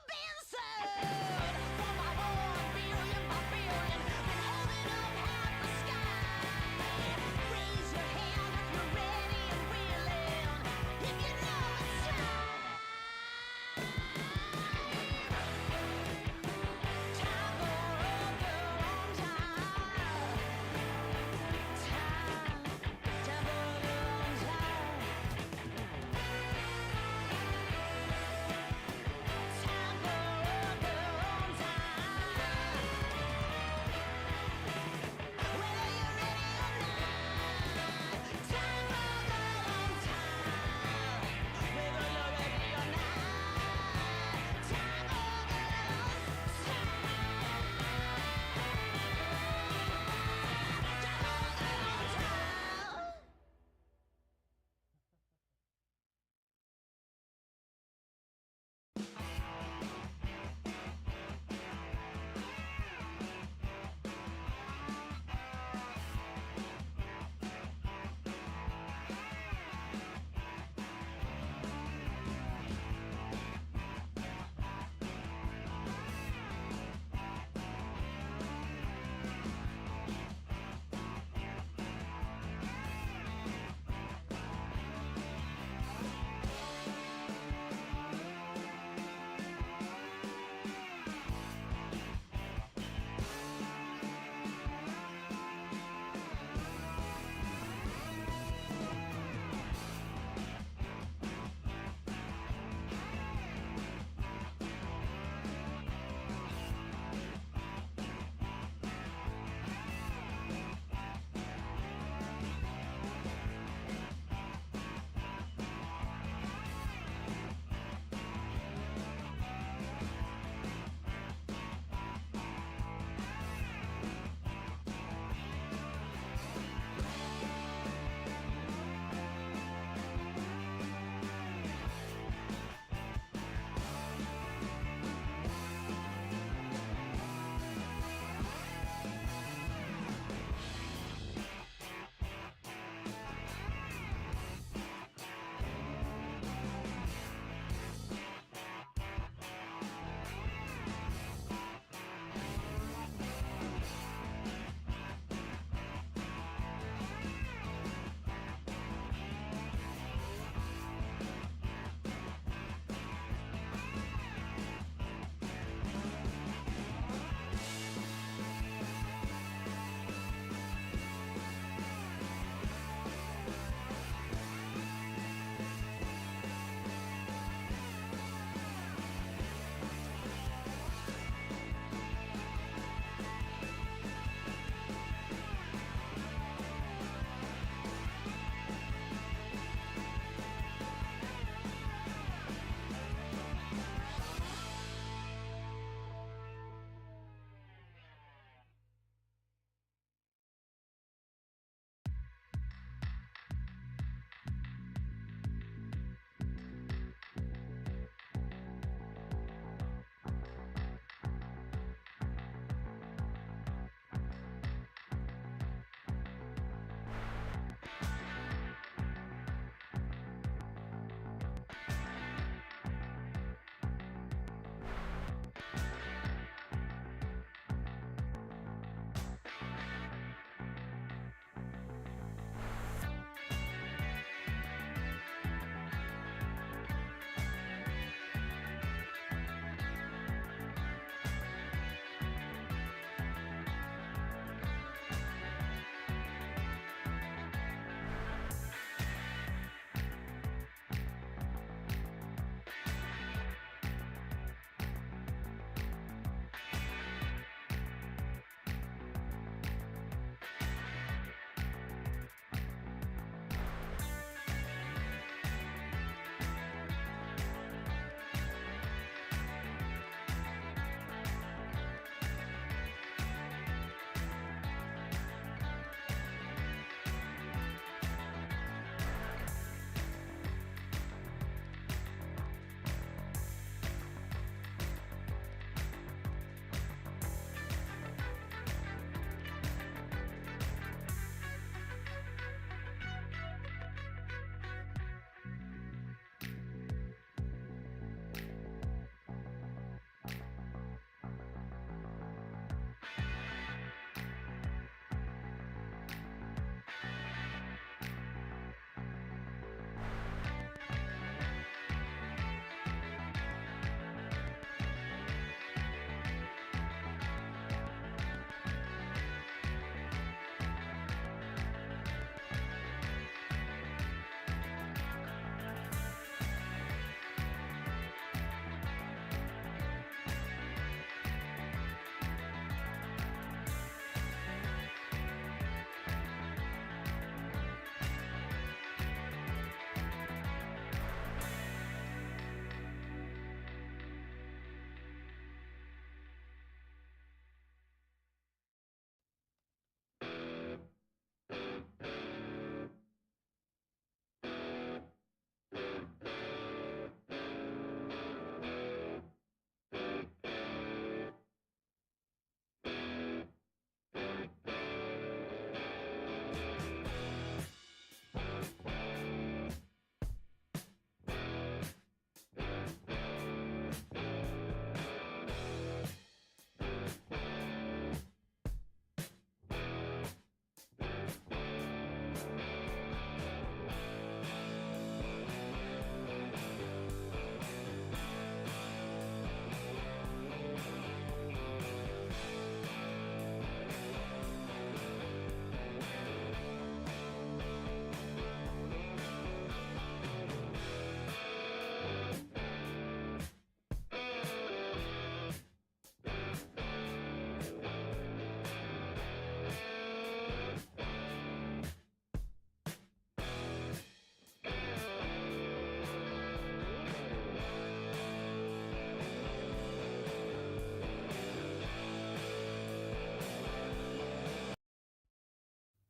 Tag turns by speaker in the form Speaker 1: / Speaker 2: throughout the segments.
Speaker 1: been sold for my 1 billion by billion. Been holding up half the sky. Raise your hand if you're ready and willing. If you know it's time. Time for a good long time. Time for a good long time. Time for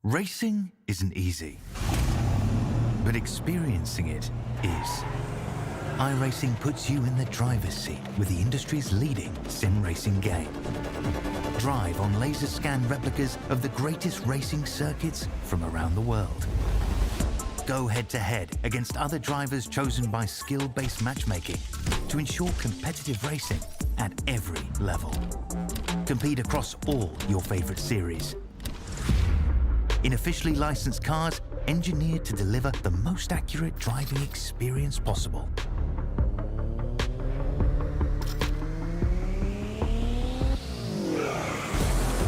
Speaker 2: Racing isn't easy, but experiencing it is. iRacing puts you in the driver's seat with the industry's leading sim racing game. Drive on laser scan replicas of the greatest racing circuits from around the world. Go head-to-head against other drivers chosen by skill-based matchmaking to ensure competitive racing at every level. Compete across all your favorite series. In officially licensed cars, engineered to deliver the most accurate driving experience possible.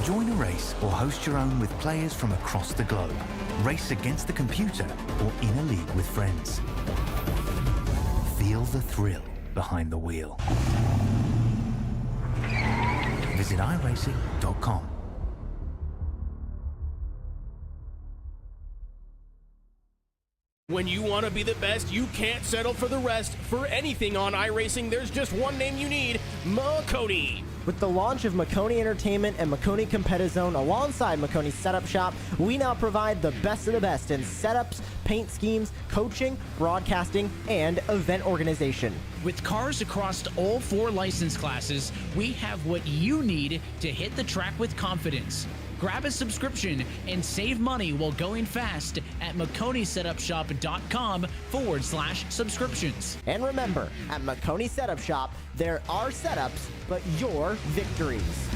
Speaker 2: Join a race or host your own with players from across the globe. Race against the computer or in a league with friends. Feel the thrill behind the wheel. Visit iRacing.com.
Speaker 3: When you want to be the best, you can't settle for the rest. For anything on iRacing, there's just one name you need, Makoni.
Speaker 4: With the launch of Makoni Entertainment and Makoni Competizone alongside Makoni Setup Shop, we now provide the best of the best in setups, paint schemes, coaching, broadcasting, and event organization.
Speaker 5: With cars across all 4 license classes, we have what you need to hit the track with confidence. Grab a subscription and save money while going fast at MakoniSetupShop.com/subscriptions.
Speaker 4: And remember, at Makoni Setup Shop, there are setups, but your victories.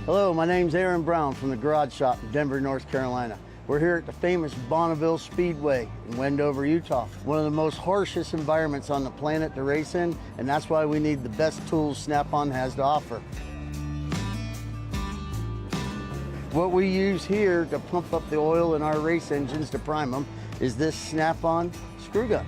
Speaker 6: Hello, my name's Aaron Brown from the Garage Shop in Denver, North Carolina. We're here at the famous Bonneville Speedway in Wendover, Utah. One of the most harshest environments on the planet to race in, and that's why we need the best tools Snap-on has to offer. What we use here to pump up the oil in our race engines to prime them is this Snap-on screw gun.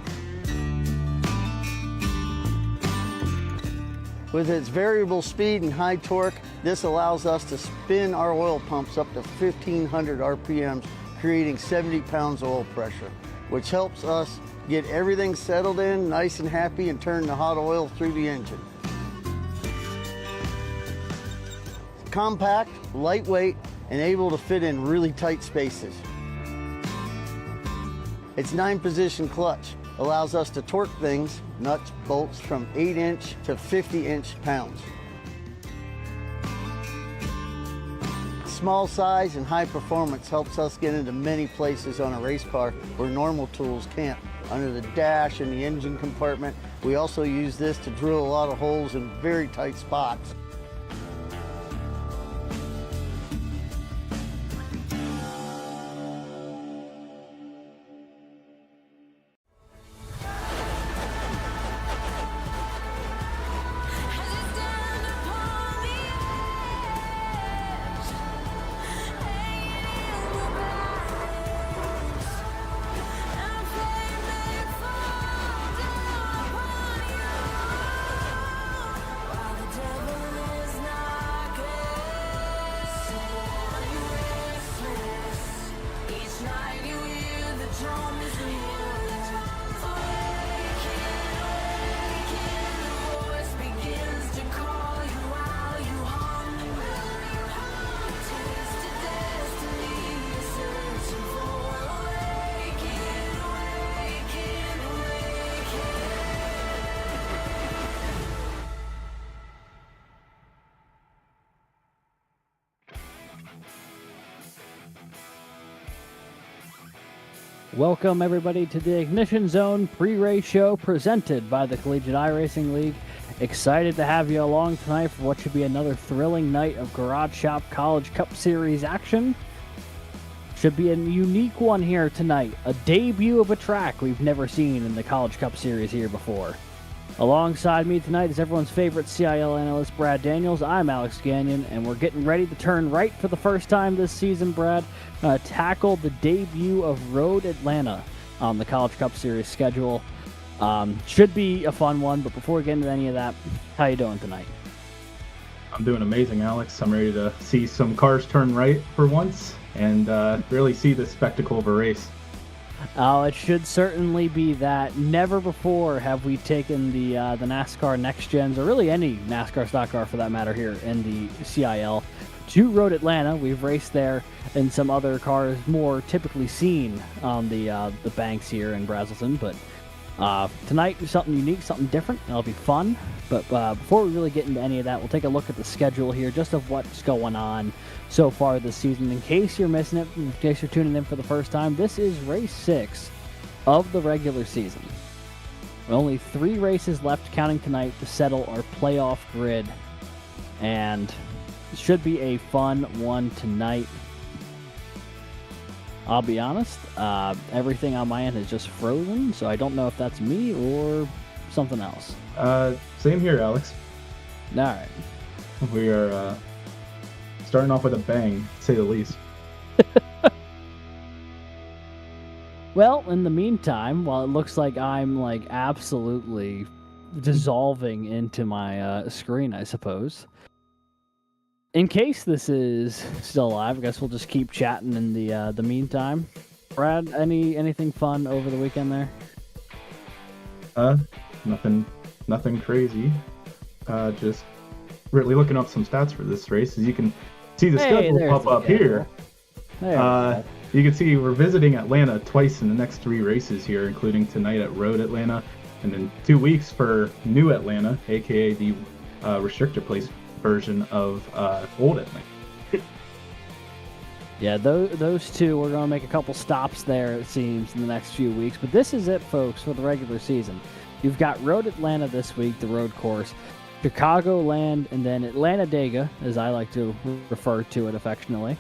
Speaker 6: With its variable speed and high torque, this allows us to spin our oil pumps up to 1,500 RPMs, creating 70 pounds of oil pressure, which helps us get everything settled in, nice and happy, and turn the hot oil through the engine. Compact, lightweight, and able to fit in really tight spaces. Its 9-position clutch allows us to torque things, nuts, bolts, from 8-inch to 50-inch pounds. Small size and high performance helps us get into many places on a race car where normal tools can't. Under the dash and the engine compartment, we also use this to drill a lot of holes in very tight spots.
Speaker 7: Welcome everybody to the Ignition Zone pre-race show presented by the Collegiate iRacing League. Excited to have you along tonight for what should be another thrilling night of Garage Shop College Cup Series action. Should be a unique one here tonight, a debut of a track we've never seen in the College Cup Series here before. Alongside me tonight is everyone's favorite CIL analyst, Brad Daniels. I'm Alex Gagnon, and we're getting ready to turn right for the first time this season, Brad. Tackle the debut of Road Atlanta on the College Cup Series schedule. Should be a fun one, but before we get into any of that, how you doing tonight?
Speaker 8: I'm doing amazing, Alex. I'm ready to see some cars turn right for once and really see the spectacle of a race.
Speaker 7: Oh, it should certainly be that. Never before have we taken the NASCAR Next Gens, or really any NASCAR stock car for that matter, here in the CIL to Road Atlanta. We've raced there in some other cars more typically seen on the banks here in Brazelton, but tonight something unique, something different. It'll be fun. But before we really get into any of that, we'll take a look at the schedule here, just of what's going on so far this season. In case you're missing it, in case you're tuning in for the first time, this is race 6 of the regular season. Only 3 races left, counting tonight, to settle our playoff grid. And it should be a fun one tonight. I'll be honest, everything on my end is just frozen, so I don't know if that's me or something else.
Speaker 8: Same here, Alex.
Speaker 7: All right.
Speaker 8: We are starting off with a bang, to say the least.
Speaker 7: Well, in the meantime, while it looks like I'm like absolutely dissolving into my screen, I suppose. In case this is still live, I guess we'll just keep chatting in the meantime. Brad, anything fun over the weekend there?
Speaker 8: Nothing crazy. Just really looking up some stats for this race. As you can see, the schedule pop up here. You can see we're visiting Atlanta twice in the next 3 races here, including tonight at Road Atlanta, and then 2 weeks for New Atlanta, aka the restrictor place version of Old Atlanta.
Speaker 7: Yeah, those two, we're going to make a couple stops there, it seems, in the next few weeks. But this is it, folks, for the regular season. You've got Road Atlanta this week, the road course, Chicagoland, and then Atlanta Dega, as I like to refer to it affectionately.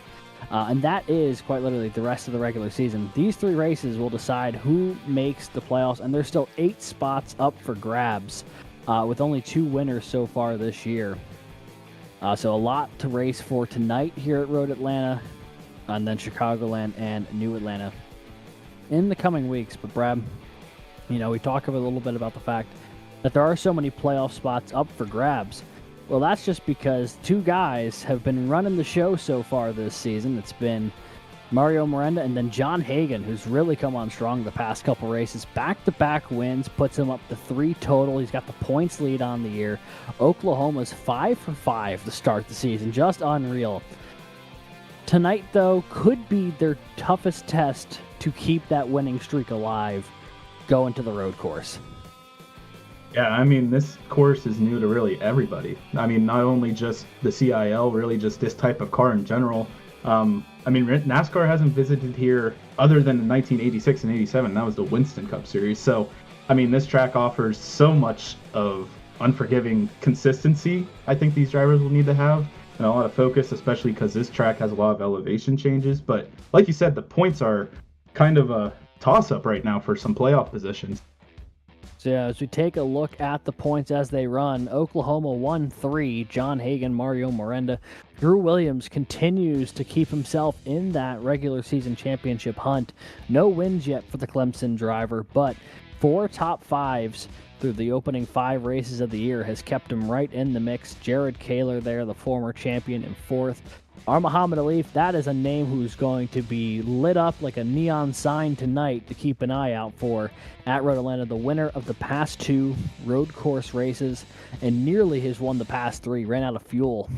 Speaker 7: And that is quite literally the rest of the regular season. These 3 races will decide who makes the playoffs, and there's still 8 spots up for grabs, with only 2 winners so far this year. So a lot to race for tonight here at Road Atlanta, and then Chicagoland and New Atlanta in the coming weeks. But Brad, we talk a little bit about the fact that there are so many playoff spots up for grabs. Well, that's just because 2 guys have been running the show so far this season. It's been Mario Miranda and then John Hagan, who's really come on strong the past couple races. Back-to-back wins puts him up to 3 total. He's got the points lead on the year. Oklahoma's 5 for 5 to start the season. Just unreal. Tonight, though, could be their toughest test to keep that winning streak alive going to the road course.
Speaker 8: Yeah, I mean, this course is new to really everybody. I mean, not only just the CIL, really just this type of car in general. I mean, NASCAR hasn't visited here other than in 1986 and 87. That was the Winston Cup Series. So, I mean, this track offers so much of unforgiving consistency I think these drivers will need to have, and a lot of focus, especially because this track has a lot of elevation changes. But like you said, the points are kind of a toss-up right now for some playoff positions.
Speaker 7: So yeah, as we take a look at the points as they run, Oklahoma 1-3, John Hagan, Mario Miranda. Drew Williams continues to keep himself in that regular season championship hunt. No wins yet for the Clemson driver, but 4 top 5s through the opening 5 races of the year has kept him right in the mix. Jared Kaler there, the former champion, in 4th. Our Muhammad Alif, that is a name who's going to be lit up like a neon sign tonight to keep an eye out for at Road Atlanta, the winner of the past 2 road course races and nearly has won the past 3. Ran out of fuel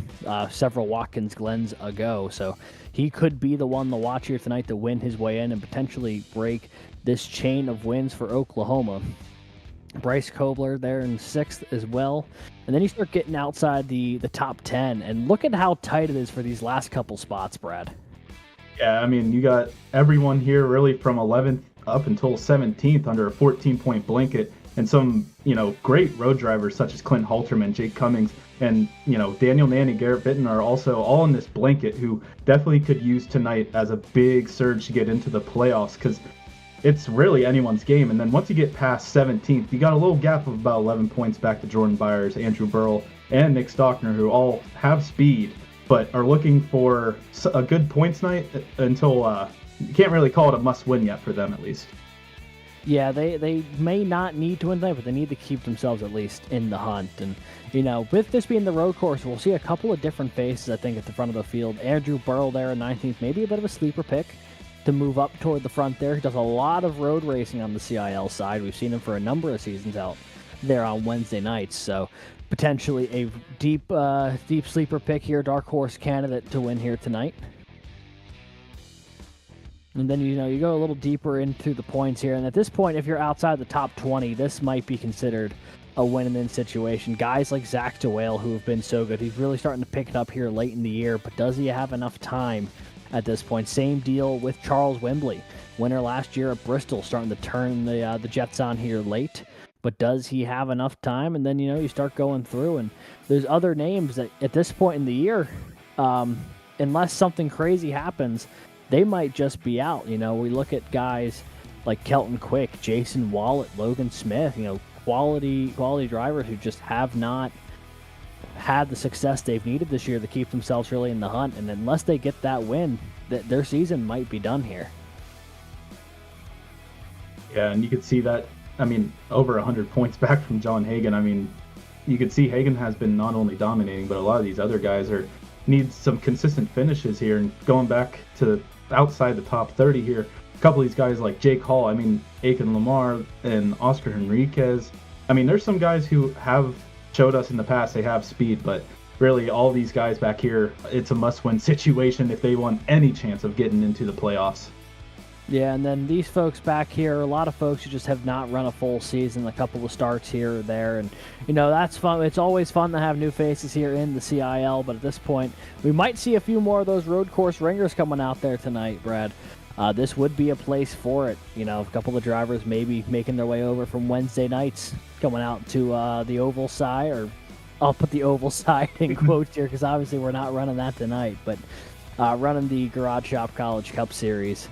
Speaker 7: several Watkins Glens ago, so he could be the one to watch here tonight to win his way in and potentially break this chain of wins for Oklahoma. Bryce Kobler there in 6th as well. And then you start getting outside the top 10, and look at how tight it is for these last couple spots, Brad.
Speaker 8: Yeah, I mean, you got everyone here really from 11th up until 17th under a 14-point blanket, and some, great road drivers such as Clint Halterman, Jake Cummings, and, Daniel Nanny, Garrett Bitton are also all in this blanket who definitely could use tonight as a big surge to get into the playoffs, because it's really anyone's game. And then once you get past 17th, you got a little gap of about 11 points back to Jordan Byers, Andrew Burrell, and Nick Stockner, who all have speed, but are looking for a good points night until you can't really call it a must-win yet for them, at least.
Speaker 7: Yeah, they may not need to win tonight, but they need to keep themselves at least in the hunt. And, with this being the road course, we'll see a couple of different faces, I think, at the front of the field. Andrew Burrell there in 19th, maybe a bit of a sleeper pick. to move up toward the front there. He does a lot of road racing on the CIL side. We've seen him for a number of seasons out there on Wednesday nights. So potentially a deep sleeper pick here, dark horse candidate to win here tonight. And then, you go a little deeper into the points here. And at this point, if you're outside the top 20, this might be considered a win-and-in situation. Guys like Zach DeWale, who have been so good, he's really starting to pick it up here late in the year, but does he have enough time at this point? Same deal with Charles Wembley, winner last year at Bristol, starting to turn the Jets on here late, but does he have enough time? And then, you start going through, and there's other names that at this point in the year, unless something crazy happens, they might just be out. We look at guys like Kelton Quick, Jason Wallet, Logan Smith, quality drivers who just have not had the success they've needed this year to keep themselves really in the hunt. And unless they get that win, their season might be done here.
Speaker 8: Yeah, and you could see that, over 100 points back from John Hagen. You could see Hagen has been not only dominating, but a lot of these other guys need some consistent finishes here. And going back to outside the top 30 here, a couple of these guys like Jake Hall, Aiken Lamar and Oscar Henriquez. There's some guys who have showed us in the past they have speed, but really all these guys back here, it's a must-win situation if they want any chance of getting into the playoffs.
Speaker 7: Yeah, and then these folks back here, a lot of folks who just have not run a full season, a couple of starts here or there, and that's fun. It's always fun to have new faces here in the CIL, but at this point, we might see a few more of those road course ringers coming out there tonight, Brad. This would be a place for it. A couple of drivers maybe making their way over from Wednesday nights, coming out to the oval side, or I'll put the oval side in quotes here because obviously we're not running that tonight, but running the Garage Shop College Cup Series.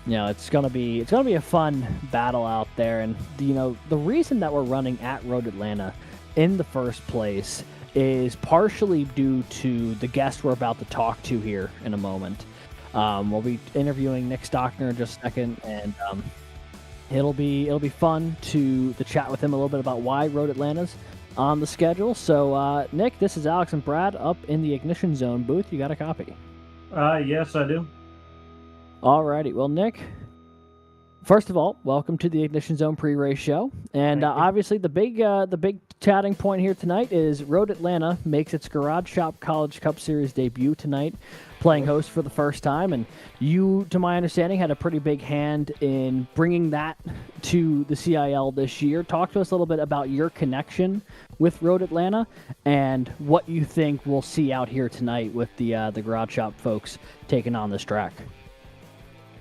Speaker 7: It's gonna be a fun battle out there, and the reason that we're running at Road Atlanta in the first place is partially due to the guest we're about to talk to here in a moment. We'll be interviewing Nick Stockner in just a second, and it'll be fun to chat with him a little bit about why Road Atlanta's on the schedule. So, Nick, this is Alex and Brad up in the Ignition Zone booth. You got a copy?
Speaker 9: Yes, I do.
Speaker 7: Alrighty. Well, Nick, first of all, welcome to the Ignition Zone pre-race show. And obviously the big chatting point here tonight is Road Atlanta makes its Garage Shop College Cup Series debut tonight, playing host for the first time. And you, to my understanding, had a pretty big hand in bringing that to the CIL this year. Talk to us a little bit about your connection with Road Atlanta and what you think we'll see out here tonight with the Garage Shop folks taking on this track.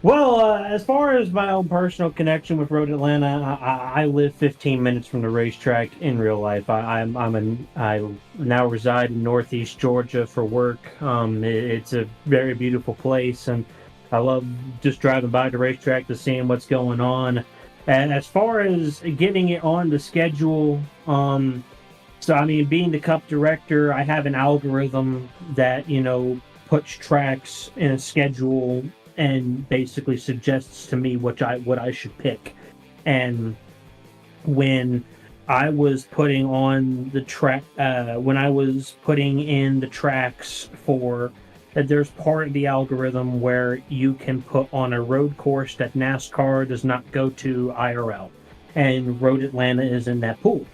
Speaker 9: Well, as far as my own personal connection with Road Atlanta, I live 15 minutes from the racetrack in real life. I now reside in Northeast Georgia for work. It's a very beautiful place, and I love just driving by the racetrack to seeing what's going on. And as far as getting it on the schedule, being the Cup director, I have an algorithm that puts tracks in a schedule and basically suggests to me what I should pick. And when I was putting on the track, when I was putting in the tracks for, there's part of the algorithm where you can put on a road course that NASCAR does not go to IRL, and Road Atlanta is in that pool.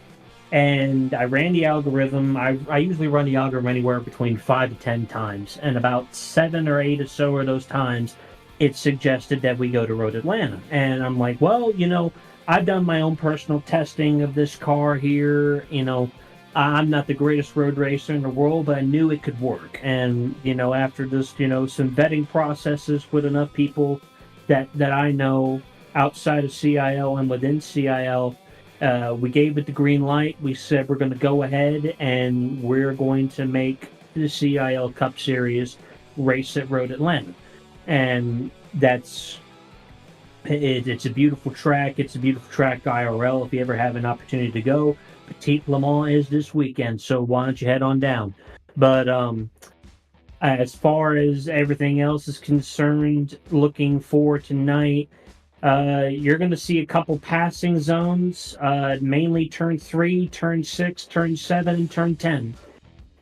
Speaker 9: And I ran the algorithm. I usually run the algorithm anywhere between 5 to 10 times, and about 7 or 8 or so of those times, it suggested that we go to Road Atlanta. And I'm like, well, I've done my own personal testing of this car here. I'm not the greatest road racer in the world, but I knew it could work. And, after just, some vetting processes with enough people that I know outside of CIL and within CIL, we gave it the green light. We said we're going to go ahead and we're going to make the CIL Cup Series race at Road Atlanta. And it's a beautiful track. It's a beautiful track IRL if you ever have an opportunity to go. Petit Le Mans is this weekend, so why don't you head on down? But as far as everything else is concerned, looking for tonight, you're going to see a couple passing zones, mainly turn 3, turn 6, turn 7, and turn 10.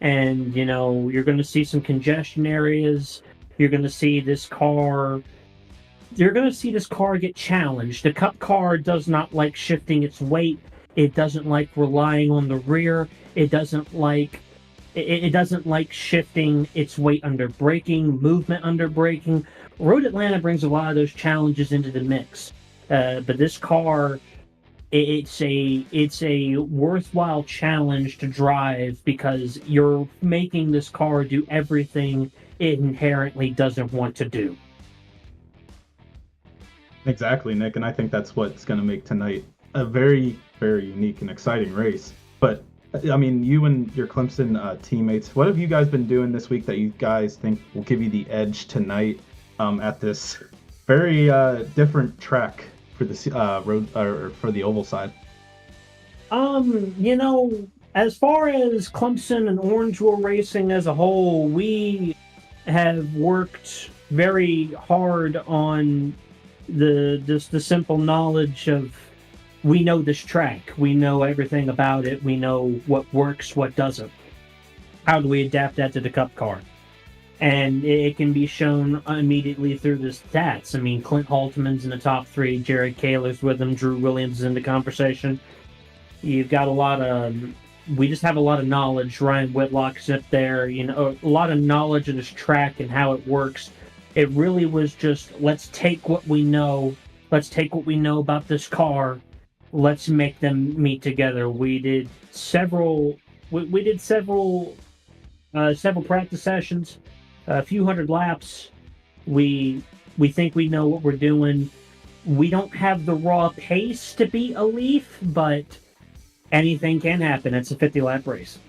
Speaker 9: And, you're going to see some congestion areas. You're going to see this car you're going to see this car get challenged. The Cup car does not like shifting its weight. It doesn't like relying on the rear. It doesn't like shifting its weight under braking, movement under braking. Road Atlanta brings a lot of those challenges into the mix. But this car, it's a worthwhile challenge to drive because you're making this car do everything it inherently doesn't want to do.
Speaker 8: Exactly, Nick, and I think that's what's going to make tonight a very, very unique and exciting race. But I mean, you and your Clemson teammates, what have you guys been doing this week that you guys think will give you the edge tonight at this very different track for the road or for the oval side?
Speaker 9: As far as Clemson and Orangeville racing as a whole, we have worked very hard on the simple knowledge of we know this track, we know everything about it, we know what works, what doesn't. How do we adapt that to the Cup car? And it can be shown immediately through the stats. I mean, Clint Halterman's in the top 3, Jared Kaler's with him, Drew Williams is in the conversation. You've got we just have a lot of knowledge. Ryan Whitlock's up there, a lot of knowledge of this track and how it works. It really was just, let's take what we know about this car, let's make them meet together. We did several practice sessions, a few hundred laps. We think we know what we're doing. We don't have the raw pace to beat a Leaf, but anything can happen. It's a 50-lap race.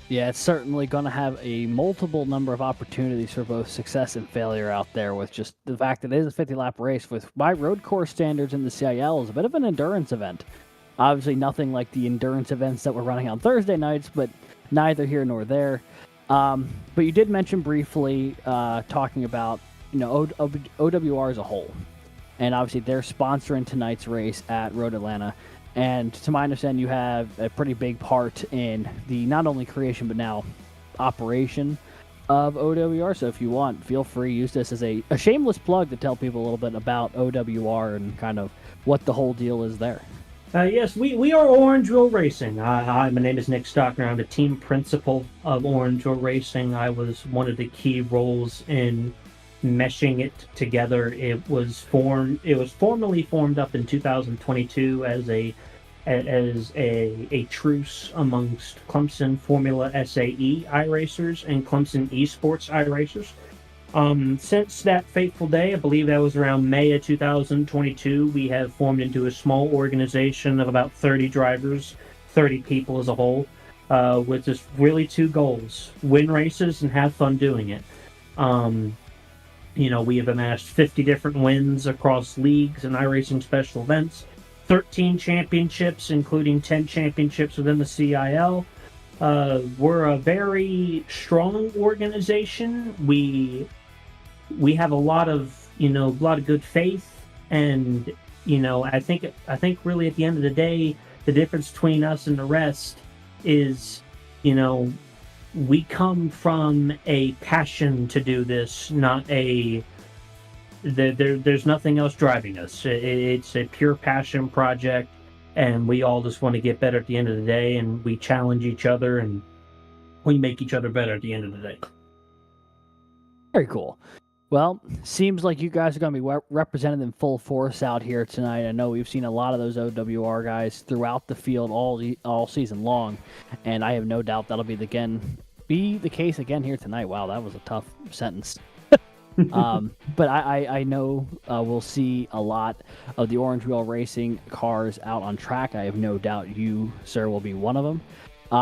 Speaker 7: Yeah, it's certainly going to have a multiple number of opportunities for both success and failure out there, with just the fact that it is a 50-lap race, with by road course standards in the CIL, is a bit of an endurance event. Obviously nothing like the endurance events that we're running on Thursday nights, but neither here nor there. But you did mention briefly talking about OWR as a whole, and obviously they're sponsoring tonight's race at Road Atlanta. And to my understanding, you have a pretty big part in the not only creation but now operation of OWR. So if you want, feel free, use this as a shameless plug to tell people a little bit about OWR and kind of what the whole deal is there.
Speaker 9: Yes, we are Orangeville Racing. Hi, my name is Nick Stockner. I'm the team principal of Orangeville Racing. I was one of the key roles in meshing it together. It was formally formed up in 2022 as a truce amongst Clemson Formula SAE iRacers and Clemson Esports iRacers. Since that fateful day, I believe that was around May of 2022, we have formed into a small organization of about 30 drivers, 30 people as a whole, with just really 2 goals: win races and have fun doing it. We have amassed 50 different wins across leagues and iRacing special events, 13 championships, including 10 championships within the CIL. We're a very strong organization. We have a lot of good faith, and I think really at the end of the day, the difference between us and the rest is, we come from a passion to do this, not there's nothing else driving us. It's a pure passion project, and we all just want to get better at the end of the day, and we challenge each other, and we make each other better at the end of the day.
Speaker 7: Very cool. Well, seems like you guys are going to be represented in full force out here tonight. I know we've seen a lot of those OWR guys throughout the field all season long, and I have no doubt that'll be the case again here tonight. Wow, that was a tough sentence. But I know we'll see a lot of the Orangeville Racing cars out on track. I have no doubt you, sir, will be one of them.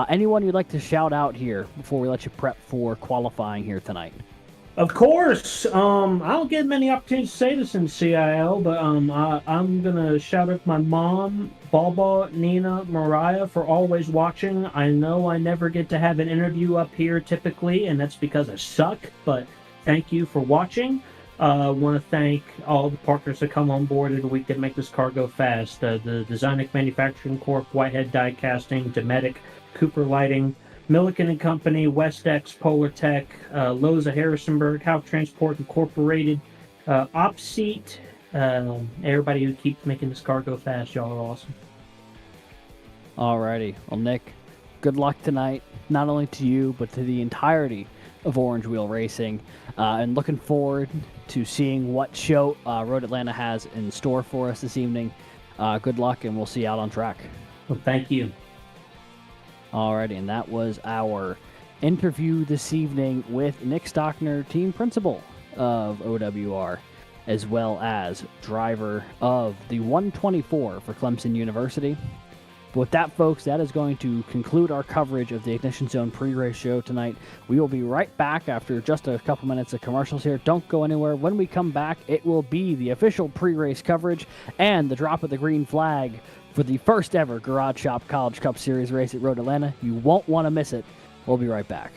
Speaker 7: Anyone you'd like to shout out here before we let you prep for qualifying here tonight?
Speaker 9: Of course. I don't get many opportunities to say this in CIL, but I'm going to shout out my mom, Baba, Nina, Mariah, for always watching. I know I never get to have an interview up here typically, and that's because I suck, but thank you for watching. I want to thank all the partners that come on board every week that make this car go fast. The Designic Manufacturing Corp, Whitehead Die Casting, Dometic, Cooper Lighting, Milliken & Company, WestX, Polar Tech, Lowe's of Harrisonburg, Howe Transport Incorporated, Op seat, everybody who keeps making this car go fast, y'all are awesome.
Speaker 7: Alrighty. Well, Nick, good luck tonight, not only to you, but to the entirety of Orange Wheel Racing. And looking forward to seeing what show Road Atlanta has in store for us this evening. Good luck, and we'll see you out on track.
Speaker 9: Well, thank you.
Speaker 7: Alrighty, and that was our interview this evening with Nick Stockner, team principal of OWR, as well as driver of the 124 for Clemson University. But with that, folks, that is going to conclude our coverage of the Ignition Zone pre-race show tonight. We will be right back after just a couple minutes of commercials here. Don't go anywhere. When we come back, it will be the official pre-race coverage and the drop of the green flag for the first ever Garage Shop College Cup Series race at Road Atlanta. You won't want to miss it. We'll be right back.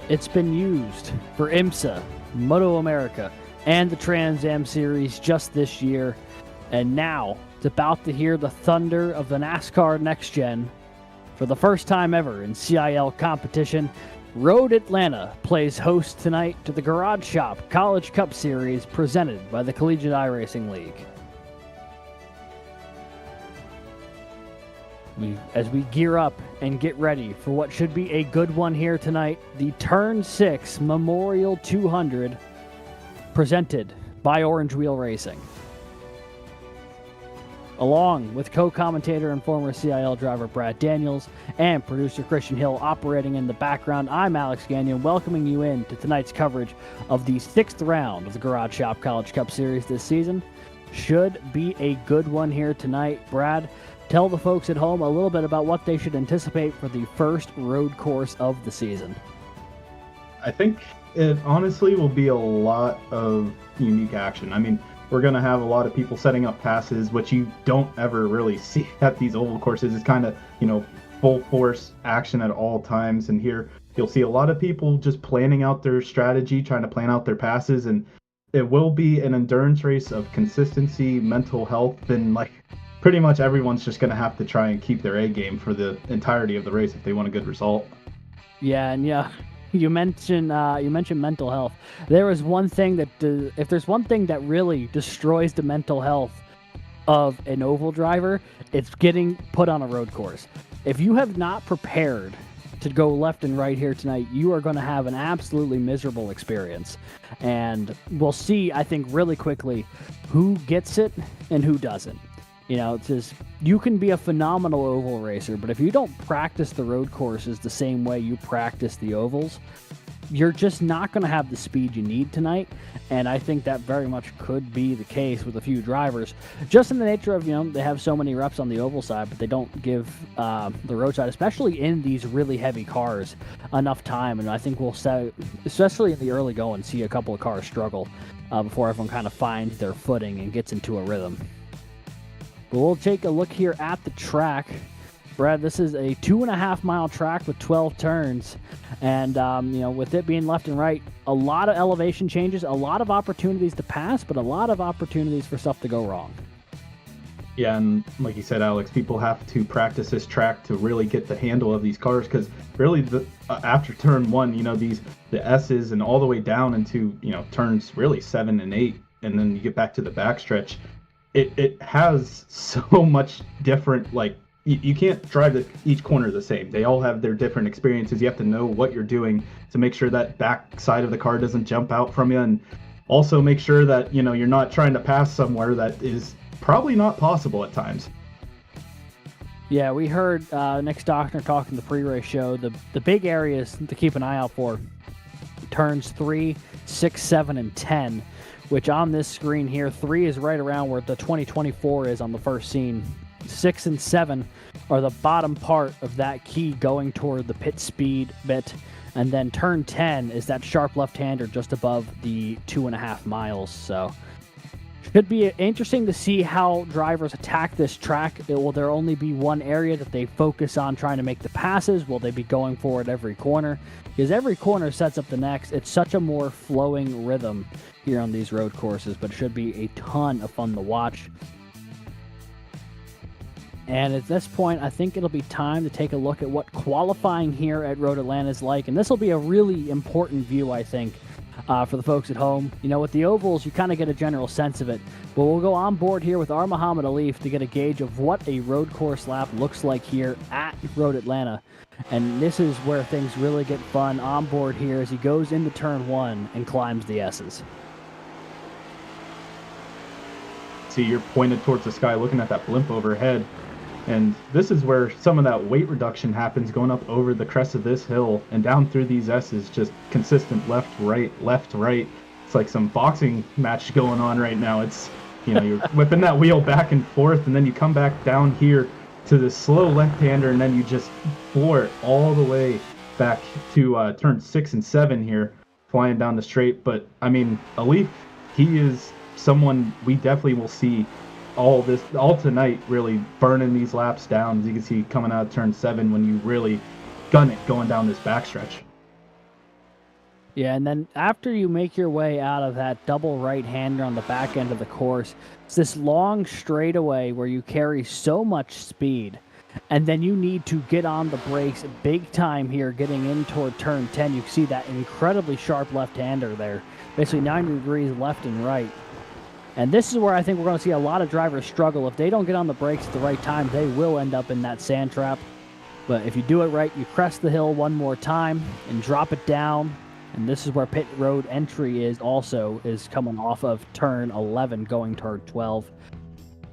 Speaker 7: It's been used for IMSA, Moto America, and the Trans Am Series just this year. And now it's about to hear the thunder of the NASCAR Next Gen. For the first time ever in CIL competition, Road Atlanta plays host tonight to the Garage Shop College Cup Series presented by the Collegiate iRacing League. As we gear up and get ready for what should be a good one here tonight, the Turn 6 Memorial 200 presented by Orange Wheel Racing. along with co-commentator and former CIL driver Brad Daniels and producer Christian Hill operating in the background. I'm Alex Gagnon, welcoming you in to tonight's coverage of the 6th round of the Garage Shop College Cup Series this season. Should be a good one here tonight. Brad, tell the folks at home a little bit about what they should anticipate for the first road course of the season.
Speaker 8: I think it honestly will be a lot of unique action. I mean, we're going to have a lot of people setting up passes, which you don't ever really see at these oval courses. It's kind of, full force action at all times. And here you'll see a lot of people just planning out their strategy, trying to plan out their passes. And it will be an endurance race of consistency, mental health, and pretty much everyone's just going to have to try and keep their A game for the entirety of the race if they want a good result.
Speaker 7: Yeah, and you mentioned mental health. There is one thing that if there's one thing that really destroys the mental health of an oval driver, it's getting put on a road course. If you have not prepared to go left and right here tonight, you are going to have an absolutely miserable experience. And we'll see, I think, really quickly who gets it and who doesn't. It's just, you can be a phenomenal oval racer, but if you don't practice the road courses the same way you practice the ovals, you're just not going to have the speed you need tonight. And I think that very much could be the case with a few drivers, just in the nature of, they have so many reps on the oval side, but they don't give the road side, especially in these really heavy cars, enough time. And I think we'll say, especially in the early going, see a couple of cars struggle before everyone kind of finds their footing and gets into a rhythm. But we'll take a look here at the track. Brad, this is a 2.5-mile track with 12 turns. And, with it being left and right, a lot of elevation changes, a lot of opportunities to pass, but a lot of opportunities for stuff to go wrong.
Speaker 8: Yeah, and like you said, Alex, people have to practice this track to really get the handle of these cars, because really after turn 1, the S's and all the way down into, turns really 7 and 8, and then you get back to the backstretch. It has so much different, you can't drive each corner the same. They all have their different experiences. You have to know what you're doing to make sure that back side of the car doesn't jump out from you, and also make sure that, you're not trying to pass somewhere that is probably not possible at times.
Speaker 7: Yeah, we heard Nick Stockner talking the pre-race show. The big areas to keep an eye out for, turns 3, 6, 7, and 10. Which on this screen here, 3 is right around where the 2024 is on the first scene. 6 and 7 are the bottom part of that key going toward the pit speed bit. And then turn 10 is that sharp left-hander just above the 2.5 miles. So should be interesting to see how drivers attack this track. Will there only be one area that they focus on trying to make the passes? Will they be going for it every corner? Because every corner sets up the next. It's such a more flowing rhythm here on these road courses, but it should be a ton of fun to watch. And at this point, I think it'll be time to take a look at what qualifying here at Road Atlanta is like. And this will be a really important view, I think, for the folks at home. With the ovals, you kind of get a general sense of it. But we'll go on board here with our Muhammad Alif to get a gauge of what a road course lap looks like here at Road Atlanta. And this is where things really get fun on board here as he goes into turn 1 and climbs the S's.
Speaker 8: See, you're pointed towards the sky looking at that blimp overhead. And this is where some of that weight reduction happens, going up over the crest of this hill and down through these S's, just consistent left, right. It's like some boxing match going on right now. It's, you're whipping that wheel back and forth, and then you come back down here to the slow left-hander, and then you just floor it all the way back to turn 6 and 7 here, flying down the straight. But, Alif, he is someone we definitely will see all tonight, really burning these laps down, as you can see coming out of turn 7 when you really gun it going down this backstretch.
Speaker 7: Yeah, and then after you make your way out of that double right-hander on the back end of the course, it's this long straightaway where you carry so much speed, and then you need to get on the brakes big time here getting in toward turn 10. You can see that incredibly sharp left-hander there, basically 90 degrees left and right. And this is where I think we're going to see a lot of drivers struggle. If they don't get on the brakes at the right time, they will end up in that sand trap. But if you do it right, you crest the hill one more time and drop it down. And this is where pit road entry is coming off of turn 11 going toward 12.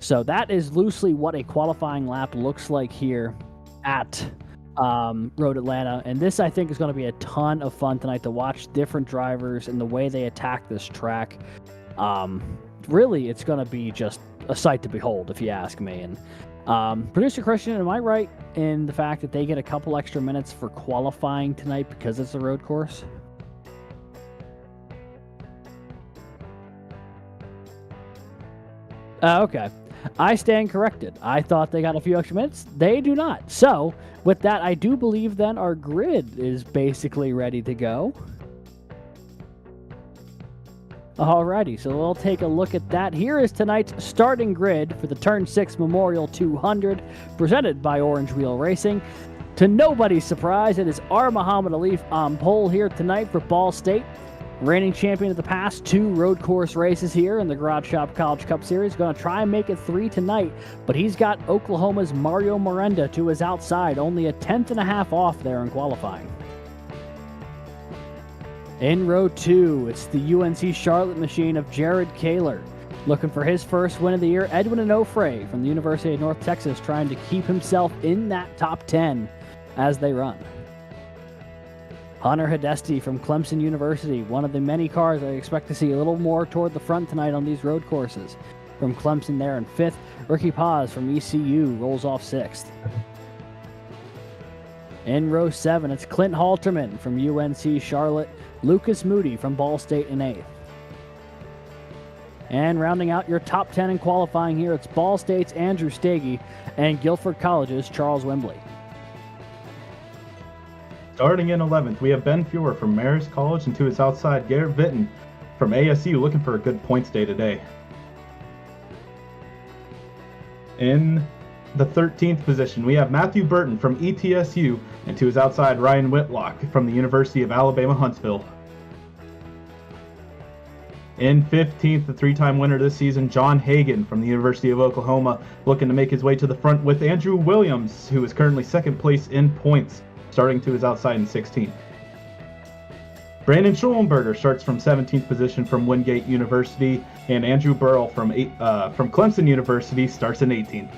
Speaker 7: So that is loosely what a qualifying lap looks like here at Road Atlanta. And this, I think, is going to be a ton of fun tonight to watch different drivers and the way they attack this track. Really, it's going to be just a sight to behold, if you ask me. And Producer Christian, am I right in the fact that they get a couple extra minutes for qualifying tonight because it's a road course? Okay. I stand corrected. I thought they got a few extra minutes. They do not. So, with that, I do believe then our grid is basically ready to go. Alrighty, so we'll take a look at that. Here is tonight's starting grid for the Turn 6 Memorial 200, presented by Orange Wheel Racing. To nobody's surprise, it is our Muhammad Alif on pole here tonight for Ball State. Reigning champion of the past 2 road course races here in the Garage Shop College Cup Series. Going to try and make it 3 tonight, but he's got Oklahoma's Mario Miranda to his outside, only a 10.5 off there in qualifying. In row 2, it's the UNC Charlotte machine of Jared Kaler. Looking for his first win of the year, Edwin Onofre from the University of North Texas, trying to keep himself in that top 10 as they run. Hunter Hidesti from Clemson University, one of the many cars I expect to see a little more toward the front tonight on these road courses. From Clemson there in 5th, Ricky Paz from ECU rolls off 6th. In row 7, it's Clint Halterman from UNC Charlotte, Lucas Moody from Ball State in 8th. And rounding out your top 10 in qualifying here, it's Ball State's Andrew Stagey and Guilford College's Charles Wembley.
Speaker 8: Starting in 11th, we have Ben Fuhr from Marist College, and to his outside, Garrett Vitton from ASU, looking for a good points day today. In the 13th position, we have Matthew Burton from ETSU, and to his outside, Ryan Whitlock from the University of Alabama, Huntsville. In 15th, the 3-time winner this season, John Hagan from the University of Oklahoma, looking to make his way to the front with Andrew Williams, who is currently 2nd place in points, starting to his outside in 16th. Brandon Schulenberger starts from 17th position from Wingate University, and Andrew Burrell from Clemson University starts in 18th.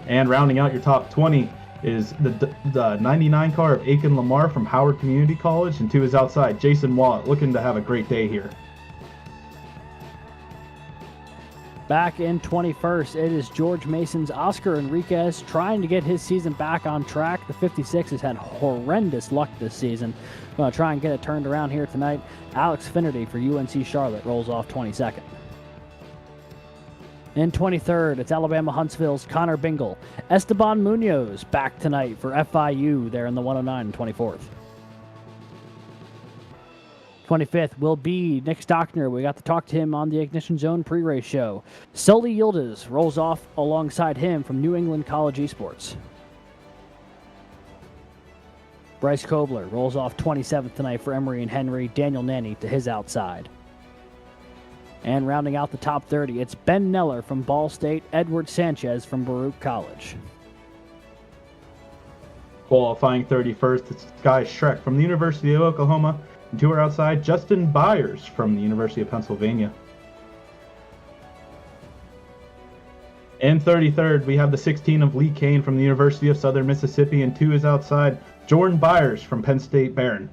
Speaker 8: And rounding out your top 20 is the 99 car of Aiken Lamar from Howard Community College, and to his outside, Jason Watt, looking to have a great day here.
Speaker 7: Back in 21st, it is George Mason's Oscar Enriquez trying to get his season back on track. The 56 has had horrendous luck this season. Going to try and get it turned around here tonight. Alex Finnerty for UNC Charlotte rolls off 22nd. In 23rd, it's Alabama Huntsville's Connor Bingle. Esteban Munoz back tonight for FIU there in the 109 and 24th. 25th will be Nick Stockner. We got to talk to him on the Ignition Zone pre-race show. Sully Yildiz rolls off alongside him from New England College Esports. Bryce Kobler rolls off 27th tonight for Emory and Henry. Daniel Nanny to his outside. And rounding out the top 30, it's Ben Neller from Ball State, Edward Sanchez from Baruch College.
Speaker 8: Qualifying 31st, it's Sky Schreck from the University of Oklahoma, and to our outside, Justin Byers from the University of Pennsylvania. In 33rd, we have the 16 of Lee Kane from the University of Southern Mississippi, and to his outside, Jordan Byers from Penn State Barron.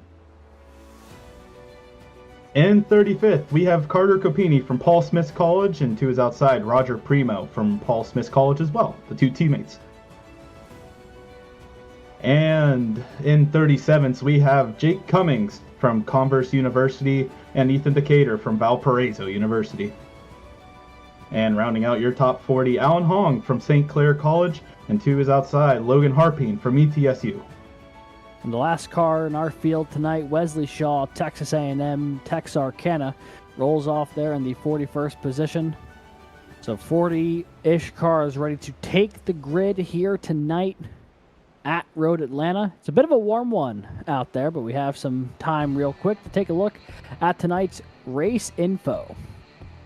Speaker 8: In 35th, we have Carter Copini from Paul Smith College, and to his outside, Roger Primo from Paul Smith College as well, the 2 teammates. And in 37th, we have Jake Cummings from Converse University and Ethan Decatur from Valparaiso University. And rounding out your top 40, Alan Hong from St. Clair College, and to his outside, Logan Harpine from ETSU.
Speaker 7: And the last car in our field tonight, Wesley Shaw, Texas A&M Texarkana, rolls off there in the 41st position. So 40-ish cars ready to take the grid here tonight at Road Atlanta. It's a bit of a warm one out there, but we have some time real quick to take a look at tonight's race info.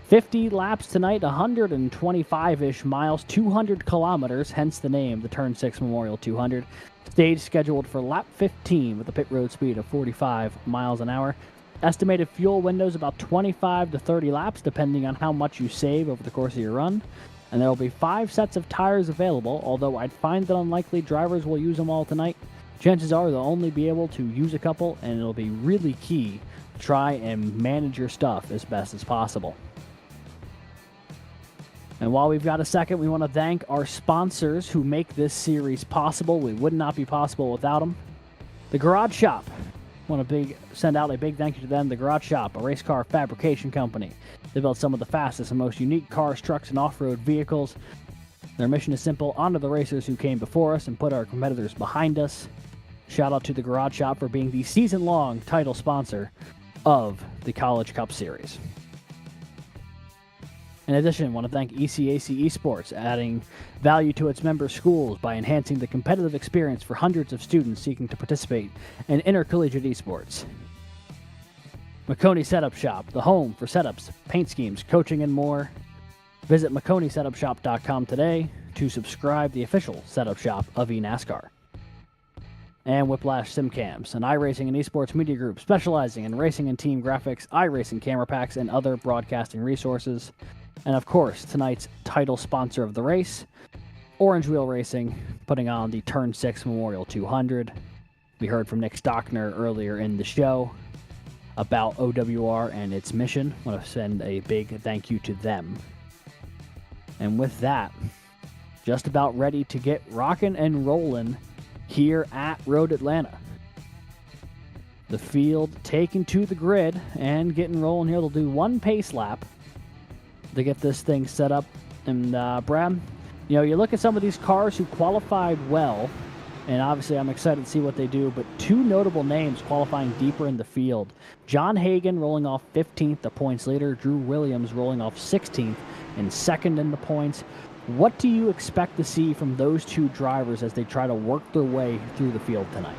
Speaker 7: 50 laps tonight, 125-ish miles, 200 kilometers, hence the name, the Turn 6 Memorial 200. Stage scheduled for lap 15 with a pit road speed of 45 miles an hour. Estimated fuel windows about 25 to 30 laps, depending on how much you save over the course of your run. And there will be 5 sets of tires available, although I'd find that unlikely drivers will use them all tonight. Chances are they'll only be able to use a couple, and it'll be really key to try and manage your stuff as best as possible. And while we've got a second, we want to thank our sponsors who make this series possible. We would not be possible without them. The Garage Shop. Want to send out a big thank you to them. The Garage Shop, a race car fabrication company. They build some of the fastest and most unique cars, trucks, and off-road vehicles. Their mission is simple: honor the racers who came before us and put our competitors behind us. Shout out to the Garage Shop for being the season-long title sponsor of the College Cup Series. In addition, I want to thank ECAC Esports, adding value to its member schools by enhancing the competitive experience for hundreds of students seeking to participate in intercollegiate esports. Makoni Setup Shop, the home for setups, paint schemes, coaching, and more. Visit MakoniSetupShop.com today to subscribe the official setup shop of eNASCAR. And Whiplash SimCams, an iRacing and esports media group specializing in racing and team graphics, iRacing camera packs, and other broadcasting resources. And of course, tonight's title sponsor of the race, Orange Wheel Racing, putting on the Turn 6 Memorial 200. We heard from Nick Stockner earlier in the show about OWR and its mission. I want to send a big thank you to them. And with that, just about ready to get rocking and rolling here at Road Atlanta. The field taken to the grid and getting rolling here. They'll do one pace lap to get this thing set up. And Brad, you look at some of these cars who qualified well, and obviously I'm excited to see what they do, but 2 notable names qualifying deeper in the field. John Hagan rolling off 15th, the points leader. Drew Williams rolling off 16th and second in the points. What do you expect to see from those 2 drivers as they try to work their way through the field tonight?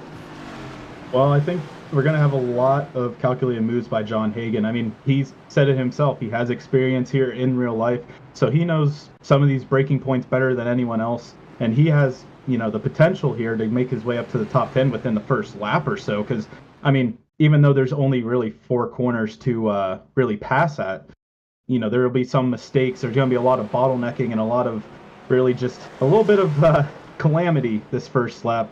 Speaker 8: Well, I think we're going to have a lot of calculated moves by John Hagan. I mean, he's said it himself. He has experience here in real life, so he knows some of these breaking points better than anyone else, and he has, the potential here to make his way up to the top 10 within the first lap or so, because, I mean, even though there's only really 4 corners to really pass at, there will be some mistakes. There's going to be a lot of bottlenecking and a lot of really just a little bit of calamity this first lap.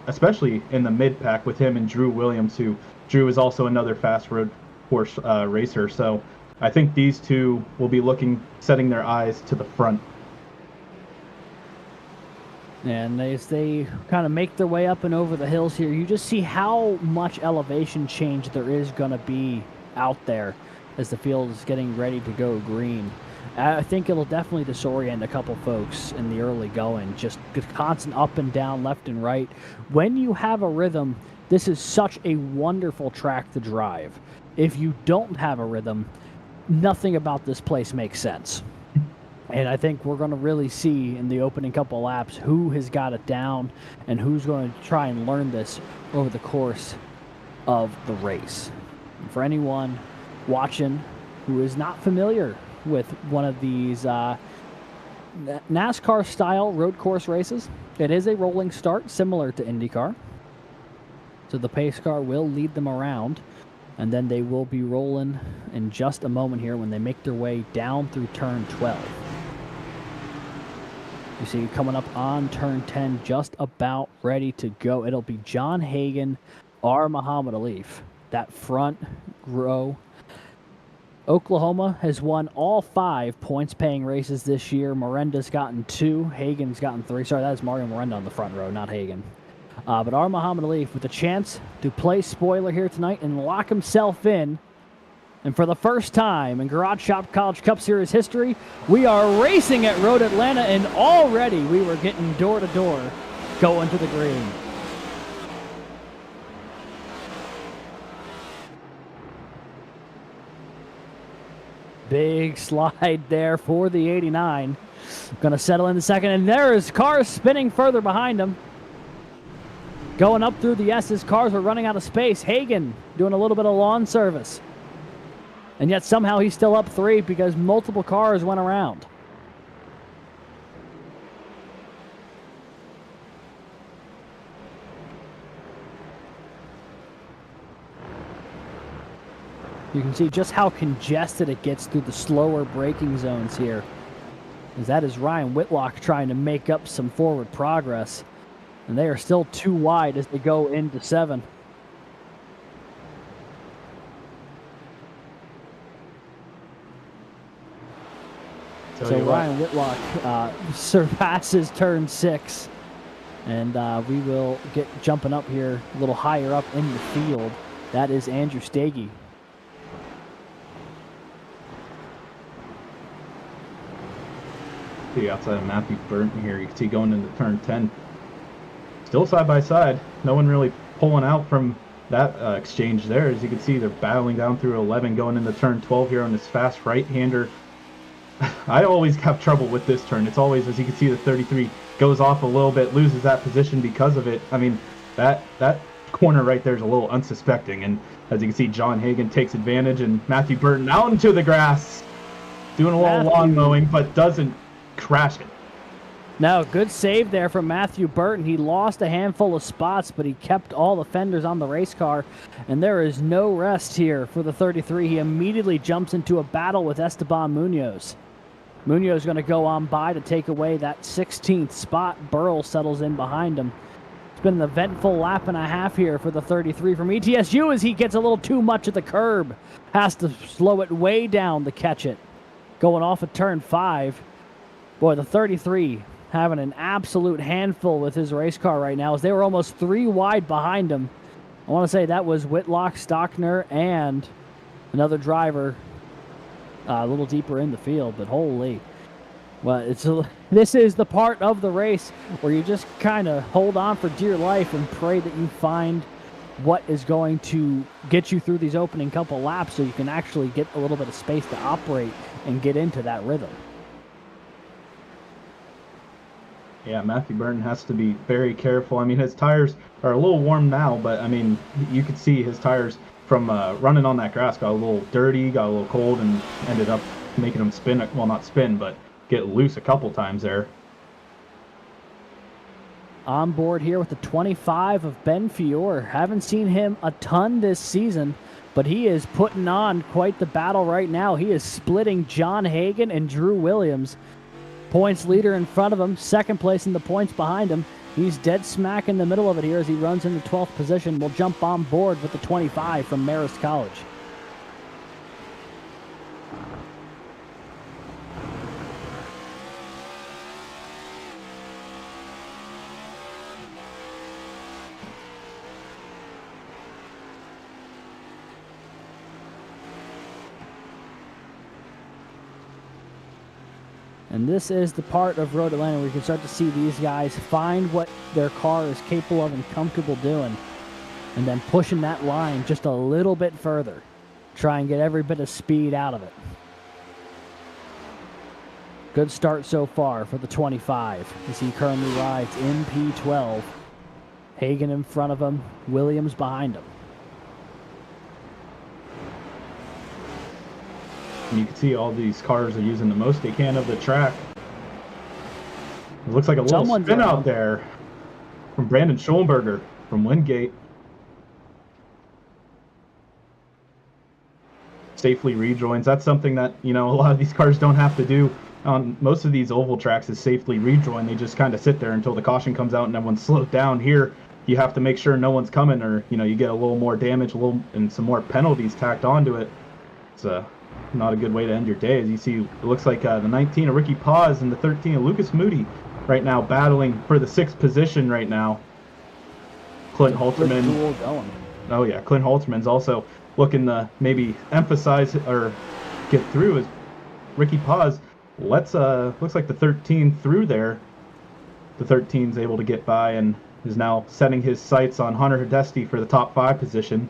Speaker 8: Especially in the mid-pack with him and Drew Williams, who Drew is also another fast road course racer. So I think these 2 will be setting their eyes to the front.
Speaker 7: And as they kind of make their way up and over the hills here, you just see how much elevation change there is going to be out there as the field is getting ready to go green. I think it'll definitely disorient a couple folks in the early going. Just constant up and down, left and right. When you have a rhythm, this is such a wonderful track to drive. If you don't have a rhythm, nothing about this place makes sense. And I think we're going to really see in the opening couple laps who has got it down and who's going to try and learn this over the course of the race. And for anyone watching who is not familiar with one of these NASCAR-style road course races, it is a rolling start similar to IndyCar. So the pace car will lead them around, and then they will be rolling in just a moment here when they make their way down through turn 12. You see coming up on turn 10, just about ready to go. It'll be John Hagan, R. Muhammad Alif, that front row. Oklahoma has won all 5 points-paying races this year. Miranda's gotten 2. Hagan's gotten 3. Sorry, that is Mario Miranda on the front row, not Hagan. But R. Muhammad Alif with a chance to play spoiler here tonight and lock himself in. And for the first time in Garage Shop College Cup Series history, we are racing at Road Atlanta, and already we were getting door-to-door going to the green. Big slide there for the 89. Going to settle in the second, and there is cars spinning further behind him. Going up through the S's, cars are running out of space. Hagan doing a little bit of lawn service. And yet somehow he's still up 3 because multiple cars went around. You can see just how congested it gets through the slower braking zones here. As that is Ryan Whitlock trying to make up some forward progress. And they are still too wide as they go into 7. So Ryan Whitlock surpasses turn 6. And we will get jumping up here a little higher up in the field. That is Andrew Stagey.
Speaker 8: See outside of Matthew Burton here, you can see going into turn 10. Still side by side. No one really pulling out from that exchange there. As you can see, they're battling down through 11, going into turn 12 here on this fast right-hander. I always have trouble with this turn. It's always, as you can see, the 33 goes off a little bit, loses that position because of it. I mean, that corner right there is a little unsuspecting. And as you can see, John Hagan takes advantage, and Matthew Burton out into the grass, doing a little lawn mowing, but doesn't crash it.
Speaker 7: No, good save there from Matthew Burton. He lost a handful of spots, but he kept all the fenders on the race car, and there is no rest here for the 33. He immediately jumps into a battle with Esteban Munoz. Munoz going to go on by to take away that 16th spot. Burrell settles in behind him. It's been an eventful lap and a half here for the 33 from ETSU as he gets a little too much at the curb. Has to slow it way down to catch it. Going off at turn 5. Boy, the 33 having an absolute handful with his race car right now as they were almost 3 wide behind him. I want to say that was Whitlock, Stockner, and another driver a little deeper in the field, but holy. Well, this is the part of the race where you just kind of hold on for dear life and pray that you find what is going to get you through these opening couple laps so you can actually get a little bit of space to operate and get into that rhythm.
Speaker 8: Yeah, Matthew Burton has to be very careful. I mean, his tires are a little warm now, but I mean, you could see his tires from running on that grass got a little dirty, got a little cold, and ended up making him spin. Well, not spin, but get loose a couple times there.
Speaker 7: On board here with the 25 of Ben Fiore. Haven't seen him a ton this season, but he is putting on quite the battle right now. He is splitting John Hagan and Drew Williams. Points leader in front of him, second place in the points behind him. He's dead smack in the middle of it here as he runs into 12th position. Will jump on board with the 25 from Marist College. And this is the part of Road Atlanta where you can start to see these guys find what their car is capable of and comfortable doing, and then pushing that line just a little bit further. Try and get every bit of speed out of it. Good start so far for the 25 as he currently rides in P12. Hagan in front of him, Williams behind him.
Speaker 8: And you can see all these cars are using the most they can of the track. It looks like a little spin out there from Brandon Schoenberger from Wingate. Safely rejoins. That's something that, you know, a lot of these cars don't have to do on most of these oval tracks is safely rejoin. They just kind of sit there until the caution comes out and everyone's slowed down. Here, you have to make sure no one's coming, or, you know, you get a little more damage, and some more penalties tacked onto it. It's not a good way to end your day. As you see, it looks like the 19 of Ricky Paz and the 13 of Lucas Moody right now battling for the 6th position right now. Clint Halterman. Oh yeah, Clint Halterman's also looking to maybe emphasize or get through as Ricky Paz looks like the 13 through there. The 13's able to get by and is now setting his sights on Hunter Hidesti for the top 5 position.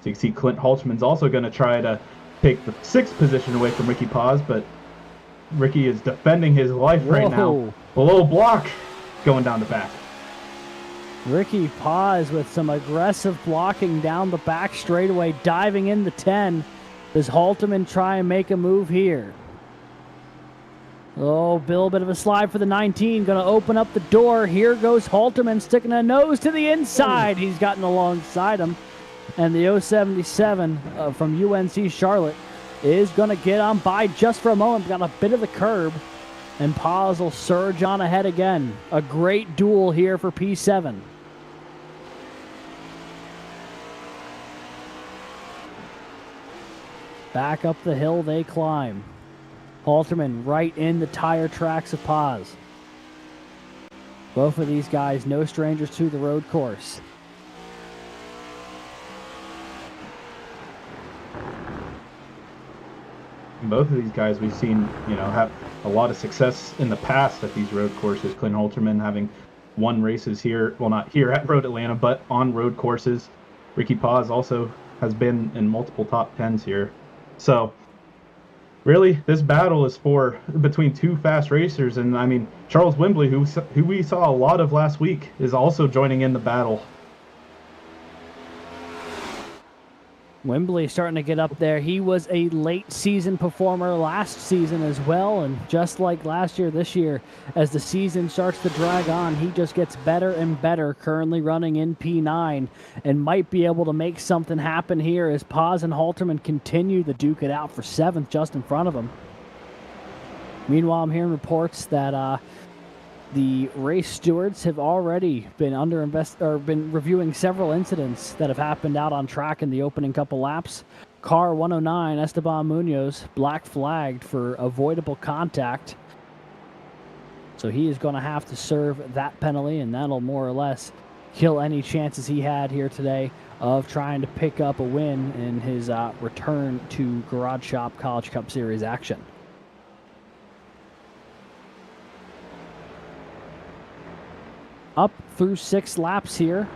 Speaker 8: So you can see Clint Halterman's also going to try to take the 6th position away from Ricky Paz, but Ricky is defending his life right now. A little block going down the back.
Speaker 7: Ricky Paz with some aggressive blocking down the back straightaway, diving in the 10. Does Halterman try and make a move here? Oh, Bill, a bit of a slide for the 19. Going to open up the door. Here goes Halterman sticking a nose to the inside. He's gotten alongside him. And the 077 from UNC Charlotte is going to get on by just for a moment. Got a bit of the curb, and Paz will surge on ahead again. A great duel here for P7. Back up the hill they climb. Halterman right in the tire tracks of Paz. Both of these guys, no strangers to the road course.
Speaker 8: Both of these guys we've seen, have a lot of success in the past at these road courses. Clint Halterman having won races here, well, not here at Road Atlanta, but on road courses. Ricky Paz also has been in multiple top 10s here. So really, this battle is between two fast racers, and I mean, Charles Wembley, who we saw a lot of last week, is also joining in the battle.
Speaker 7: Wembley starting to get up there. He was a late season performer last season as well, and just like last year, this year, as the season starts to drag on, he just gets better and better, currently running in P9, and might be able to make something happen here as Paz and Halterman continue to duke it out for 7th just in front of him. Meanwhile, I'm hearing reports that the race stewards have already been been reviewing several incidents that have happened out on track in the opening couple laps. Car 109, Esteban Munoz, black flagged for avoidable contact. So he is going to have to serve that penalty, and that'll more or less kill any chances he had here today of trying to pick up a win in his return to Garage Shop College Cup Series action. Up through 6 laps here.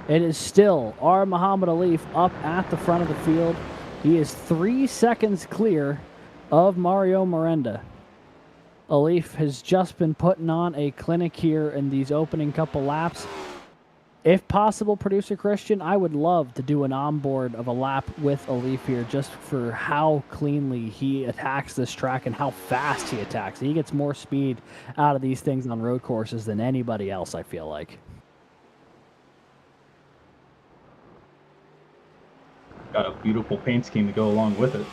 Speaker 7: It is still R. Muhammad Alif up at the front of the field. He is 3 seconds clear of Mario Miranda. Alif has just been putting on a clinic here in these opening couple laps. If possible, Producer Christian, I would love to do an onboard of a lap with Alif here just for how cleanly he attacks this track and how fast he attacks. He gets more speed out of these things on road courses than anybody else, I feel like.
Speaker 8: Got a beautiful paint scheme to go along with it.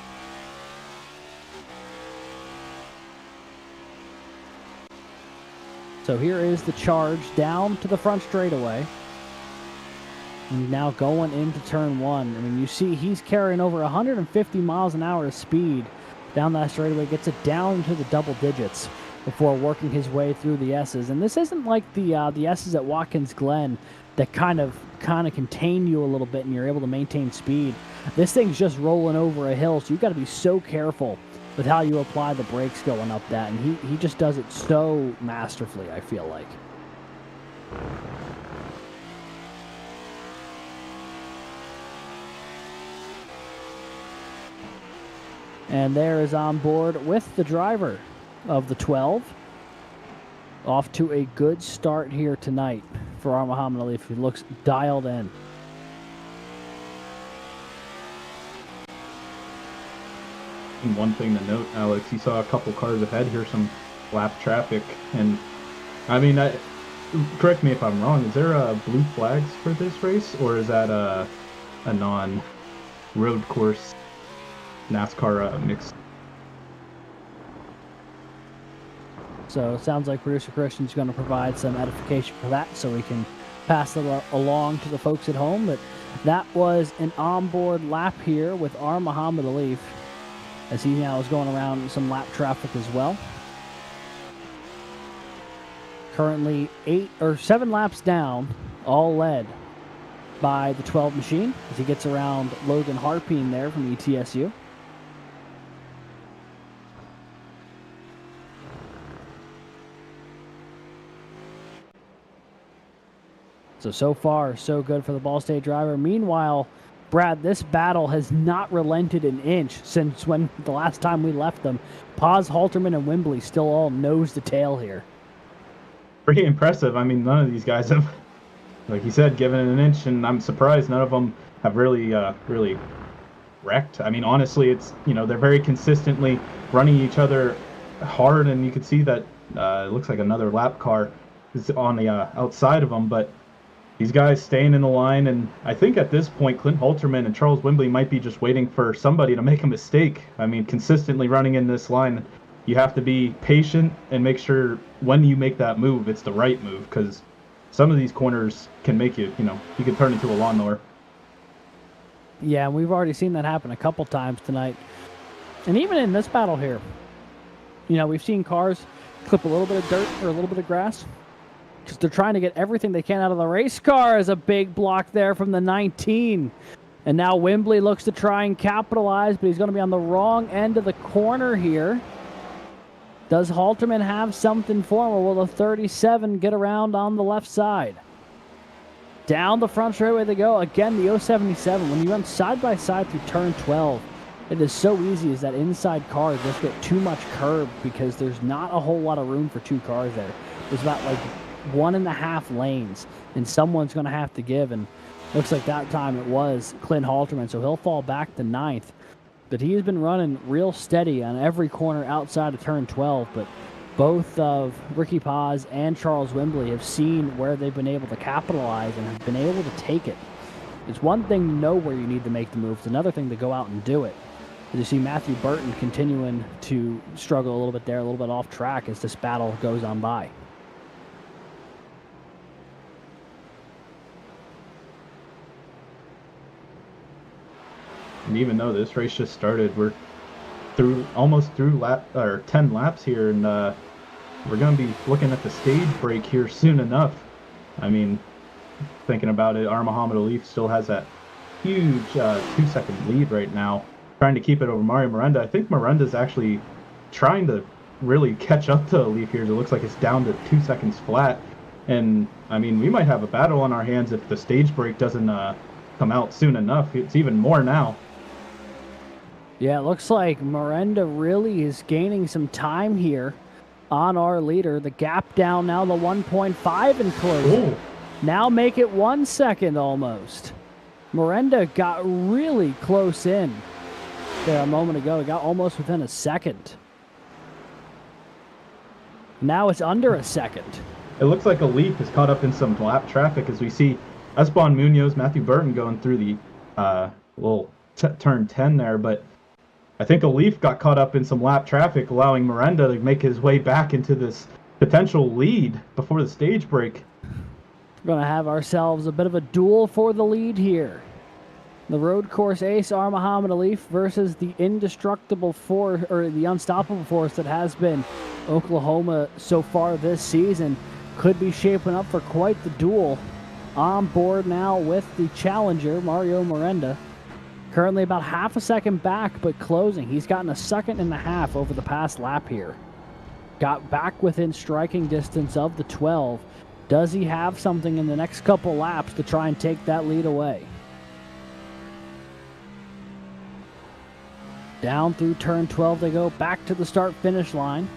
Speaker 7: So here is the charge down to the front straightaway. And now going into turn 1. I mean, you see he's carrying over 150 miles an hour of speed down that straightaway, gets it down to the double digits before working his way through the S's. And this isn't like the S's at Watkins Glen that kind of contain you a little bit and you're able to maintain speed. This thing's just rolling over a hill, so you've got to be so careful with how you apply the brakes going up that. And he just does it so masterfully, I feel like. And there is on board with the driver of the 12. Off to a good start here tonight for R. Muhammad Alif. He looks dialed in.
Speaker 8: And one thing to note, Alex, you saw a couple cars ahead here, some lap traffic. And, I mean, correct me if I'm wrong, is there blue flags for this race? Or is that a non-road course NASCAR mix?
Speaker 7: So it sounds like Producer Christian's going to provide some edification for that so we can pass it along to the folks at home. But that was an onboard lap here with R. Muhammad Alif as he now is going around some lap traffic as well. Currently 7 laps down, all led by the 12 machine as he gets around Logan Harpine there from ETSU. So far, so good for the Ball State driver. Meanwhile, Brad, this battle has not relented an inch since when the last time we left them. Paz, Halterman, and Wembley still all nose to tail here.
Speaker 8: Pretty impressive. I mean, none of these guys have, like you said, given it an inch, and I'm surprised none of them have really wrecked. I mean, honestly, it's, they're very consistently running each other hard, and you can see that it looks like another lap car is on the outside of them, but these guys staying in the line, and I think at this point, Clint Halterman and Charles Wembley might be just waiting for somebody to make a mistake. I mean, consistently running in this line, you have to be patient and make sure when you make that move, it's the right move, because some of these corners can make you, you can turn into a lawnmower.
Speaker 7: Yeah, and we've already seen that happen a couple times tonight. And even in this battle here, we've seen cars clip a little bit of dirt or a little bit of grass because they're trying to get everything they can out of the race car. As a big block there from the 19. And now Wembley looks to try and capitalize, but he's going to be on the wrong end of the corner here. Does Halterman have something for him, or will the 37 get around on the left side? Down the front straightaway they go. Again, the 077. When you run side by side through turn 12, it is so easy as that inside car just get too much curb because there's not a whole lot of room for two cars there. There's about like 1.5 lanes, and someone's going to have to give. And looks like that time it was Clint Halterman, so he'll fall back to 9th. But he has been running real steady on every corner outside of turn 12. But both of Ricky Paz and Charles Wembley have seen where they've been able to capitalize and have been able to take it. It's one thing to know where you need to make the move. It's another thing to go out and do it. As you see Matthew Burton continuing to struggle a little bit there, a little bit off track as this battle goes on by.
Speaker 8: And even though this race just started, we're almost through 10 laps here, and we're going to be looking at the stage break here soon enough. I mean, thinking about it, Muhammad Alif still has that huge 2-second lead right now, trying to keep it over Mario Miranda. I think Miranda's actually trying to really catch up to Alif here. It looks like it's down to 2 seconds flat. And, I mean, we might have a battle on our hands if the stage break doesn't come out soon enough. It's even more now.
Speaker 7: Yeah, it looks like Miranda really is gaining some time here on our leader. The gap down now to 1.5 and closing. Now make it 1 second almost. Miranda got really close in there a moment ago. It got almost within a second. Now it's under a second.
Speaker 8: It looks like Alif is caught up in some lap traffic as we see Esteban Munoz, Matthew Burton going through the little turn 10 there, but I think Alif got caught up in some lap traffic, allowing Miranda to make his way back into this potential lead before the stage break.
Speaker 7: We're going to have ourselves a bit of a duel for the lead here. The road course ace, Muhammad Alif, versus the indestructible force, or the unstoppable force that has been Oklahoma so far this season. Could be shaping up for quite the duel. On board now with the challenger, Mario Miranda. Currently about half a second back, but closing. He's gotten 1.5 seconds over the past lap here. Got back within striking distance of the 12. Does he have something in the next couple laps to try and take that lead away? Down through turn 12 they go, back to the start-finish line.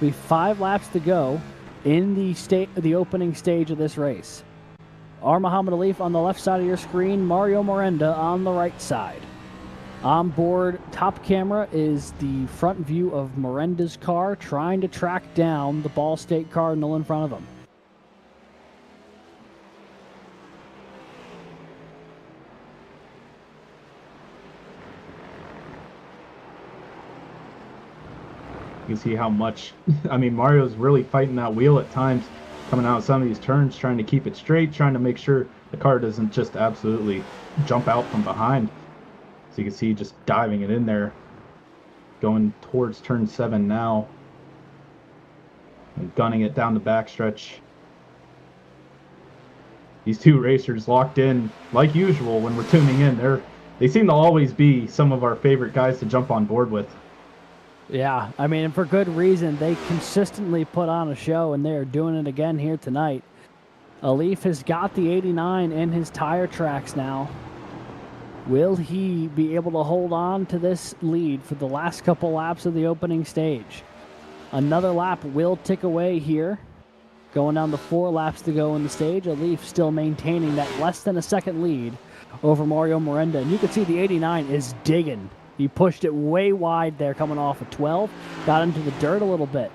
Speaker 7: We have 5 laps to go in the opening stage of this race. Muhammad Alif on the left side of your screen, Mario Miranda on the right side. On board, top camera is the front view of Miranda's car trying to track down the Ball State Cardinal in front of him.
Speaker 8: You can see how much, I mean, Mario's really fighting that wheel at times, coming out of some of these turns, trying to keep it straight, trying to make sure the car doesn't just absolutely jump out from behind. So you can see just diving it in there, going towards turn 7 now, and gunning it down the backstretch. These two racers locked in like usual when we're tuning in. They seem to always be some of our favorite guys to jump on board with.
Speaker 7: Yeah, I mean, and for good reason. They consistently put on a show, and they are doing it again here tonight. Alif has got the 89 in his tire tracks now. Will he be able to hold on to this lead for the last couple laps of the opening stage? Another lap will tick away here. Going down to 4 laps to go in the stage. Alif still maintaining that less than a second lead over Mario Miranda. And you can see the 89 is digging. He pushed it way wide there coming off of 12. Got into the dirt a little bit.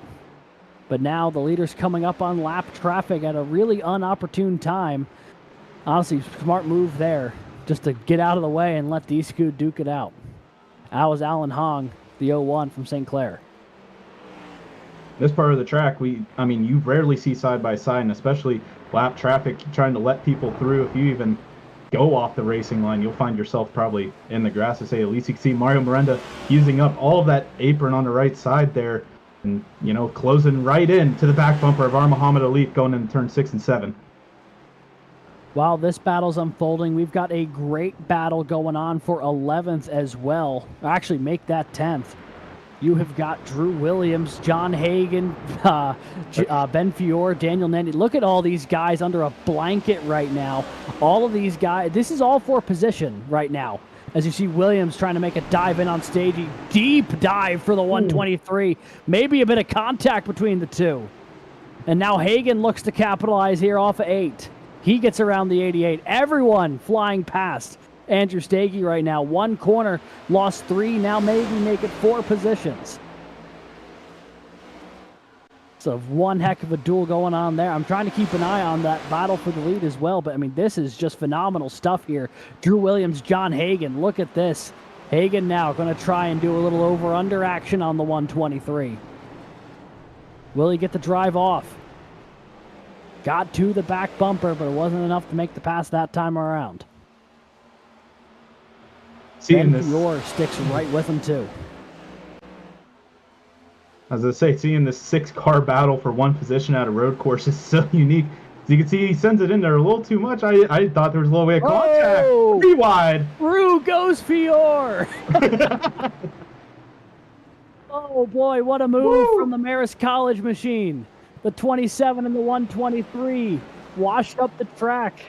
Speaker 7: But now the leader's coming up on lap traffic at a really unopportune time. Honestly, smart move there, just to get out of the way and let the Scoot duke it out. That was Alan Hong, the 01 from St. Clair.
Speaker 8: This part of the track, you rarely see side by side, and especially lap traffic trying to let people through. If you even go off the racing line, you'll find yourself probably in the grass, to say at least. You can see Mario Miranda using up all of that apron on the right side there, and closing right in to the back bumper of our Muhammad Ali going into turn 6 and 7.
Speaker 7: While this battle's unfolding, we've got a great battle going on for 11th as well. Actually, make that 10th. You have got Drew Williams, John Hagan, Ben Fiore, Daniel Nandy. Look at all these guys under a blanket right now. All of these guys, this is all for position right now. As you see Williams trying to make a dive in on stage, a deep dive for the 123. Maybe a bit of contact between the two. And now Hagan looks to capitalize here off of 8. He gets around the 88. Everyone flying past Andrew Stagey right now. One corner, lost 3, now maybe make it 4 positions. So one heck of a duel going on there. I'm trying to keep an eye on that battle for the lead as well, but I mean, this is just phenomenal stuff here. Drew Williams, John Hagan, look at this. Hagan now going to try and do a little over-under action on the 123. Will he get the drive off? Got to the back bumper, but it wasn't enough to make the pass that time around.
Speaker 8: Seeing
Speaker 7: Ben Fiore sticks right with him too.
Speaker 8: As I say, seeing this 6-car battle for one position at a road course is so unique. As you can see, he sends it in there a little too much. I thought there was a little way of contact.
Speaker 7: Oh!
Speaker 8: 3 wide.
Speaker 7: Through goes Fiore. Oh boy, what a move from the Marist College machine. The 27 and the 123 washed up the track,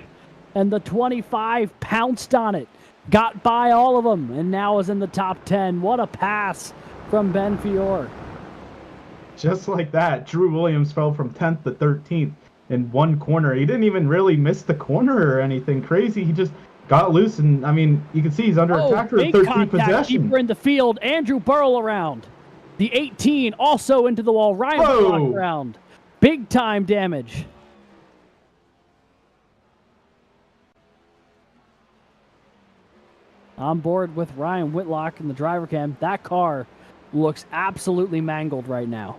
Speaker 7: and the 25 pounced on it, got by all of them, and now is in the top 10. What a pass from Ben Fiore.
Speaker 8: Just like that, Drew Williams fell from 10th to 13th in one corner. He didn't even really miss the corner or anything crazy. He just got loose, and I mean, you can see he's under attack for the 13th possession.
Speaker 7: Deeper in the field, Andrew Burrell around. The 18 also into the wall. Ryan Whitlock around. Big time damage. On board with Ryan Whitlock in the driver cam. That car looks absolutely mangled right now.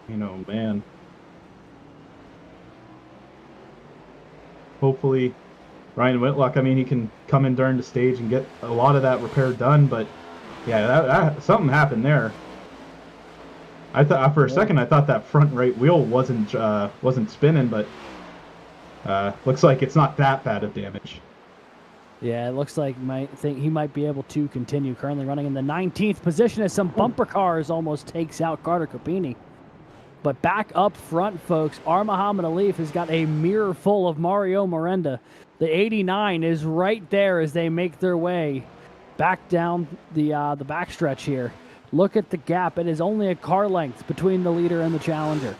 Speaker 8: Man. Hopefully, Ryan Whitlock, he can come in during the stage and get a lot of that repair done, but yeah, that something happened there. I thought for a second I thought that front right wheel wasn't spinning, but looks like it's not that bad of damage.
Speaker 7: Yeah, it looks like he might be able to continue. Currently running in the 19th position as some bumper cars almost takes out Carter Capini. But back up front, folks, Muhammad Ali has got a mirror full of Mario Miranda. The 89 is right there as they make their way back down the backstretch here. Look at the gap. It is only a car length between the leader and the challenger.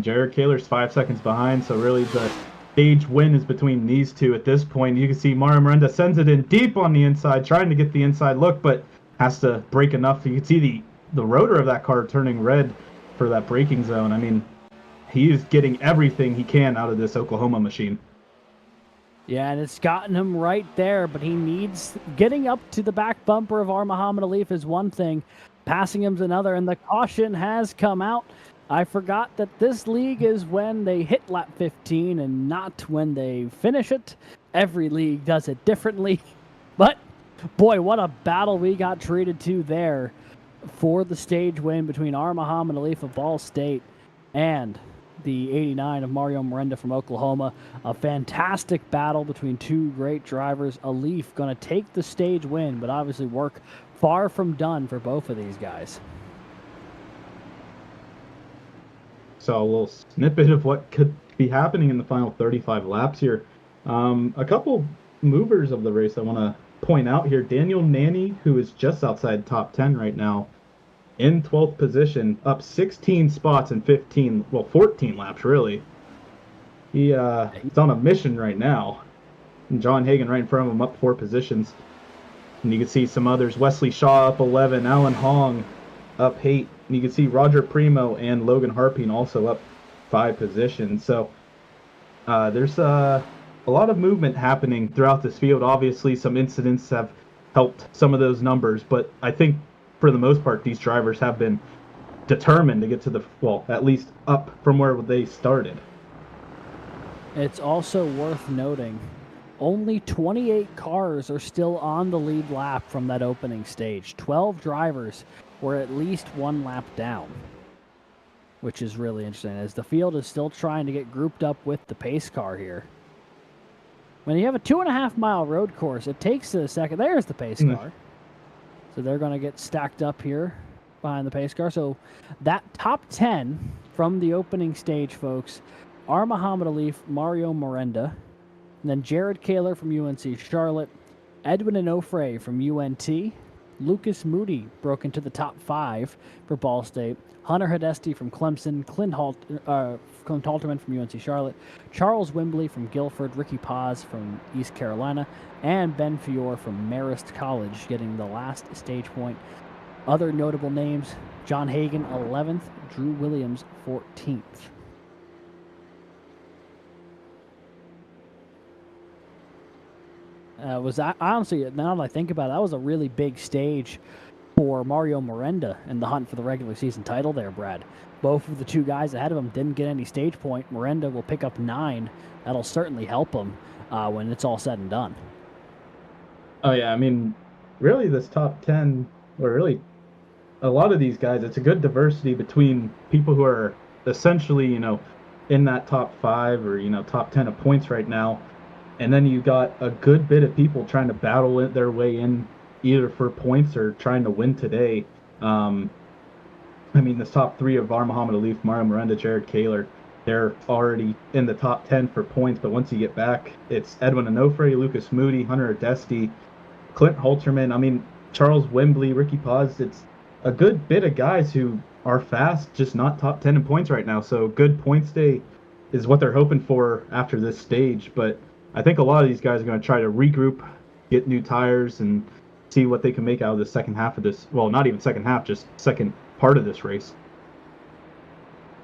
Speaker 8: Jared Kaler's 5 seconds behind, so really the stage win is between these two at this point. You can see Mario Miranda sends it in deep on the inside, trying to get the inside look, but has to break enough. You can see the rotor of that car turning red for that braking zone. He is getting everything he can out of this Oklahoma machine.
Speaker 7: Yeah, and it's gotten him right there, but he needs getting up to the back bumper of Muhammad Ali is one thing, passing him's another, and the caution has come out. I forgot that this league is when they hit lap 15 and not when they finish it. Every league does it differently, but boy, what a battle we got treated to there for the stage win between Muhammad Ali of Ball State and the 89 of Mario Miranda from Oklahoma. A fantastic battle between two great drivers. Alif going to take the stage win, but obviously work far from done for both of these guys.
Speaker 8: So a little snippet of what could be happening in the final 35 laps here. A couple movers of the race I want to point out here. Daniel Nanny, who is just outside top 10 right now, in 12th position, up 16 spots in 14 laps, really. He's on a mission right now. And John Hagan right in front of him, up 4 positions. And you can see some others. Wesley Shaw up 11, Alan Hong up 8. And you can see Roger Primo and Logan Harping also up 5 positions. So there's a lot of movement happening throughout this field. Obviously, some incidents have helped some of those numbers, but I think for the most part, these drivers have been determined to get to at least up from where they started.
Speaker 7: It's also worth noting, only 28 cars are still on the lead lap from that opening stage. 12 drivers were at least 1 lap down, which is really interesting, as the field is still trying to get grouped up with the pace car here. When you have a 2.5-mile road course, it takes a second. There's the pace car. So they're going to get stacked up here behind the pace car. So that top 10 from the opening stage, folks, are Muhammad Alif, Mario Miranda, and then Jared Kaler from UNC Charlotte, Edwin Onofre from UNT, Lucas Moody broke into the top 5 for Ball State, Hunter Hidesti from Clemson, Clint Halterman from UNC Charlotte, Charles Wimbley from Guilford, Ricky Paz from East Carolina, and Ben Fiore from Marist College getting the last stage point. Other notable names, John Hagan 11th, Drew Williams 14th. Honestly, now that I think about it, that was a really big stage for Mario Miranda in the hunt for the regular season title there, Brad. Both of the 2 guys ahead of him didn't get any stage point. Miranda will pick up 9. That'll certainly help him when it's all said and done.
Speaker 8: Oh, yeah. I mean, really, this top 10, or really a lot of these guys, it's a good diversity between people who are essentially, in that top 5 or, top 10 of points right now. And then you got a good bit of people trying to battle their way in either for points or trying to win today. This top 3 of Muhammad Alif, Mario Miranda, Jared Kaler, they're already in the top 10 for points. But once you get back, it's Edwin Onofre, Lucas Moody, Hunter Hidesti, Clint Halterman, Charles Wembley, Ricky Paz. It's a good bit of guys who are fast, just not top 10 in points right now. So good points day is what they're hoping for after this stage. But I think a lot of these guys are going to try to regroup, get new tires, and see what they can make out of the second half of this. Well, not even second half, just second part of this race.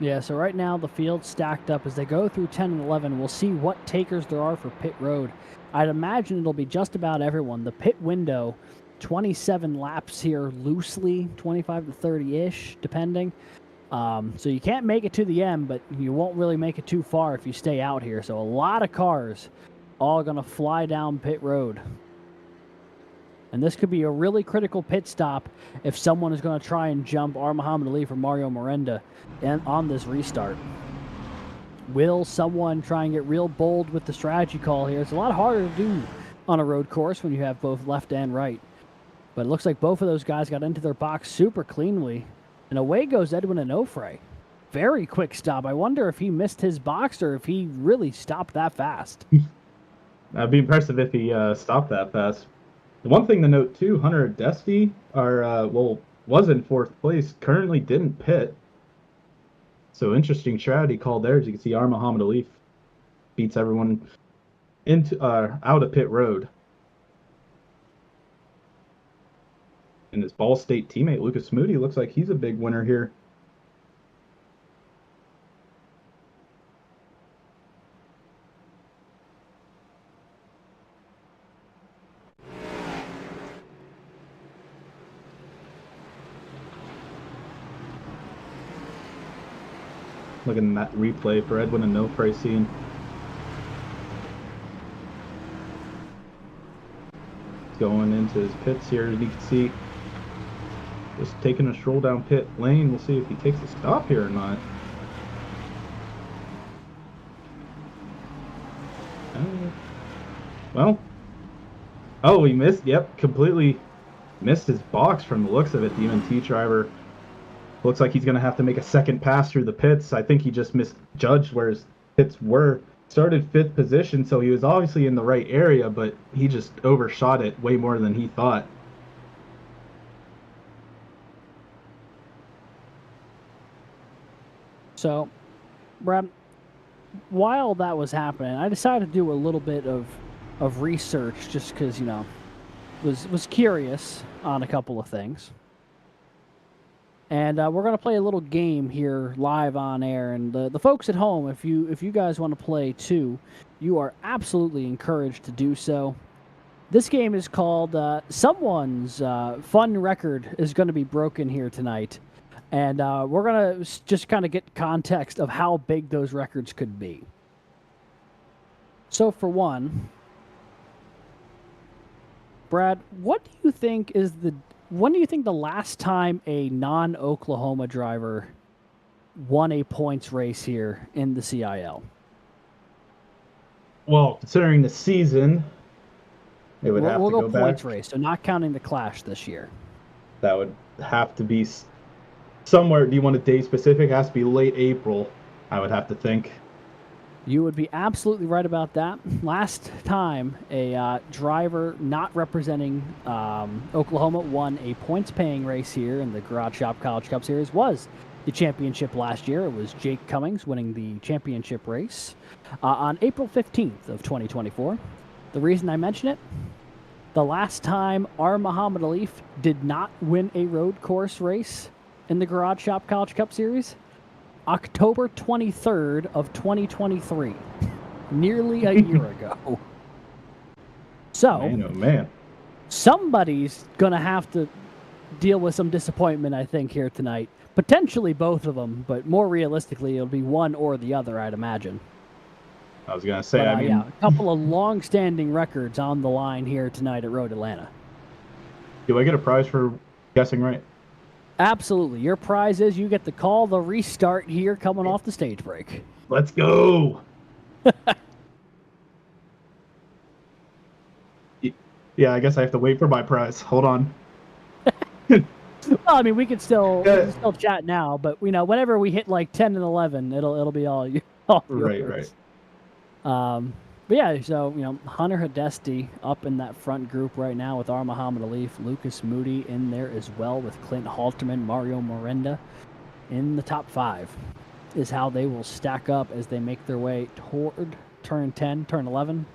Speaker 7: Yeah, so right now the field's stacked up. As they go through 10 and 11, we'll see what takers there are for pit road. I'd imagine it'll be just about everyone. The pit window, 27 laps here loosely, 25 to 30-ish, depending. So you can't make it to the end, but you won't really make it too far if you stay out here. So a lot of cars all going to fly down pit road. And this could be a really critical pit stop if someone is going to try and jump Muhammad Alif or Mario Miranda on this restart. Will someone try and get real bold with the strategy call here? It's a lot harder to do on a road course when you have both left and right. But it looks like both of those guys got into their box super cleanly. And away goes Edwin Onofre. Very quick stop. I wonder if he missed his box or if he really stopped that fast.
Speaker 8: That'd be impressive if he stopped that fast. The one thing to note, too, Hunter Hidesti was in 4th place, currently didn't pit. So interesting strategy call there. As you can see, Muhammad Alif beats everyone out of pit road. And his Ball State teammate, Lucas Moody, looks like he's a big winner here. Looking at that replay for Edwin Onofre scene. Going into his pits here, as you can see. Just taking a stroll down pit lane. We'll see if he takes a stop here or not. He missed. Yep, completely missed his box from the looks of it. The UNT driver looks like he's going to have to make a second pass through the pits. I think he just misjudged where his pits were. Started 5th position, so he was obviously in the right area, but he just overshot it way more than he thought.
Speaker 7: So, Brad, while that was happening, I decided to do a little bit of research just because, was curious on a couple of things. And we're going to play a little game here live on air. And the folks at home, if you guys want to play too, you are absolutely encouraged to do so. This game is called Someone's Fun Record is going to be broken here tonight. And we're going to just kind of get context of how big those records could be. So for one, Brad, when do you think the last time a non-Oklahoma driver won a points race here in the CIL?
Speaker 8: Well, considering the season, it would have to
Speaker 7: go
Speaker 8: go
Speaker 7: points
Speaker 8: back.
Speaker 7: race, so not counting the Clash this year.
Speaker 8: That would have to be somewhere. Do you want a day specific? It has to be late April, I would have to think.
Speaker 7: You would be absolutely right about that. Last time a driver not representing Oklahoma won a points-paying race here in the Garage Shop College Cup Series was the championship last year. It was Jake Cummings winning the championship race on April 15th of 2024. The reason I mention it, the last time R. Muhammad Alif did not win a road course race in the Garage Shop College Cup Series, October 23rd of 2023, nearly a year ago. So,
Speaker 8: Man, oh man.
Speaker 7: Somebody's going to have to deal with some disappointment, I think, here tonight. Potentially both of them, but more realistically, it'll be one or the other, I'd imagine.
Speaker 8: I was going to say,
Speaker 7: But, yeah, a couple of long-standing records on the line here tonight at Road Atlanta.
Speaker 8: Do I get a prize for guessing right?
Speaker 7: Absolutely. Your prize is you get to call the restart here coming off the stage break.
Speaker 8: Let's go. Yeah, I guess I have to wait for my prize. Hold on.
Speaker 7: Well, I mean, we can still chat now, but whenever we hit like 10 and 11, it'll be all yours.
Speaker 8: Right.
Speaker 7: But yeah, so Hunter Hidesti up in that front group right now with R. Muhammad Alif, Lucas Moody in there as well with Clint Halterman, Mario Miranda in the top 5 is how they will stack up as they make their way toward turn 10, turn 11.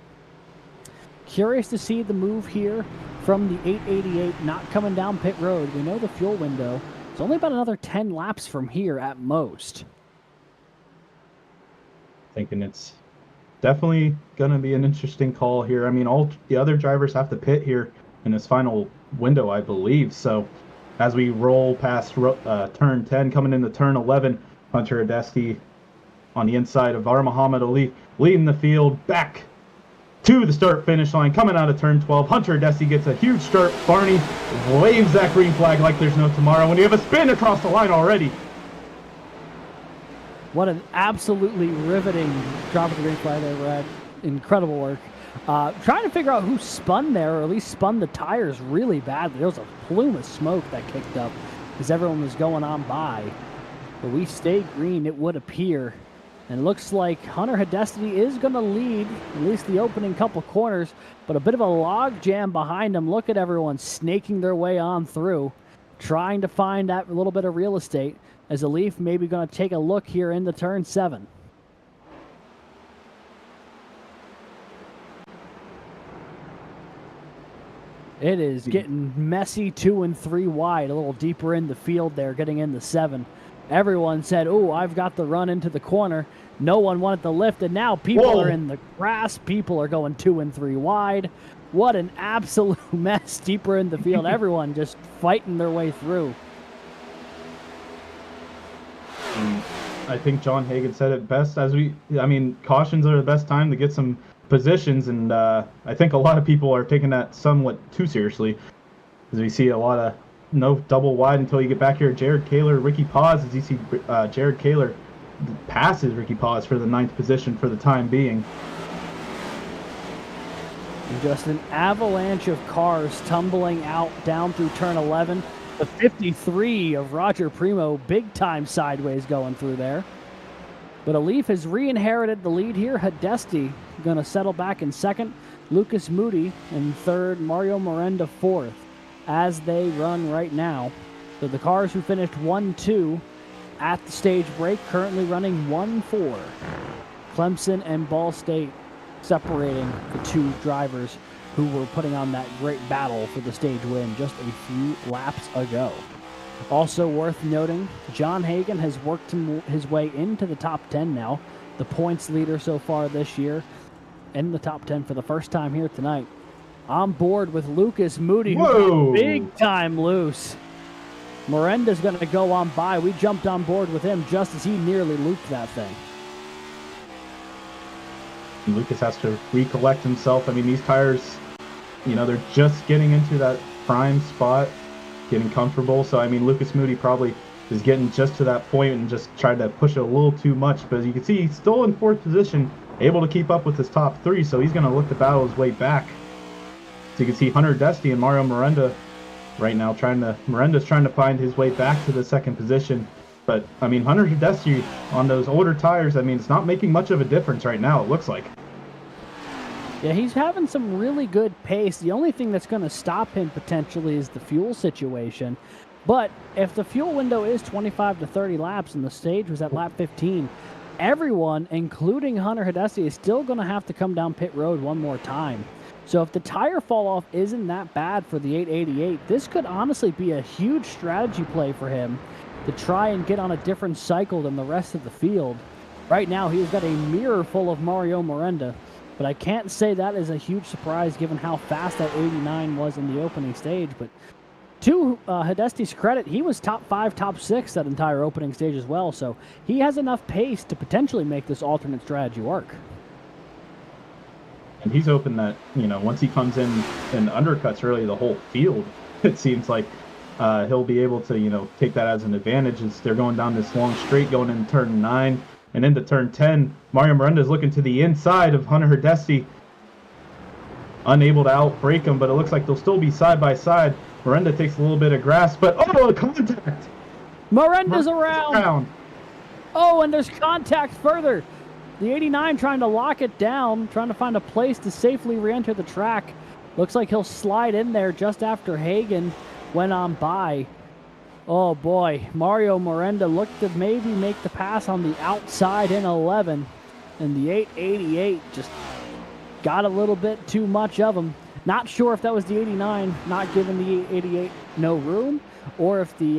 Speaker 7: Curious to see the move here from the 888 not coming down pit road. We know the fuel window is only about another 10 laps from here at most.
Speaker 8: Thinking it's definitely going to be an interesting call here. I mean, all the other drivers have to pit here in this final window, I believe. So as we roll past turn 10, coming into turn 11, Hunter Hidesti on the inside of R. Muhammad Ali, leading the field back to the start-finish line. Coming out of turn 12, Hunter Hidesti gets a huge start. Barney waves that green flag like there's no tomorrow when you have a spin across the line already.
Speaker 7: What an absolutely riveting drop of the green flag there, Brad. Incredible work. Trying to figure out who spun there, or at least spun the tires really badly. There was a plume of smoke that kicked up as everyone was going on by. But we stayed green, it would appear. And it looks like Hunter Hidesti is going to lead, at least the opening couple corners, but a bit of a log jam behind him. Look at everyone snaking their way on through, trying to find that little bit of real estate. As Alif maybe going to take a look here into turn 7. It is getting messy 2 and 3 wide, a little deeper in the field there, getting into 7. Everyone said, oh, I've got the run into the corner. No one wanted the lift, and now people are in the grass. People are going 2 and 3 wide. What an absolute mess deeper in the field. Everyone just fighting their way through.
Speaker 8: I think John Hagan said it best. Cautions are the best time to get some positions, and I think a lot of people are taking that somewhat too seriously, as we see a lot of no double wide until you get back here. Jared Kaler, Ricky Paz, as you see Jared Kaler passes Ricky Paz for the 9th position for the time being.
Speaker 7: And just an avalanche of cars tumbling out down through turn 11. The 53 of Roger Primo, big time sideways going through there. But Alif has re-inherited the lead here. Hidesti going to settle back in 2nd. Lucas Moody in 3rd. Mario Miranda 4th as they run right now. So the cars who finished 1-2 at the stage break currently running 1-4. Clemson and Ball State separating the 2 drivers who were putting on that great battle for the stage win just a few laps ago. Also worth noting, John Hagan has worked his way into the top 10 now, the points leader so far this year, in the top 10 for the first time here tonight. On board with Lucas Moody, who got big time loose. Miranda's going to go on by. We jumped on board with him just as he nearly looped that thing.
Speaker 8: Lucas has to recollect himself. I mean, these tires, you know, they're just getting into that prime spot, getting comfortable. So, I mean, Lucas Moody probably is getting just to that point and just tried to push it a little too much. But as you can see, he's still in fourth position, able to keep up with his top three. So he's going to look to battle his way back. So you can see Hunter Dusty and Mario Miranda right now Miranda's trying to find his way back to the second position. But, I mean, Hunter Dusty on those older tires, I mean, it's not making much of a difference right now, it looks like.
Speaker 7: Yeah, he's having some really good pace. The only thing that's going to stop him potentially is the fuel situation. But if the fuel window is 25 to 30 laps and the stage was at lap 15, everyone, including Hunter Hidesi, is still going to have to come down pit road one more time. So if the tire fall off isn't that bad for the 888, this could honestly be a huge strategy play for him to try and get on a different cycle than the rest of the field. Right now, he's got a mirror full of Mario Miranda, but I can't say that is a huge surprise given how fast that 89 was in the opening stage. But to Hidesti's credit, he was top 5, top 6 that entire opening stage as well, so he has enough pace to potentially make this alternate strategy work.
Speaker 8: And he's hoping that, you know, once he comes in and undercuts really the whole field, it seems like he'll be able to, you know, take that as an advantage as they're going down this long straight going into turn 9 and into turn 10. Mario Miranda is looking to the inside of Hunter Hidesti, unable to outbrake him, but it looks like they'll still be side by side. Miranda takes a little bit of grasp, but contact!
Speaker 7: Miranda's around! Oh, and there's contact further. The 89 trying to lock it down, trying to find a place to safely re-enter the track. Looks like he'll slide in there just after Hagan went on by. Oh boy, Mario Miranda looked to maybe make the pass on the outside in 11, and the 888 just got a little bit too much of him. Not sure if that was the 89 not giving the 888 no room, or if the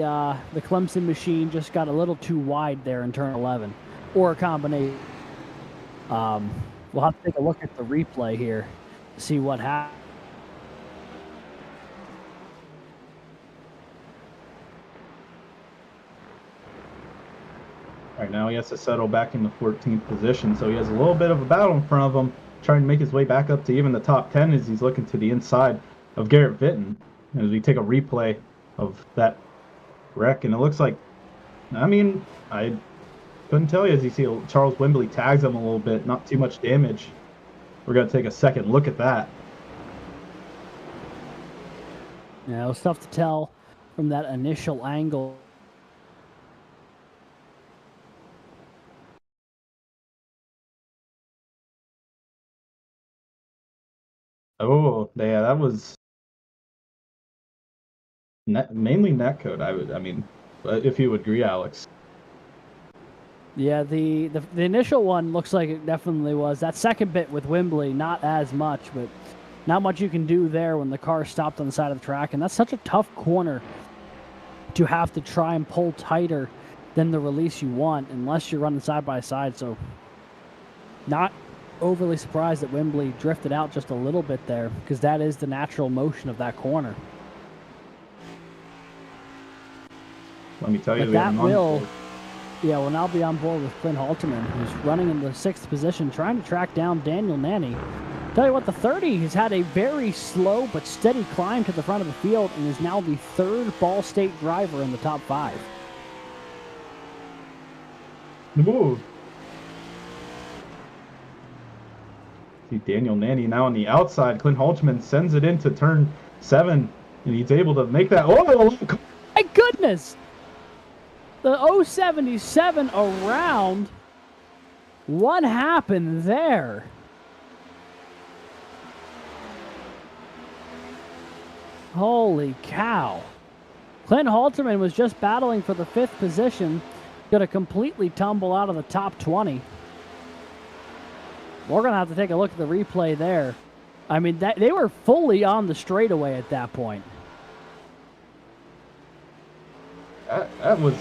Speaker 7: Clemson machine just got a little too wide there in turn 11, or a combination. We'll have to take a look at the replay here to see what happened.
Speaker 8: Right now he has to settle back in the 14th position, so he has a little bit of a battle in front of him, trying to make his way back up to even the top 10 as he's looking to the inside of Garrett Vitton. As we take a replay of that wreck, and it looks like, I mean, I couldn't tell you as you see Charles Wembley tags him a little bit, not too much damage. We're going to take a second look at that.
Speaker 7: Yeah, it was tough to tell from that initial angle.
Speaker 8: Oh, yeah, that was mainly netcode. I mean, if you would agree, Alex.
Speaker 7: Yeah, the initial one looks like it definitely was. That second bit with Wembley, not as much, but not much you can do there when the car stopped on the side of the track. And that's such a tough corner to have to try and pull tighter than the release you want unless you're running side by side. So not overly surprised that Wembley drifted out just a little bit there because that is the natural motion of that corner.
Speaker 8: Let me tell you,
Speaker 7: but that will... Yeah, we'll now be on board with Clint Halterman, who's running in the 6th position, trying to track down Daniel Nanny. Tell you what, the 30 has had a very slow but steady climb to the front of the field and is now the 3rd Ball State driver in the top 5.
Speaker 8: Whoa. See Daniel Nanny now on the outside. Clint Halterman sends it into turn 7, and he's able to make that. Oh,
Speaker 7: my goodness! The 077 around. What happened there? Holy cow. Clint Halterman was just battling for the 5th position. Going to completely tumble out of the top 20. We're going to have to take a look at the replay there. I mean, they were fully on the straightaway at that point.
Speaker 8: That was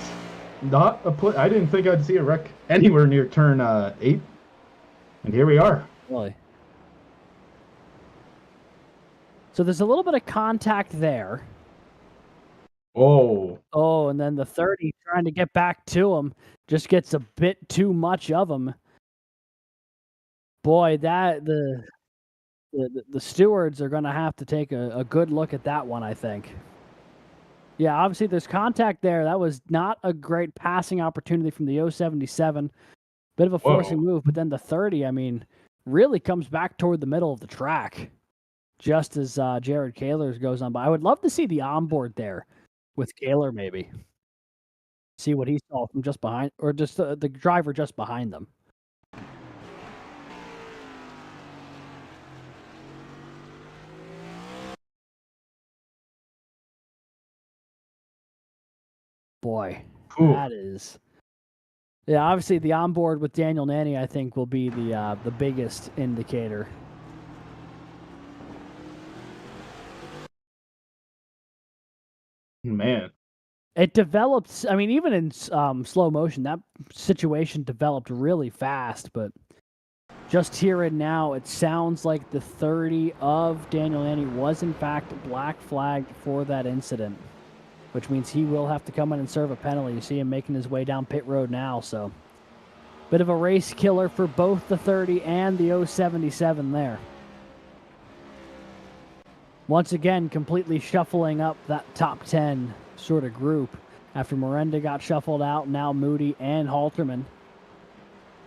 Speaker 8: not a I didn't think I'd see a wreck anywhere near turn 8. And here we are.
Speaker 7: Really. So there's a little bit of contact there.
Speaker 8: Oh.
Speaker 7: Oh, and then the 30 trying to get back to him just gets a bit too much of him. Boy, that the stewards are going to have to take a good look at that one, I think. Yeah, obviously there's contact there. That was not a great passing opportunity from the 077. Bit of a forcing move, but then the 30, I mean, really comes back toward the middle of the track just as Jared Kaler goes on by. I would love to see the onboard there with Kaler maybe. See what he saw from just behind, or just the driver just behind them. Boy, that is... Yeah, obviously the onboard with Daniel Nanny, I think, will be the biggest indicator.
Speaker 8: Man.
Speaker 7: It develops, I mean, even in slow motion, that situation developed really fast, but just here and now, it sounds like the 30 of Daniel Nanny was, in fact, black flagged for that incident, which means he will have to come in and serve a penalty. You see him making his way down pit road now, so bit of a race killer for both the 30 and the 077 there. Once again, completely shuffling up that top 10 sort of group after Miranda got shuffled out, now Moody and Halterman,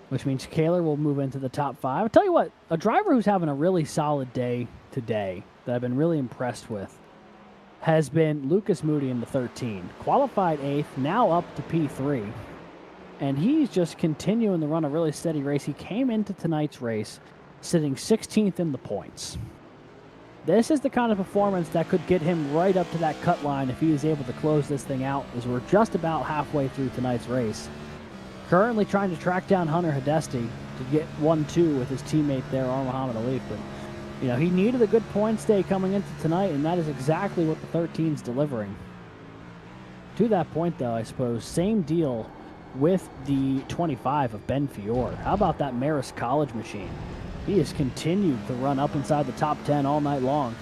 Speaker 7: which means Kaler will move into the top 5. I'll tell you what, a driver who's having a really solid day today that I've been really impressed with has been Lucas Moody in the 13. Qualified 8th, now up to P3. And he's just continuing to run a really steady race. He came into tonight's race sitting 16th in the points. This is the kind of performance that could get him right up to that cut line if he is able to close this thing out, as we're just about halfway through tonight's race. Currently trying to track down Hunter Hidesti to get 1-2 with his teammate there, Muhammad Ali. But, you know, he needed a good points day coming into tonight, and that is exactly what the 13's delivering. To that point, though, I suppose, same deal with the 25 of Ben Fiore. How about that Marist College machine? He has continued to run up inside the top 10 all night long.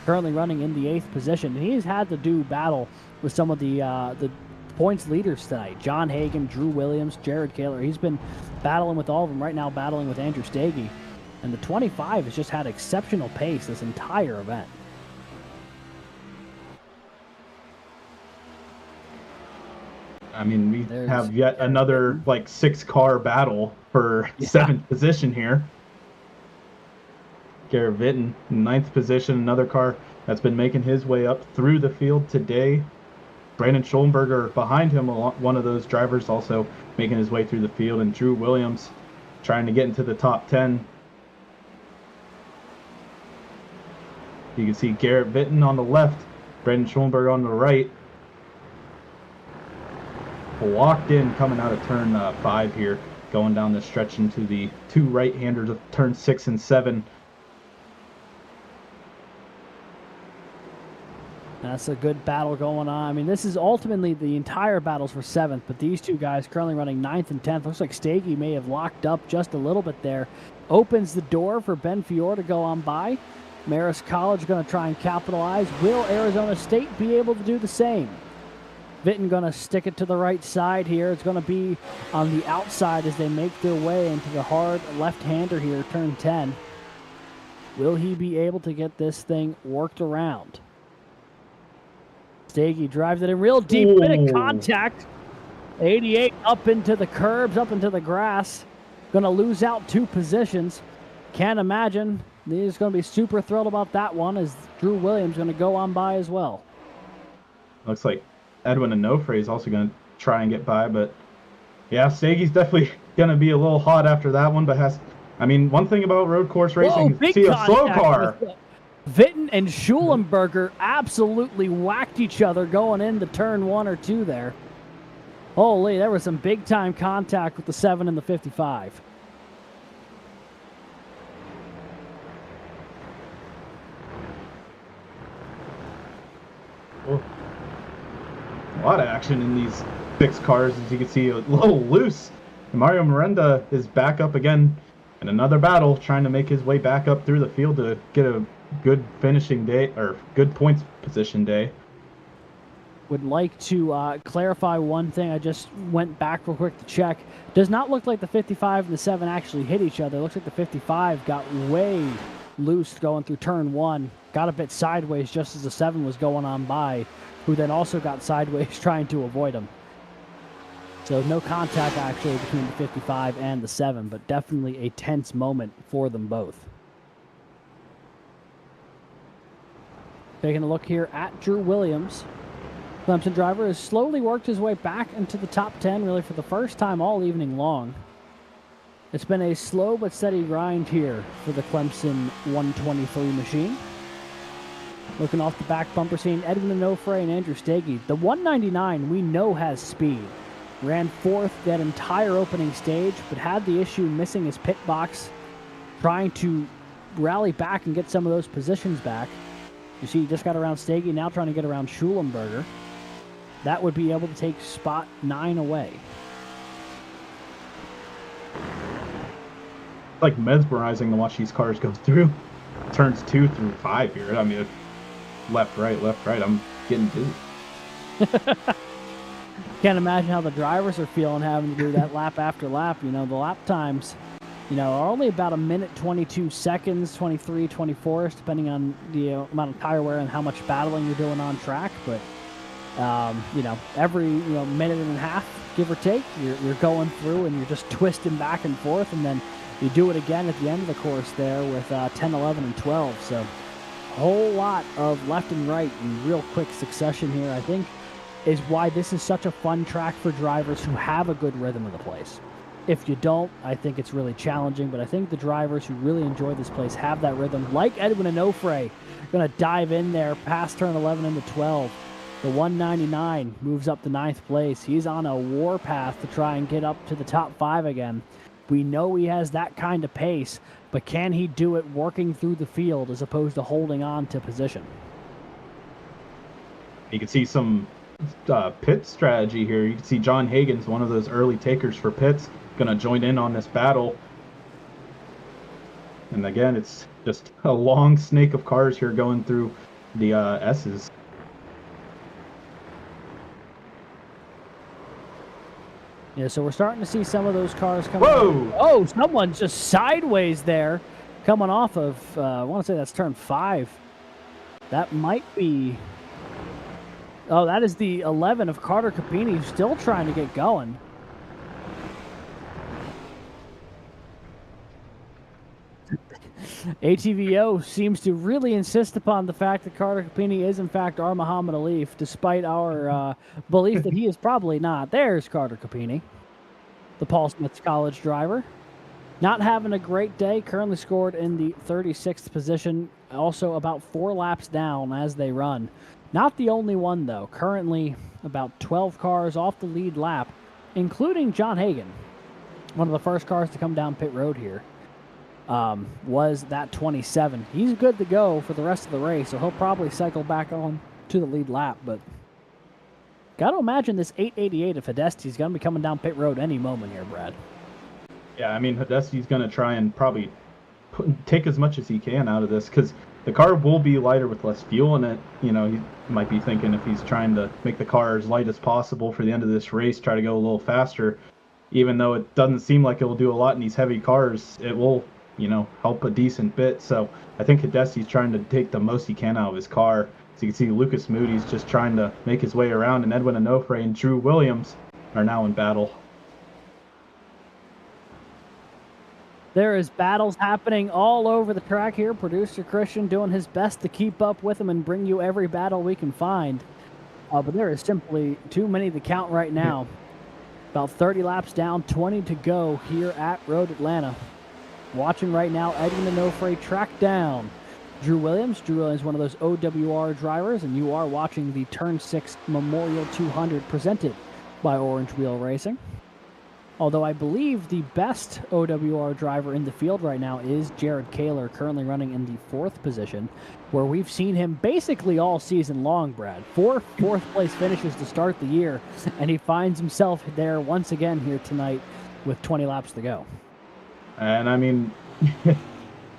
Speaker 7: Currently running in the 8th position, and he's had to do battle with some of the points leaders tonight. John Hagan, Drew Williams, Jared Kaler. He's been battling with all of them right now, battling with Andrew Stagey. And the 25 has just had exceptional pace this entire event.
Speaker 8: I mean, we have yet another, like, 6-car battle for 7th position here. Garrett Vitton in 9th position, another car that's been making his way up through the field today. Brandon Schollenberger behind him, one of those drivers, also making his way through the field. And Drew Williams trying to get into the top 10. You can see Garrett Vitton on the left, Brandon Schollenberger on the right. Locked in coming out of turn 5 here, going down the stretch into the 2 right-handers of turn 6 and 7.
Speaker 7: That's a good battle going on. I mean, this is ultimately the entire battles for 7th, but these two guys currently running 9th and 10th. Looks like Stagey may have locked up just a little bit there. Opens the door for Ben Fiore to go on by. Marist College going to try and capitalize. Will Arizona State be able to do the same? Vitton going to stick it to the right side here. It's going to be on the outside as they make their way into the hard left-hander here, turn 10. Will he be able to get this thing worked around? Stagey drives it in real deep, bit of contact. 88 up into the curbs, up into the grass. Going to lose out 2 positions. Can't imagine. He's going to be super thrilled about that one, as Drew Williams going to go on by as well.
Speaker 8: Looks like Edwin Onofre is also going to try and get by, but yeah, Stagey's definitely going to be a little hot after that one, but I mean, one thing about road course racing, see a slow car.
Speaker 7: Vitton and Schollenberger absolutely whacked each other going into turn 1 or 2 there. Holy, there was some big-time contact with the 7 and the 55.
Speaker 8: Oh. A lot of action in these 6 cars, as you can see, a little loose. And Mario Miranda is back up again in another battle, trying to make his way back up through the field to get a good finishing day, or good points position day.
Speaker 7: Would like to clarify one thing. I just went back real quick to check. Does not look like the 55 and the 7 actually hit each other. It looks like the 55 got way loose going through turn 1, got a bit sideways just as the 7 was going on by, who then also got sideways trying to avoid him. So no contact actually between the 55 and the 7, but definitely a tense moment for them both. Taking a look here at Drew Williams. Clemson driver has slowly worked his way back into the top 10, really for the first time all evening long. It's been a slow but steady grind here for the Clemson 123 machine. Looking off the back bumper, seeing Edwin Onofre and Andrew Stagey. The 199 we know has speed. Ran 4th that entire opening stage, but had the issue missing his pit box, trying to rally back and get some of those positions back. You see, he just got around Stagey, now trying to get around Schulenberger. That would be able to take spot 9 away.
Speaker 8: Like mesmerizing to watch these cars go through turns 2 through 5 here. I mean, left, right. I'm getting dizzy.
Speaker 7: Can't imagine how the drivers are feeling having to do that lap after lap. You know, the lap times, are only about 1:22 seconds, 23, 24, depending on the amount of tire wear and how much battling you're doing on track. But, every minute and a half, give or take, you're going through and you're just twisting back and forth. And then you do it again at the end of the course there with 10, 11, and 12. So a whole lot of left and right in real quick succession here, I think, is why this is such a fun track for drivers who have a good rhythm of the place. If you don't, I think it's really challenging, but I think the drivers who really enjoy this place have that rhythm, like Edwin Onofre, going to dive in there past turn 11 into 12. The 199 moves up to 9th place. He's on a warpath to try and get up to the top 5 again. We know he has that kind of pace, but can he do it working through the field as opposed to holding on to position?
Speaker 8: You can see some pit strategy here. You can see John Hagan's one of those early takers for pits, going to join in on this battle. And again, it's just a long snake of cars here going through the S's.
Speaker 7: Yeah, so we're starting to see some of those cars coming.
Speaker 8: Whoa!
Speaker 7: Oh, someone's just sideways there, coming off of, I want to say that's turn 5. That might be... Oh, that is the 11 of Carter Capini, still trying to get going. ATVO seems to really insist upon the fact that Carter Capini is, in fact, our Muhammad Ali, despite our belief that he is probably not. There's Carter Capini, the Paul Smith College driver. Not having a great day, currently scored in the 36th position, also about 4 laps down as they run. Not the only one, though. Currently about 12 cars off the lead lap, including John Hagan, one of the first cars to come down pit road here. Was that 27. He's good to go for the rest of the race, so he'll probably cycle back on to the lead lap. But got to imagine this 888 of Hidesti's going to be coming down pit road any moment here, Brad.
Speaker 8: Yeah, I mean, Hidesti's going to try and probably take as much as he can out of this, because the car will be lighter with less fuel in it. He might be thinking if he's trying to make the car as light as possible for the end of this race, try to go a little faster. Even though it doesn't seem like it will do a lot in these heavy cars, it will help a decent bit. So I think Hidesti's trying to take the most he can out of his car. So you can see Lucas Moody's just trying to make his way around, and Edwin Onofre and Drew Williams are now in battle.
Speaker 7: There is battles happening all over the track here. Producer Christian doing his best to keep up with them and bring you every battle we can find. But there is simply too many to count right now. About 30 laps down, 20 to go here at Road Atlanta. Watching right now, Edwin Onofre track down Drew Williams. Drew Williams, one of those OWR drivers, and you are watching the Turn 6 Memorial 200 presented by Orange Wheel Racing. Although I believe the best OWR driver in the field right now is Jared Kaler, currently running in the 4th position, where we've seen him basically all season long, Brad. 4 fourth-place finishes to start the year, and he finds himself there once again here tonight with 20 laps to go.
Speaker 8: And I mean,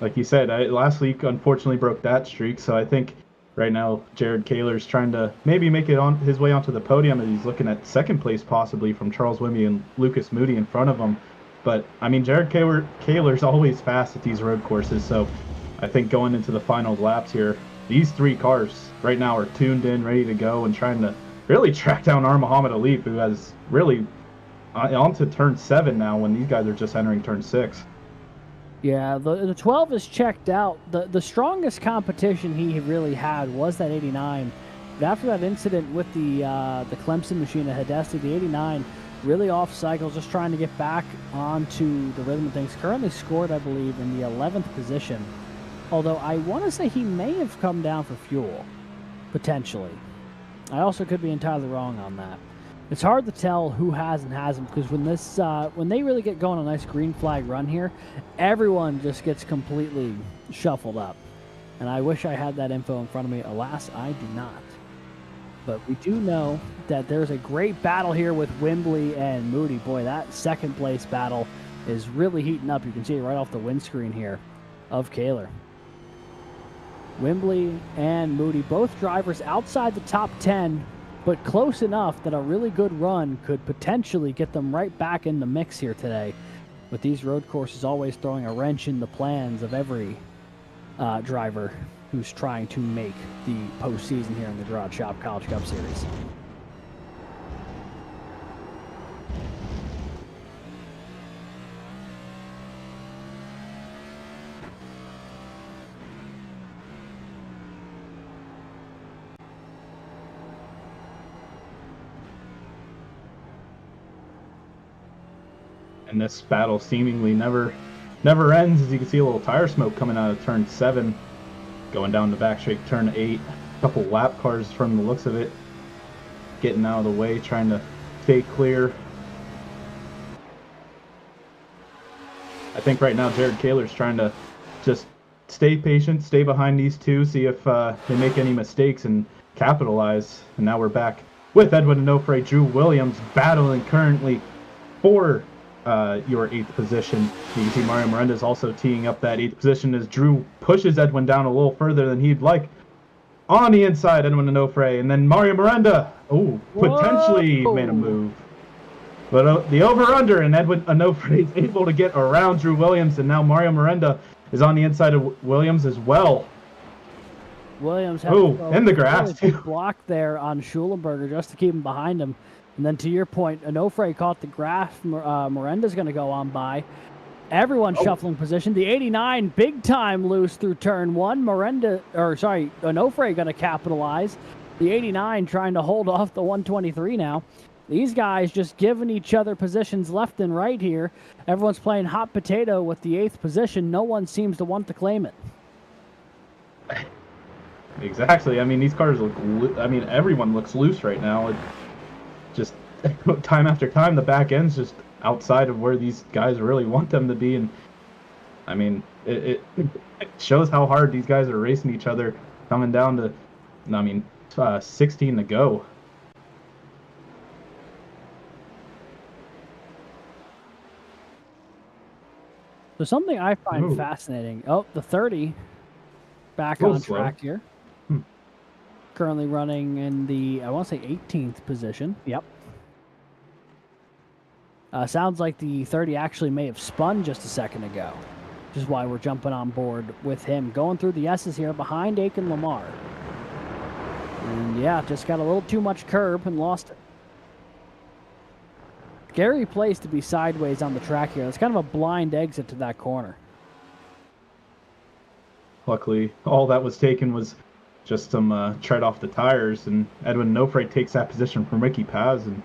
Speaker 8: like you said, last week unfortunately broke that streak, so I think right now Jared Kaler's trying to maybe make it on his way onto the podium, and he's looking at 2nd place possibly from Charles Wimby and Lucas Moody in front of him. But I mean, Jared Kaler's always fast at these road courses, so I think going into the final laps here, these 3 cars right now are tuned in, ready to go, and trying to really track down Muhammad Ali, who has really onto turn 7 now when these guys are just entering turn 6.
Speaker 7: Yeah, the 12 is checked out. The strongest competition he really had was that 89. But after that incident with the Clemson machine at Hidesti, the 89 really off cycle, just trying to get back onto the rhythm of things. Currently scored, I believe, in the 11th position. Although I want to say he may have come down for fuel, potentially. I also could be entirely wrong on that. It's hard to tell who has and hasn't, because when they really get going on a nice green flag run here, everyone just gets completely shuffled up. And I wish I had that info in front of me. Alas, I do not. But we do know that there's a great battle here with Wimbley and Moody. Boy, that 2nd place battle is really heating up. You can see it right off the windscreen here of Kaler. Wimbley and Moody, both drivers outside the top 10, but close enough that a really good run could potentially get them right back in the mix here today. With these road courses always throwing a wrench in the plans of every driver who's trying to make the postseason here in the Garage Shop College Cup Series.
Speaker 8: And this battle seemingly never ends. As you can see, a little tire smoke coming out of turn 7, going down the back straight turn 8. A couple lap cars from the looks of it getting out of the way, trying to stay clear. I think right now Jared Kaler's trying to just stay patient, stay behind these 2, see if they make any mistakes and capitalize. And now we're back with Edwin Onofre, Drew Williams battling currently for your 8th position. You can see Mario Miranda is also teeing up that 8th position as Drew pushes Edwin down a little further than he'd like. On the inside, Edwin Onofre, and then Mario Miranda, potentially made a move. But the over-under, and Edwin Onofre is able to get around Drew Williams, and now Mario Miranda is on the inside of Williams as well.
Speaker 7: Williams had
Speaker 8: in the grass,
Speaker 7: really block there on Schulenberger just to keep him behind him. And then to your point, Onofre caught the grass. Miranda's going to go on by. Everyone shuffling position. The 89 big time loose through turn 1. Onofre going to capitalize. The 89 trying to hold off the 123 now. These guys just giving each other positions left and right here. Everyone's playing hot potato with the 8th position. No one seems to want to claim it.
Speaker 8: Exactly. I mean, these cars look... everyone looks loose right now. Just time after time, the back end's just outside of where these guys really want them to be. And I mean, it shows how hard these guys are racing each other, coming down to 16 to go.
Speaker 7: So something I find fascinating. The 30 back on track here. Currently running in the, I want to say 18th position. Yep. Sounds like the 30 actually may have spun just a second ago, which is why we're jumping on board with him. Going through the S's here behind Aiken Lamar. And yeah, just got a little too much curb and lost it. Scary place to be sideways on the track here. It's kind of a blind exit to that corner.
Speaker 8: Luckily, all that was taken was just some tread off the tires, and Edwin Onofre takes that position from Ricky Paz, and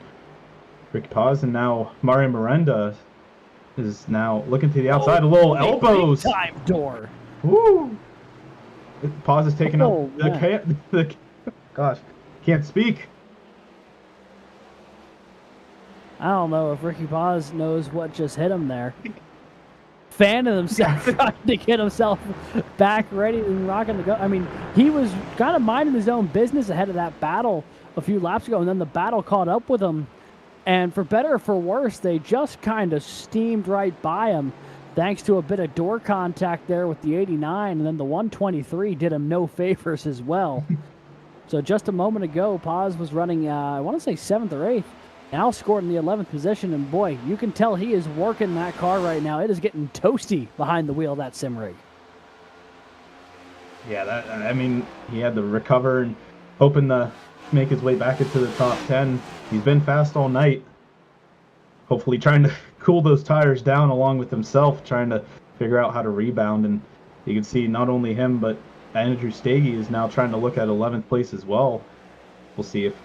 Speaker 8: now Mario Miranda is now looking to the outside, a little elbows.
Speaker 7: Time door.
Speaker 8: Woo! Paz is taking up gosh, can't speak.
Speaker 7: I don't know if Ricky Paz knows what just hit him there. Fanning himself, trying to get himself back ready and rocking to go. I mean, he was kind of minding his own business ahead of that battle a few laps ago, and then the battle caught up with him. And for better or for worse, they just kind of steamed right by him, thanks to a bit of door contact there with the 89, and then the 123 did him no favors as well. So just a moment ago, Paz was running, I want to say 7th or 8th. Now scored in the 11th position, and boy, you can tell he is working that car right now. It is getting toasty behind the wheel of that sim rig.
Speaker 8: Yeah, I mean, he had to recover and hoping to make his way back into the top 10. He's been fast all night. Hopefully trying to cool those tires down along with himself, trying to figure out how to rebound. And you can see not only him, but Andrew Stagey is now trying to look at 11th place as well. We'll see if,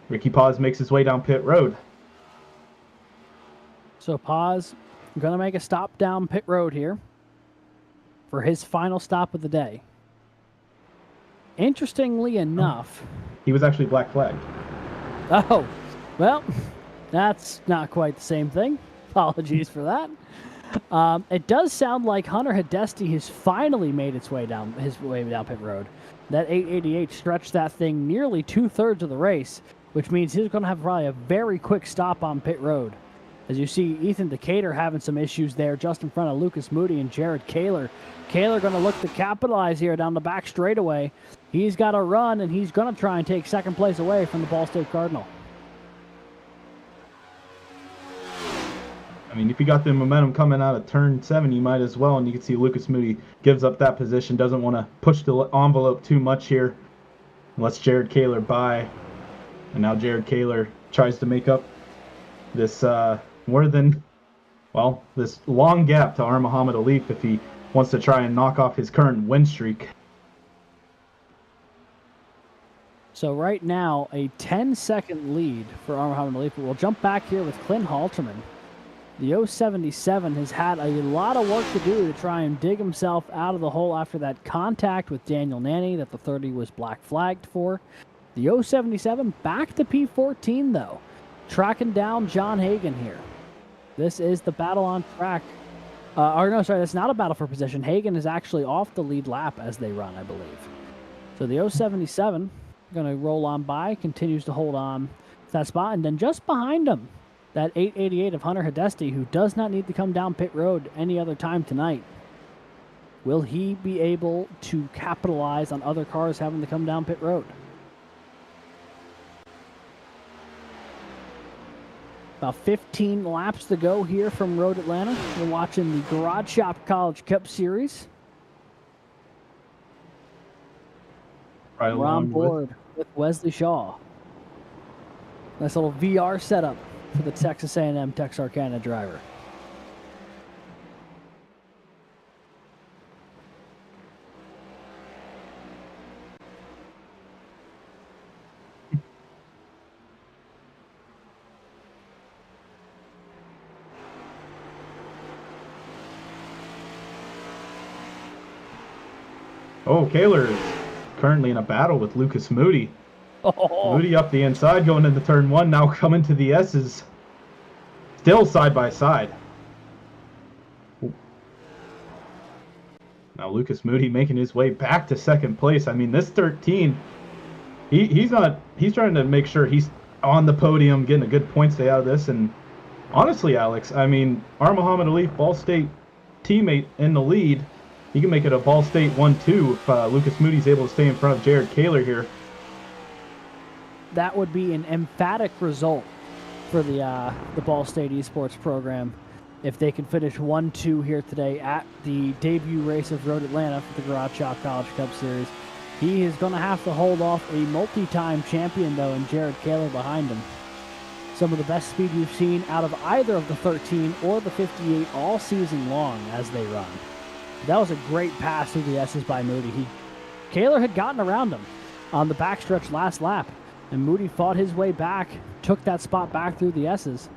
Speaker 8: Ricky Paz makes his way down pit road.
Speaker 7: So Paz going to make a stop down pit road here for his final stop of the day. Interestingly enough...
Speaker 8: He was actually black flagged.
Speaker 7: Oh, well, that's not quite the same thing. Apologies for that. It does sound like Hunter Hidesti has finally made his way down pit road. That 888 stretched that thing nearly 2/3 of the race, which means he's going to have probably a very quick stop on pit road. As you see, Ethan Decatur having some issues there just in front of Lucas Moody and Jared Kaler. Kaler going to look to capitalize here down the back straightaway. He's got to run, and he's going to try and take second place away from the Ball State Cardinal.
Speaker 8: I mean, if you got the momentum coming out of turn 7, you might as well. And you can see Lucas Moody gives up that position, doesn't want to push the envelope too much here. Lets Jared Kaler by. And now Jared Kaler tries to make up this this long gap to R. Muhammad Alif if he wants to try and knock off his current win streak.
Speaker 7: So right now, a 10-second lead for R. Muhammad Alif. We'll jump back here with Clint Halterman. The 077 has had a lot of work to do to try and dig himself out of the hole after that contact with Daniel Nanny that the 30 was black flagged for. The 077 back to P14, though, tracking down John Hagan here. This is the battle on track. That's not a battle for position. Hagan is actually off the lead lap as they run, I believe. So the 077 going to roll on by, continues to hold on to that spot, and then just behind him, that 888 of Hunter Hidesti, who does not need to come down pit road any other time tonight. Will he be able to capitalize on other cars having to come down pit road? About 15 laps to go here from Road Atlanta. We're watching the Garage Shop College Cup Series.
Speaker 8: Right
Speaker 7: We're on board with Wesley Shaw. Nice little VR setup for the Texas A&M Texarkana driver.
Speaker 8: Oh, Kaler is currently in a battle with Lucas Moody.
Speaker 7: Oh.
Speaker 8: Moody up the inside going into turn 1, now coming to the S's. Still side by side. Now Lucas Moody making his way back to second place. I mean, this 13, he's trying to make sure he's on the podium, getting a good point stay out of this. And honestly, Alex, I mean, R. Muhammad Alif, Ball State teammate in the lead. He can make it a Ball State 1-2 if Lucas Moody's able to stay in front of Jared Kaler here.
Speaker 7: That would be an emphatic result for the Ball State Esports program if they can finish 1-2 here today at the debut race of Road Atlanta for the Garage Shop College Cup Series. He is going to have to hold off a multi-time champion, though, and Jared Kaler behind him. Some of the best speed we've seen out of either of the 13 or the 58 all season long as they run. That was a great pass through the S's by Moody. Kaler had gotten around him on the backstretch last lap, and Moody fought his way back, took that spot back through the S's.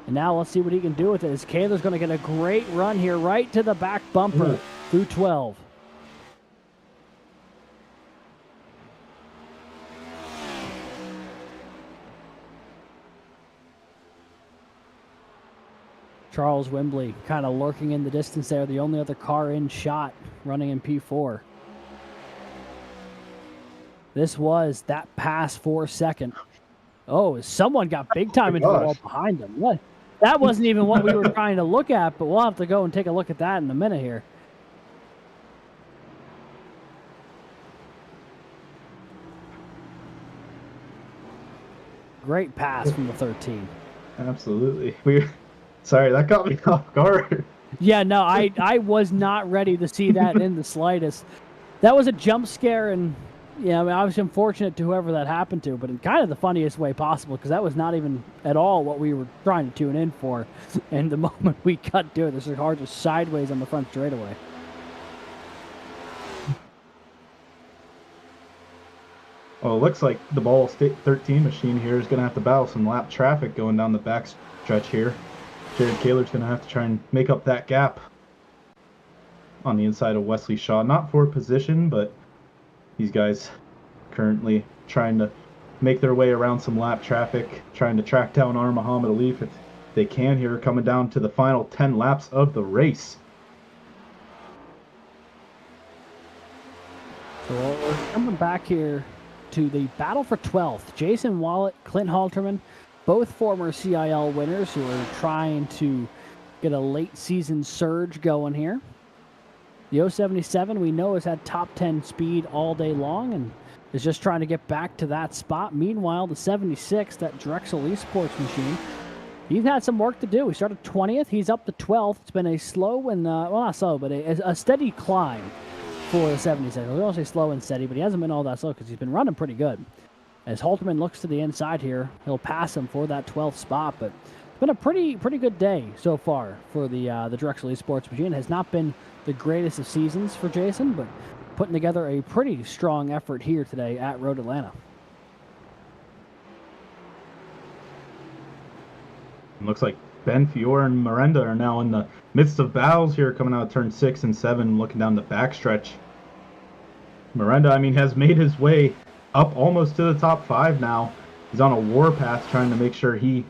Speaker 7: And now let's see what he can do with it, as Kaler's going to get a great run here right to the back bumper through 12. Charles Wembley kind of lurking in the distance there, the only other car in shot running in P4. This was that pass for second. Oh, someone got big time into the wall behind them. What? That wasn't even what we were trying to look at, but we'll have to go and take a look at that in a minute here. Great pass from the 13.
Speaker 8: Absolutely. Sorry, that got me off guard.
Speaker 7: Yeah, no, I was not ready to see that in the slightest. That was a jump scare, and yeah, I mean, I was unfortunate to whoever that happened to, but in kind of the funniest way possible, because that was not even at all what we were trying to tune in for. And the moment we cut to it, this car just sideways on the front straightaway.
Speaker 8: Well, it looks like the Ball State 13 machine here is going to have to battle some lap traffic going down the back stretch here. Jared Kaler's going to have to try and make up that gap on the inside of Wesley Shaw. Not for position, but these guys currently trying to make their way around some lap traffic, trying to track down Muhammad Alif if they can here, coming down to the final 10 laps of the race.
Speaker 7: So we're coming back here to the battle for 12th. Jason Wallet, Clint Halterman, both former CIL winners who are trying to get a late season surge going here. The 077 we know has had top 10 speed all day long and is just trying to get back to that spot. Meanwhile, the 76, that Drexel Esports machine, he's had some work to do. He started 20th. He's up to 12th. It's been a slow and, well, not slow, but a steady climb for the 76. I don't say slow and steady, but he hasn't been all that slow because he's been running pretty good. As Halterman looks to the inside here, he'll pass him for that 12th spot, but it's been a pretty good day so far for the Drexel Esports machine. It has not been the greatest of seasons for Jason, but putting together a pretty strong effort here today at Road Atlanta.
Speaker 8: It looks like Ben Fiore and Miranda are now in the midst of battles here, coming out of turn 6 and 7, looking down the backstretch. Miranda, I mean, has made his way up almost to the top 5 now. He's on a warpath trying to make sure he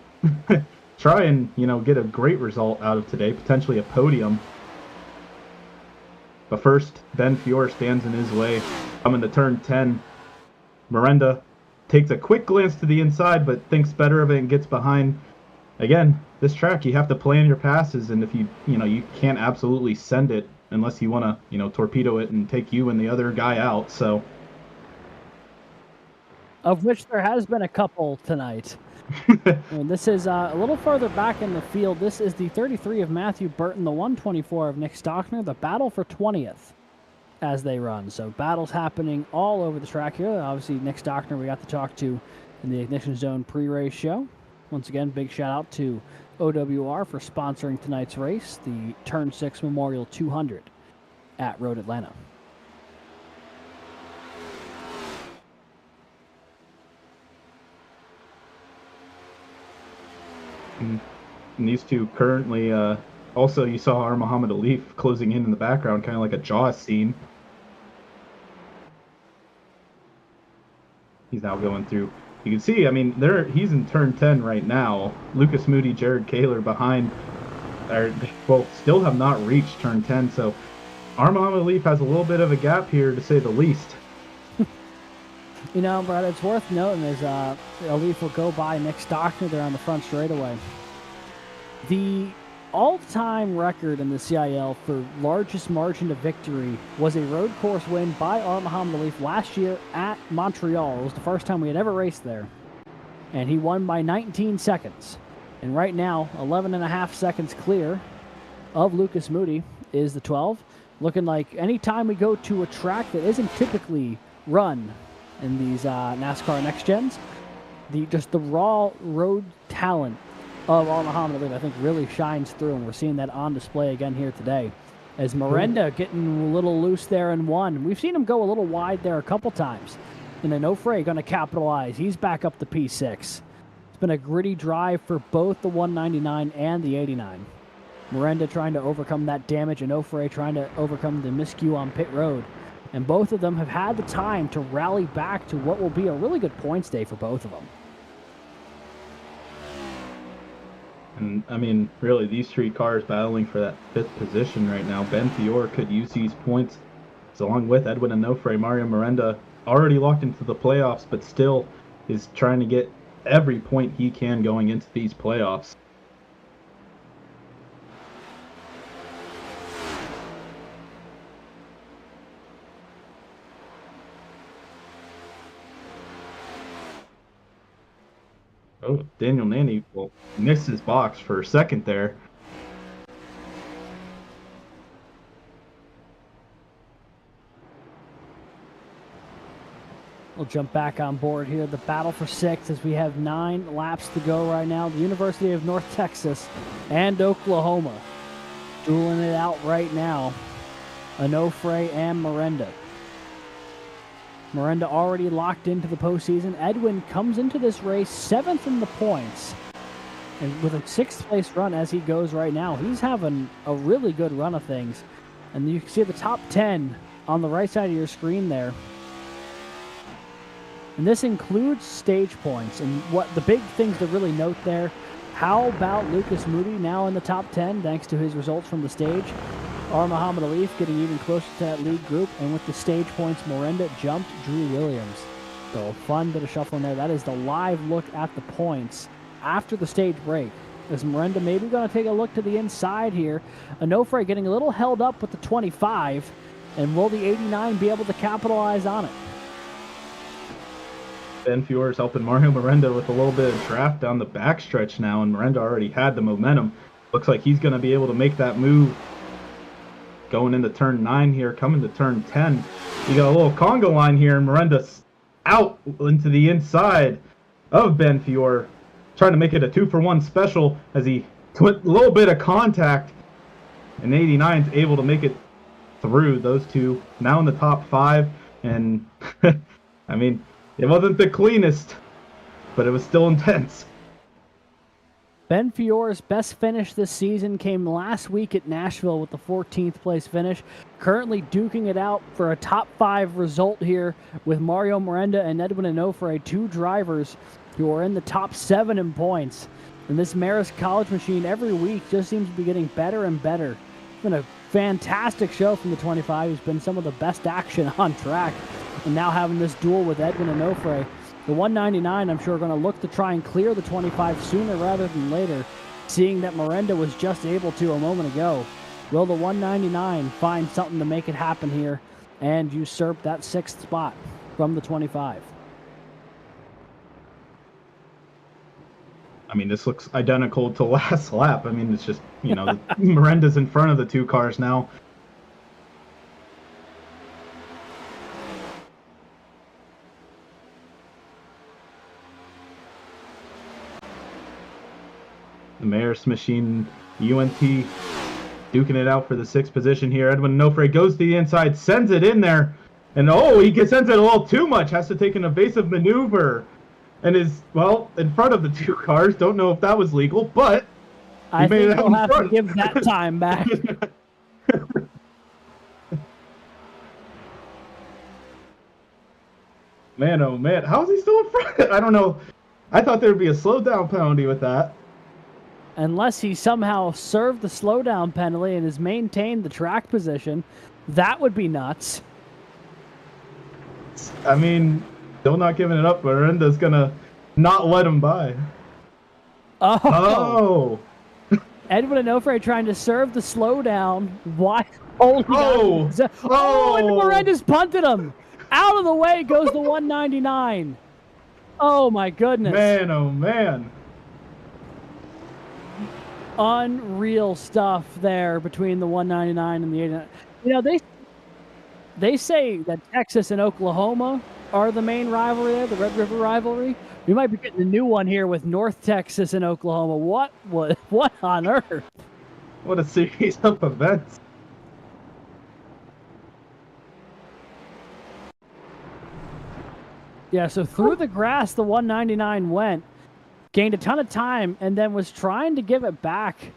Speaker 8: try and, get a great result out of today, potentially a podium. But first, Ben Fiore stands in his way, coming to turn 10. Miranda takes a quick glance to the inside, but thinks better of it and gets behind. Again, this track, you have to plan your passes, and if you can't absolutely send it unless you want to, torpedo it and take you and the other guy out, so.
Speaker 7: Of which there has been a couple tonight. And this is a little further back in the field. This is the 33 of Matthew Burton, the 124 of Nick Stockner, the battle for 20th as they run. So battles happening all over the track here. Obviously, Nick Stockner we got to talk to in the Ignition Zone pre-race show. Once again, big shout out to OWR for sponsoring tonight's race, the Turn 6 Memorial 200 at Road Atlanta.
Speaker 8: And these two currently, also you saw Muhammad Alif closing in the background, kind of like a Jaws scene. He's now going through. You can see, I mean, he's in turn 10 right now. Lucas Moody, Jared Kaler behind, they both still have not reached turn 10, so Muhammad Alif has a little bit of a gap here, to say the least.
Speaker 7: Brad, it's worth noting as Alif will go by Nick Stockner there on the front straightaway. The all-time record in the CIL for largest margin of victory was a road course win by Muhammad Alif last year at Montreal. It was the first time we had ever raced there. And he won by 19 seconds. And right now, 11 and a half seconds clear of Lucas Moody is the 12. Looking like any time we go to a track that isn't typically run in these NASCAR Next Gens, the raw road talent of Muhammad Alif, I think, really shines through, and we're seeing that on display again here today. As Miranda getting a little loose there in one. We've seen him go a little wide there a couple times. And then Onofre going to capitalize. He's back up to P6. It's been a gritty drive for both the 199 and the 89. Miranda trying to overcome that damage, and Onofre trying to overcome the miscue on pit road. And both of them have had the time to rally back to what will be a really good points day for both of them.
Speaker 8: And I mean, really, these three cars battling for that 5th position right now. Ben Fior could use these points, so along with Edwin Onofre. Mario Miranda already locked into the playoffs, but still is trying to get every point he can going into these playoffs. Oh, Daniel Nanny will miss his box for a second there.
Speaker 7: We'll jump back on board here. The battle for 6th as we have 9 laps to go right now. The University of North Texas and Oklahoma dueling it out right now. Onofre and Miranda. Miranda already locked into the postseason. Edwin comes into this race 7th in the points. And with a 6th place run as he goes right now, he's having a really good run of things. And you can see the top 10 on the right side of your screen there. And this includes stage points. And what the big things to really note there, how about Lucas Moody now in the top 10 thanks to his results from the stage? Or Muhammad Alif getting even closer to that lead group. And with the stage points, Miranda jumped Drew Williams. So a fun bit of shuffling there. That is the live look at the points after the stage break. Is Miranda maybe going to take a look to the inside here? Onofre getting a little held up with the 25. And will the 89 be able to capitalize on it?
Speaker 8: Ben Fior is helping Mario Miranda with a little bit of draft down the backstretch now, and Miranda already had the momentum. Looks like he's going to be able to make that move going into turn 9 here, coming to turn 10. You got a little Congo line here, and Miranda's out into the inside of Ben Fior, trying to make it a 2-for-1 special as he took a little bit of contact, and 89's able to make it through. Those two now in the top 5, and I mean, it wasn't the cleanest, but it was still intense.
Speaker 7: Ben Fior's best finish this season came last week at Nashville with the 14th place finish. Currently duking it out for a top 5 result here with Mario Miranda and Edwin Onofre, 2 drivers who are in the top 7 in points. And this Marist College machine every week just seems to be getting better and better. It's been a fantastic show from the 25. He's been some of the best action on track. And now having this duel with Edwin Onofre. The 199, I'm sure, going to look to try and clear the 25 sooner rather than later, seeing that Miranda was just able to a moment ago. Will the 199 find something to make it happen here and usurp that 6th spot from the 25?
Speaker 8: I mean, this looks identical to last lap. I mean, it's just, you know, Miranda's in front of the 2 cars now. The Marist machine, UNT, duking it out for the 6th position here. Edwin Onofre goes to the inside, sends it in there, and oh, he sends it a little too much, has to take an evasive maneuver, and is, well, in front of the 2 cars. Don't know if that was legal, but
Speaker 7: I think we'll have to give that time back.
Speaker 8: Man, oh man, how is he still in front? I don't know. I thought there would be a slowdown penalty with that.
Speaker 7: Unless he somehow served the slowdown penalty and has maintained the track position, that would be nuts.
Speaker 8: I mean, still not giving it up, but Miranda's gonna not let him by.
Speaker 7: Oh! Edwin Onofre trying to serve the slowdown. Why? Oh! And Miranda's punted him! Out of the way goes the 199. Oh my goodness.
Speaker 8: Man, oh man.
Speaker 7: Unreal stuff there between the 199 and the 89. You know, they say that Texas and Oklahoma are the main rivalry there, the Red River rivalry. We might be getting a new one here with North Texas and Oklahoma. What on earth?
Speaker 8: What a series of events.
Speaker 7: Yeah, so through the grass, the 199 went, gained a ton of time, and then was trying to give it back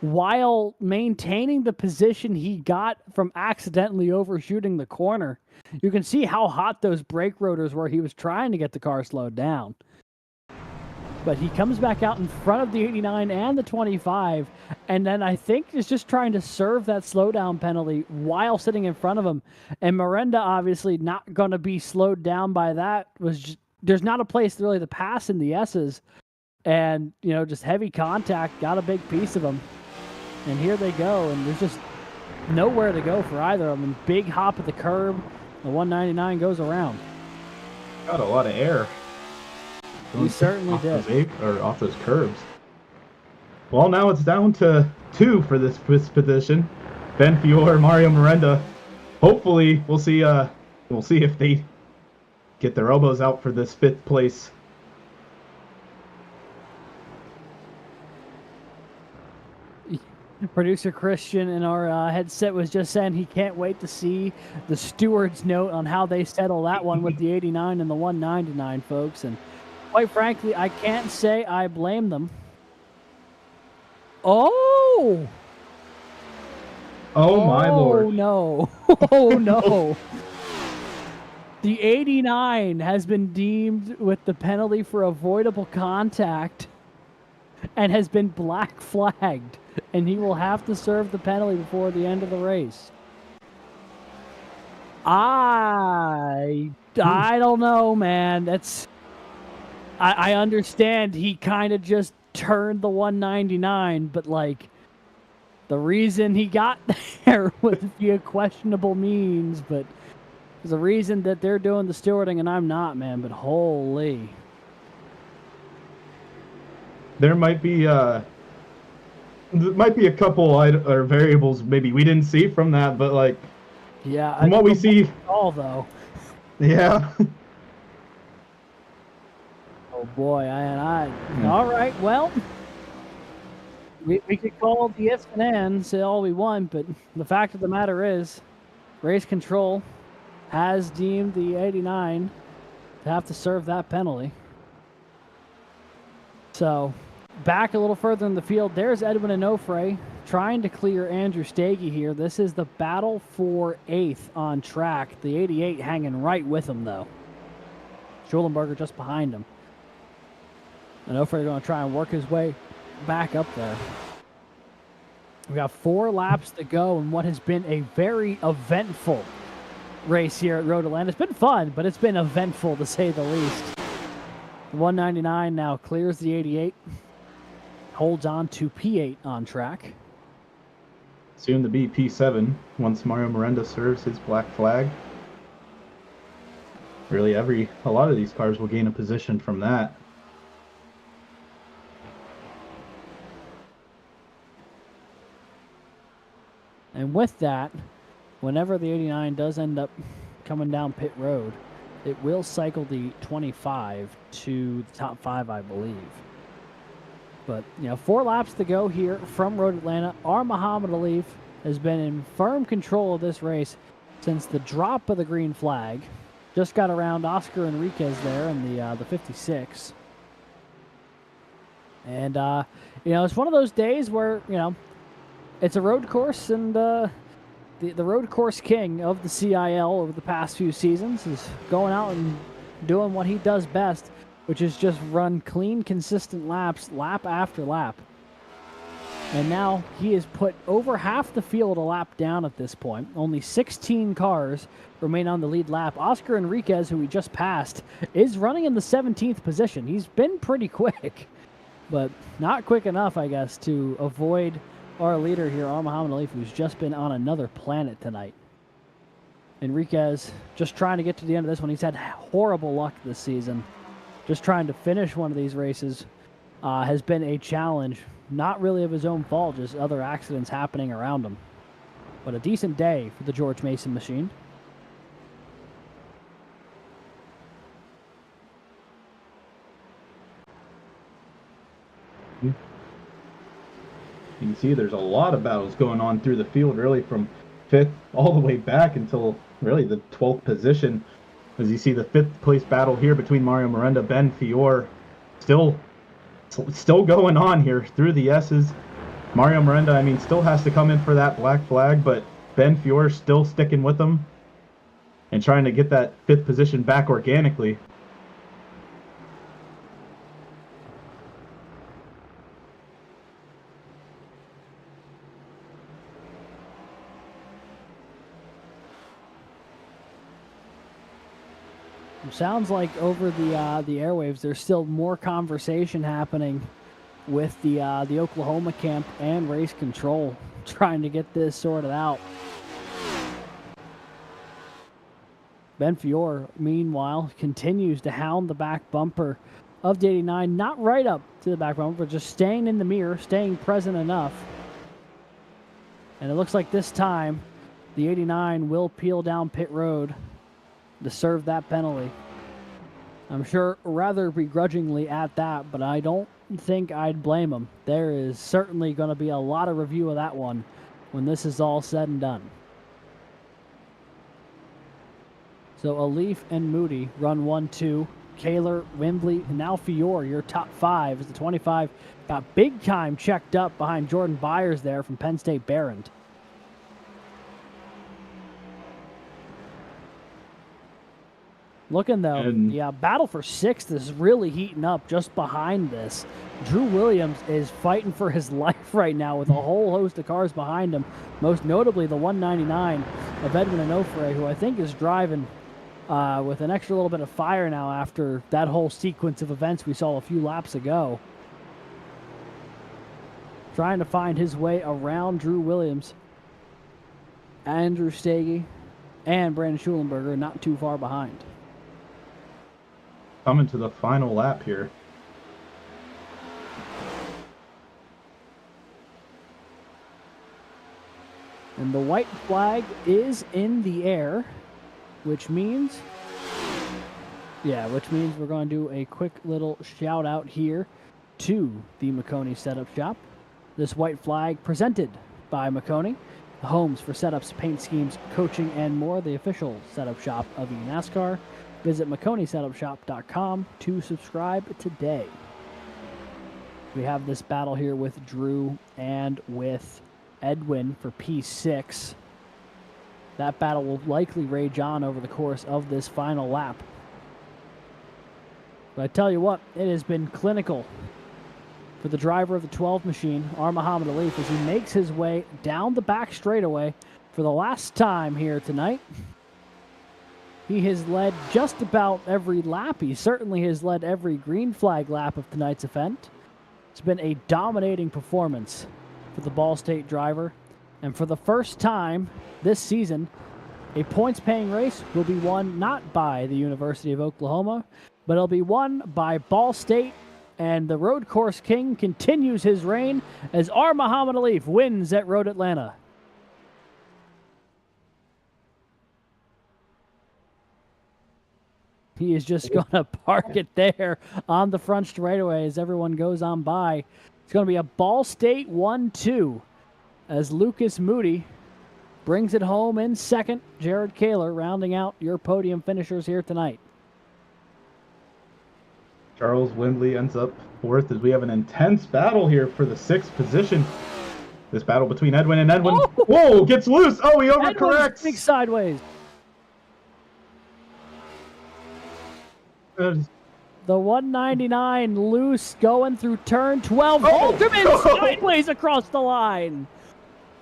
Speaker 7: while maintaining the position he got from accidentally overshooting the corner. You can see how hot those brake rotors were. He was trying to get the car slowed down. but he comes back out in front of the 89 and the 25, and then I think is just trying to serve that slowdown penalty while sitting in front of him. And Miranda, obviously not going to be slowed down by that. There's not a place really to pass in the S's, and just heavy contact, got a big piece of him. And here they go, and there's just nowhere to go for either of them. And big hop at the curb, the 199 goes around.
Speaker 8: Got a lot of air.
Speaker 7: He certainly did.
Speaker 8: Off those curbs. Well, now it's down to 2 for this position. Ben Fior, Mario Miranda. Hopefully, we'll see if they get their elbows out for this 5th place.
Speaker 7: Producer Christian in our headset was just saying he can't wait to see the steward's note on how they settle that one with the 89 and the 199, folks. And quite frankly, I can't say I blame them. Oh!
Speaker 8: Oh my lord.
Speaker 7: Oh no. Oh no. The 89 has been deemed with the penalty for avoidable contact and has been black flagged, and he will have to serve the penalty before the end of the race. I don't know, man. I understand he kind of just turned the 199, but like the reason he got there was via questionable means, but there's a reason that they're doing the stewarding and I'm not, man. But holy.
Speaker 8: There might be a couple or variables maybe we didn't see from that, but like,
Speaker 7: yeah,
Speaker 8: from what we see,
Speaker 7: all though.
Speaker 8: Yeah.
Speaker 7: Oh boy, all right, well, we could call the ifs and ands, say all we want, but the fact of the matter is, race control has deemed the 89 to have to serve that penalty. So, back a little further in the field, there's Edwin Onofre trying to clear Andrew Stagey here. This is the battle for 8th on track. The 88 hanging right with him, though. Schulenberger just behind him. Onofre going to try and work his way back up there. We got 4 laps to go in what has been a very eventful race here at Road Atlanta. It's been fun, but it's been eventful to say the least. The 199 now clears the 88. Holds on to P8 on track.
Speaker 8: Soon to be P7 once Mario Miranda serves his black flag. Really, a lot of these cars will gain a position from that.
Speaker 7: And with that, whenever the 89 does end up coming down pit road, it will cycle the 25 to the top 5, I believe. But, 4 laps to go here from Road Atlanta. Our Muhammad Ali has been in firm control of this race since the drop of the green flag. Just got around Oscar Enriquez there in the 56. And, it's one of those days where, it's a road course, and the road course king of the CIL over the past few seasons is going out and doing what he does best, which is just run clean, consistent laps, lap after lap. And now he has put over half the field a lap down at this point. Only 16 cars remain on the lead lap. Oscar Enriquez, who we just passed, is running in the 17th position. He's been pretty quick, but not quick enough, I guess, to avoid our leader here, Muhammad Ali, who's just been on another planet tonight. Enriquez just trying to get to the end of this one. He's had horrible luck this season. Just trying to finish one of these races has been a challenge. Not really of his own fault, just other accidents happening around him. But a decent day for the George Mason machine.
Speaker 8: You can see there's a lot of battles going on through the field, really from 5th all the way back until really the 12th position. As you see the 5th place battle here between Mario Miranda, Ben Fior, still going on here through the S's. Mario Miranda, still has to come in for that black flag, but Ben Fior still sticking with them and trying to get that 5th position back organically.
Speaker 7: Sounds like over the airwaves, there's still more conversation happening with the Oklahoma camp and race control, trying to get this sorted out. Ben Fior, meanwhile, continues to hound the back bumper of the 89, not right up to the back bumper, but just staying in the mirror, staying present enough. And it looks like this time the 89 will peel down pit road to serve that penalty. I'm sure rather begrudgingly at that, but I don't think I'd blame him. There is certainly going to be a lot of review of that one when this is all said and done. So Alif and Moody run 1-2. Kaler, Wembley, and now Fior, your top five as the 25 got big time checked up behind Jordan Byers there from Penn State Barron. Looking though, the battle for sixth is really heating up just behind this. Drew Williams is fighting for his life right now with a whole host of cars behind him, most notably the 199 of Edwin Onofre, who I think is driving with an extra little bit of fire now after that whole sequence of events we saw a few laps ago. Trying to find his way around Drew Williams, Andrew Stege, and Brandon Schulenberger not too far behind.
Speaker 8: Coming to the final lap here.
Speaker 7: And the white flag is in the air, which means we're going to do a quick little shout out here to the Makoni Setup Shop. This white flag presented by Makoni, the homes for setups, paint schemes, coaching, and more, the official setup shop of eNASCAR. Visit MakoniSetupShop.com to subscribe today. We have this battle here with Drew and with Edwin for P6. That battle will likely rage on over the course of this final lap. But I tell you what, it has been clinical for the driver of the 12 machine, Muhammad Alif, as he makes his way down the back straightaway for the last time here tonight. He has led just about every lap. He certainly has led every green flag lap of tonight's event. It's been a dominating performance for the Ball State driver. And for the first time this season, a points-paying race will be won not by the University of Oklahoma, but it'll be won by Ball State. And the road course king continues his reign as Muhammad Alif wins at Road Atlanta. He is just going to park it there on the front straightaway as everyone goes on by. It's going to be a Ball State 1-2 as Lucas Moody brings it home in second. Jared Kaler rounding out your podium finishers here tonight.
Speaker 8: Charles Wembley ends up fourth as we have an intense battle here for the sixth position. This battle between Edwin and Edwin. Oh! Whoa, gets loose. Oh, he overcorrects.
Speaker 7: Big sideways. The 199 loose going through turn 12. Holterman sideways across the line.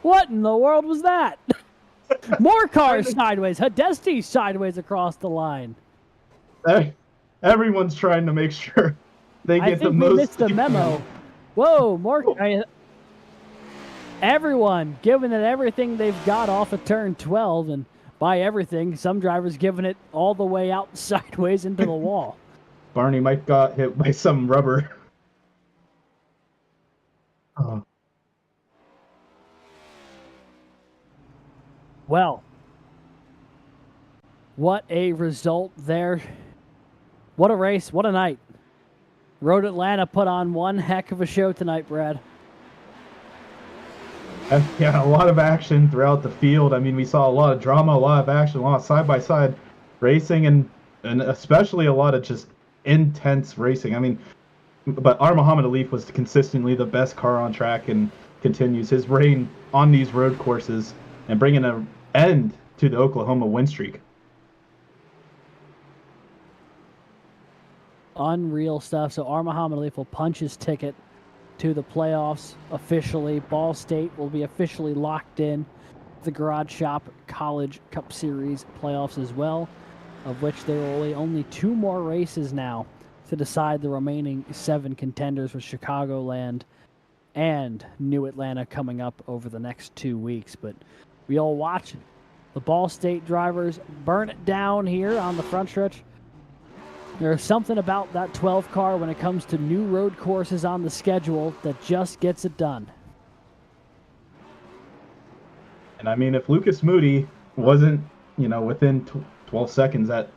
Speaker 7: What in the world was that? More cars sideways. Hadesti sideways across the line.
Speaker 8: Everyone's trying to make sure they get the most.
Speaker 7: I think we missed the memo. Whoa, more. Everyone giving it everything they've got off of turn 12, and by everything, some drivers giving it all the way out sideways into the wall.
Speaker 8: Barney Mike got hit by some rubber. Oh.
Speaker 7: Well, what a result there. What a race. What a night. Road Atlanta put on one heck of a show tonight, Brad.
Speaker 8: Yeah, a lot of action throughout the field. I mean, we saw a lot of drama, a lot of action, a lot of side-by-side racing, and especially a lot of just intense racing. I mean, but Muhammad Alif was consistently the best car on track and continues his reign on these road courses and bringing an end to the Oklahoma win streak.
Speaker 7: Unreal stuff. So Muhammad Alif will punch his ticket to the playoffs officially. Ball State will be officially locked in. The Garage Shop College Cup Series playoffs as well. of which there are only 2 more races now to decide the remaining 7 contenders, with Chicagoland and New Atlanta coming up over the next 2 weeks. But we'll watch the Ball State drivers burn it down here on the front stretch. There's something about that 12 car when it comes to new road courses on the schedule that just gets it done.
Speaker 8: And I mean, if Lucas Moody wasn't, within 12 seconds, that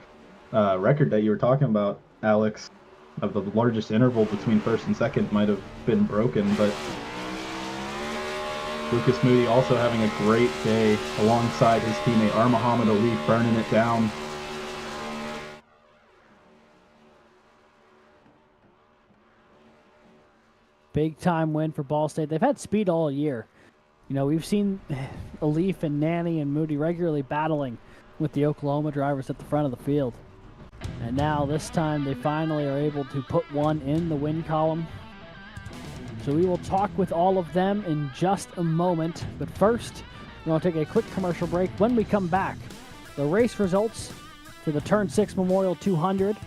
Speaker 8: record that you were talking about, Alex, of the largest interval between first and second might have been broken. But Lucas Moody also having a great day alongside his teammate Muhammad Ali, burning it down.
Speaker 7: Big time win for Ball State. They've had speed all year. We've seen Alif and Nanny and Moody regularly battling with the Oklahoma drivers at the front of the field. And now this time they finally are able to put one in the win column. So we will talk with all of them in just a moment. But first, we're going to take a quick commercial break. When we come back, the race results for the Turn 6 Memorial 200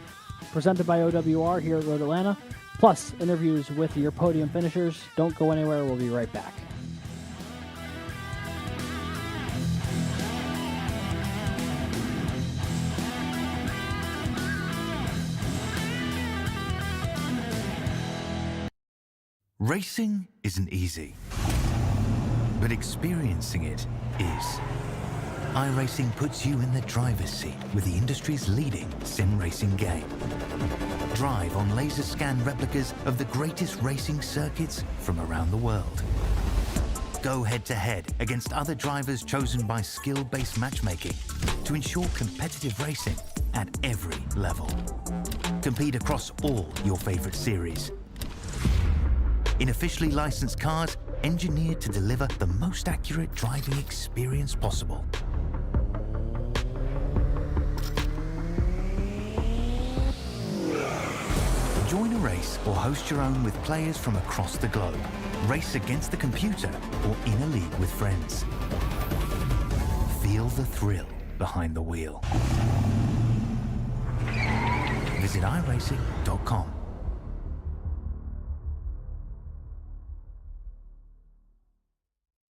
Speaker 7: presented by OWR here at Road Atlanta, plus interviews with your podium finishers. Don't go anywhere. We'll be right back.
Speaker 2: Racing isn't easy, but experiencing it is. iRacing puts you in the driver's seat with the industry's leading sim racing game. Drive on laser scan replicas of the greatest racing circuits from around the world. Go head to head against other drivers chosen by skill-based matchmaking to ensure competitive racing at every level. Compete across all your favorite series in officially licensed cars engineered to deliver the most accurate driving experience possible. Join a race or host your own with players from across the globe. Race against the computer or in a league with friends. Feel the thrill behind the wheel. Visit iRacing.com.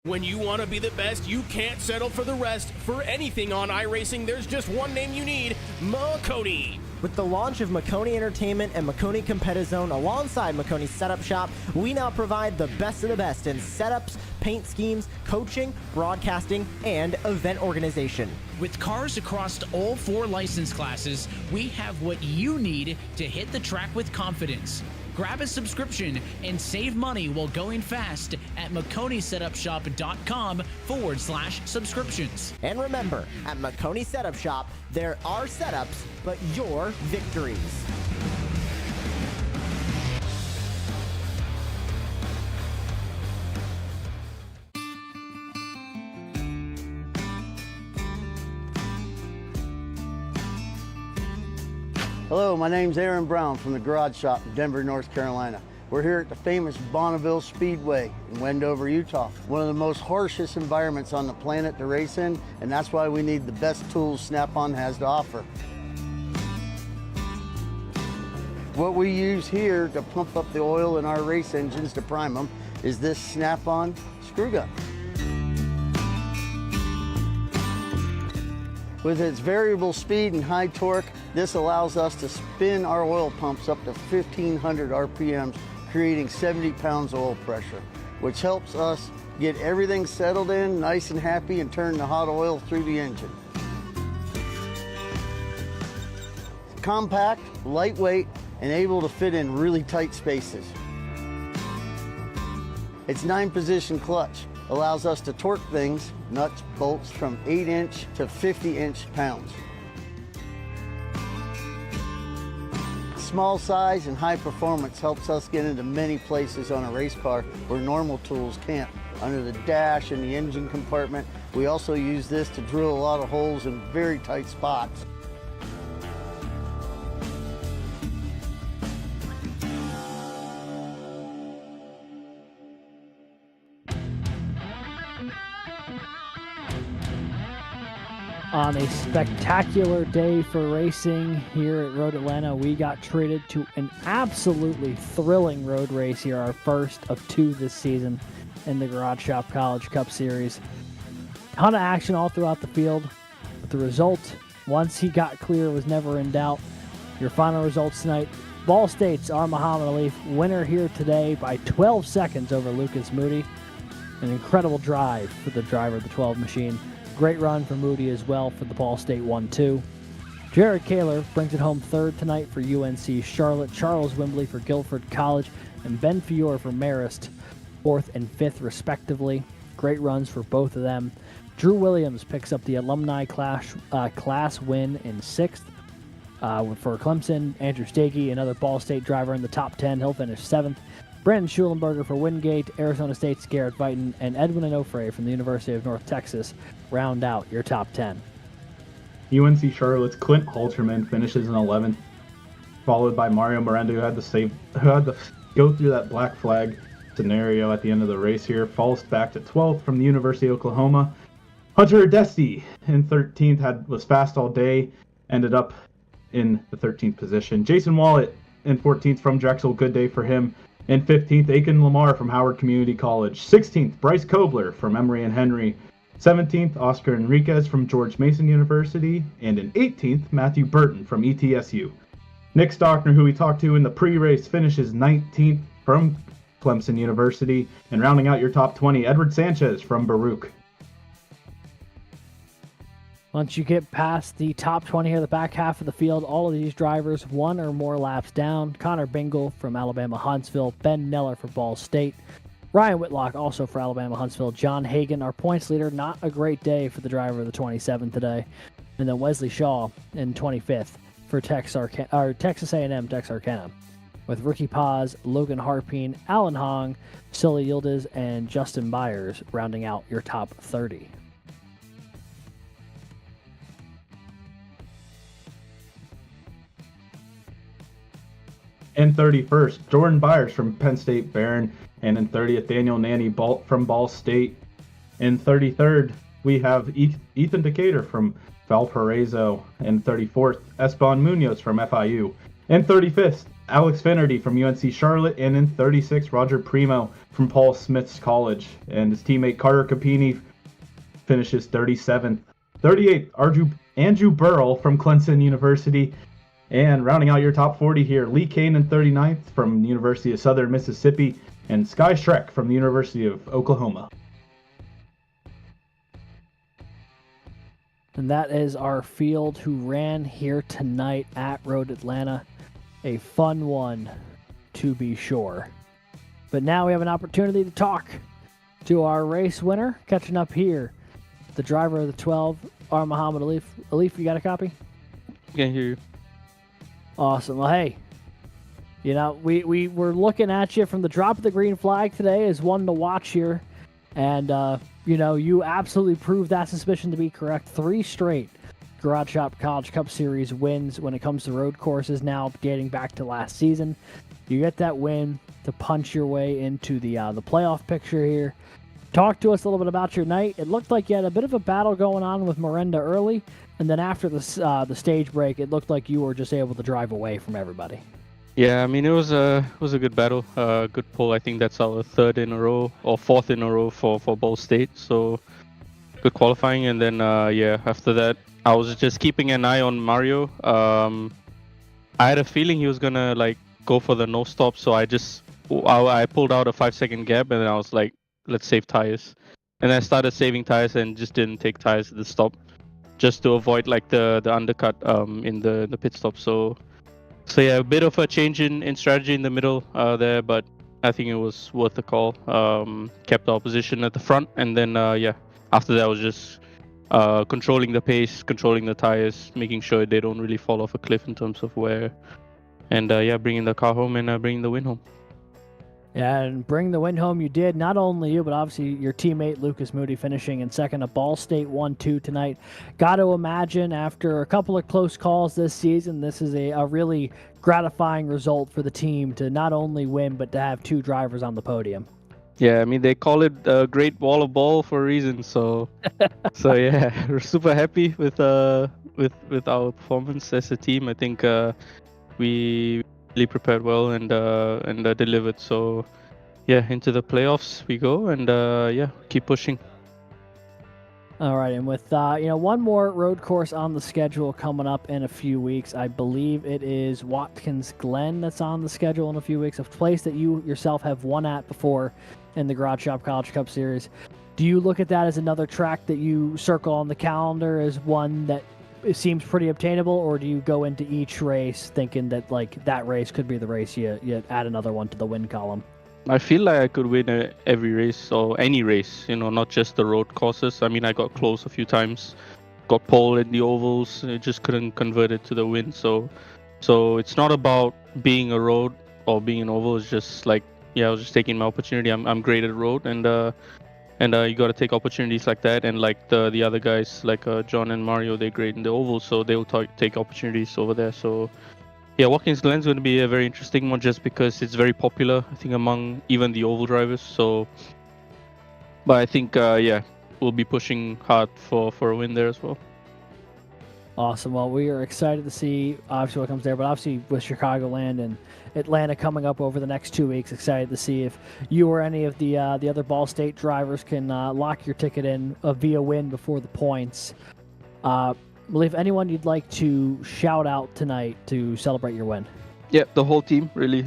Speaker 3: When you want to be the best, you can't settle for the rest. For anything on iRacing, there's just one name you need: Makoni.
Speaker 4: With the launch of Makoni Entertainment and Makoni Competizone alongside Makoni Setup Shop, we now provide the best of the best in setups, paint schemes, coaching, broadcasting, and event organization.
Speaker 5: With cars across all 4 license classes, we have what you need to hit the track with confidence. Grab a subscription and save money while going fast at MakoniSetupShop.com/subscriptions.
Speaker 4: And remember, at Makoni Setup Shop, there are setups, but your victories.
Speaker 6: Hello, my name's Aaron Brown from the Garage Shop in Denver, North Carolina. We're here at the famous Bonneville Speedway in Wendover, Utah. One of the most harshest environments on the planet to race in, and that's why we need the best tools Snap-on has to offer. What we use here to pump up the oil in our race engines to prime them is this Snap-on screw gun. With its variable speed and high torque, this allows us to spin our oil pumps up to 1,500 RPMs, creating 70 pounds oil pressure, which helps us get everything settled in, nice and happy, and turn the hot oil through the engine. Compact, lightweight, and able to fit in really tight spaces. Its 9-position clutch allows us to torque things, nuts, bolts, from 8-inch to 50-inch pounds. Small size and high performance helps us get into many places on a race car where normal tools can't. Under the dash and the engine compartment, we also use this to drill a lot of holes in very tight spots.
Speaker 7: On a spectacular day for racing here at Road Atlanta, we got treated to an absolutely thrilling road race here, our first of 2 this season in the Garage Shop College Cup Series. Ton of action all throughout the field, but the result, once he got clear, was never in doubt. Your final results tonight: Ball State's R. Muhammad Alif, winner here today by 12 seconds over Lucas Moody. An incredible drive for the driver of the 12 machine. Great run for Moody as well for the Ball State 1-2. Jared Kaler brings it home third tonight for UNC Charlotte. Charles Wimbley for Guilford College, and Ben Fiore for Marist, 4th and 5th respectively. Great runs for both of them. Drew Williams picks up the alumni class win in 6th. For Clemson, Andrew Stakey, another Ball State driver in the top 10. He'll finish 7th. Brandon Schulenberger for Wingate, Arizona State's Garrett Vighton, and Edwin Onofre from the University of North Texas round out your top 10.
Speaker 8: UNC Charlotte's Clint Halterman finishes in 11th, followed by Mario Miranda, who had to go through that black flag scenario at the end of the race here. Falls back to 12th from the University of Oklahoma. Hunter Adesti in 13th was fast all day, ended up in the 13th position. Jason Wallet in 14th from Drexel, good day for him. In 15th, Aiken Lamar from Howard Community College. 16th, Bryce Kobler from Emory and Henry. 17th, Oscar Enriquez from George Mason University. And in 18th, Matthew Burton from ETSU. Nick Stockner, who we talked to in the pre-race, finishes 19th from Clemson University. And rounding out your top 20, Edward Sanchez from Baruch.
Speaker 7: Once you get past the top 20 here, the back half of the field, all of these drivers 1 or more laps down. Connor Bingle from Alabama Huntsville, Ben Neller for Ball State, Ryan Whitlock also for Alabama Huntsville, John Hagan, our points leader. Not a great day for the driver of the 27 today. And then Wesley Shaw in 25th for Texas A&M Texarkana, with Ricky Paz, Logan Harpine, Alan Hong, Sully Yildiz, and Justin Byers rounding out your top 30.
Speaker 8: In 31st, Jordan Byers from Penn State Barron. And in 30th, Daniel Nanny from Ball State. In 33rd, we have Ethan Decatur from Valparaiso. In 34th, Esteban Munoz from FIU. In 35th, Alex Finnerty from UNC Charlotte. And in 36th, Roger Primo from Paul Smith's College. And his teammate Carter Capini finishes 37th. 38th, Andrew Burrell from Clemson University. And rounding out your top 40 here, Lee Kane in 39th from the University of Southern Mississippi, and Sky Schreck from the University of Oklahoma.
Speaker 7: And that is our field who ran here tonight at Road Atlanta. A fun one, to be sure. But now we have an opportunity to talk to our race winner, catching up here. The driver of the 12, R. Muhammad Alif. Alif, you got a copy?
Speaker 10: Can't hear you.
Speaker 7: Awesome. Well, hey, you know, we were looking at you from the drop of the green flag today as one to watch here. And, you know, you absolutely proved that suspicion to be correct. 3 straight Garage Shop College Cup Series wins when it comes to road courses now dating back to last season. You get that win to punch your way into the playoff picture here. Talk to us a little bit about your night. It looked like you had a bit of a battle going on with Miranda early. And then after the stage break, it looked like you were just able to drive away from everybody.
Speaker 10: Yeah, I mean, it was a good battle, good pull. I think that's our 3rd in a row or 4th in a row for Ball State. So good qualifying, and then after that, I was just keeping an eye on Mario. I had a feeling he was gonna go for the no stop, so I pulled out a 5-second gap, and then I was like, let's save tires. And I started saving tires and just didn't take tires at the stop, just to avoid the undercut in the pit stop. So yeah, a bit of a change in strategy in the middle there, but I think it was worth the call. Kept our position at the front, and then after that I was just controlling the pace, controlling the tires, making sure they don't really fall off a cliff in terms of wear, and bringing the car home and bringing the win home.
Speaker 7: Yeah, and bring the win home you did. Not only you, but obviously your teammate Lucas Moody finishing in second. A Ball State 1-2 tonight. Got to imagine after a couple of close calls this season, this is a really gratifying result for the team to not only win, but to have 2 drivers on the podium.
Speaker 10: Yeah, I mean they call it a Great Wall of Ball for a reason. So, so yeah, we're super happy with our performance as a team. I think we really prepared well and delivered. So yeah, into the playoffs we go, and yeah, keep pushing.
Speaker 7: All right, and with one more road course on the schedule coming up in a few weeks, I believe it is Watkins Glen that's on the schedule in a few weeks, a place that you yourself have won at before in the Garage Shop College Cup Series. Do you look at that as another track that you circle on the calendar as one that it seems pretty obtainable, or do you go into each race thinking that like that race could be the race you add another one to the win column?
Speaker 10: I feel like I could win every race or any race, not just the road courses. I mean, I got close a few times, got pole in the ovals, just couldn't convert it to the win. So it's not about being a road or being an oval. It's just like, yeah, I was just taking my opportunity. I'm great at road, and you got to take opportunities like that. And like the other guys, like John and Mario, they're great in the oval, so they'll take opportunities over there. So. Yeah, Watkins Glen's going to be a very interesting one just because it's very popular, I think, among even the oval drivers. So, but I think, yeah, we'll be pushing hard for a win there as well.
Speaker 7: Awesome. Well, we are excited to see obviously what comes there, but obviously with Chicagoland and Atlanta coming up over the next 2 weeks, excited to see if you or any of the other Ball State drivers can lock your ticket in via win before the points. Believe anyone you'd like to shout out tonight to celebrate your win?
Speaker 10: Yeah, the whole team, really.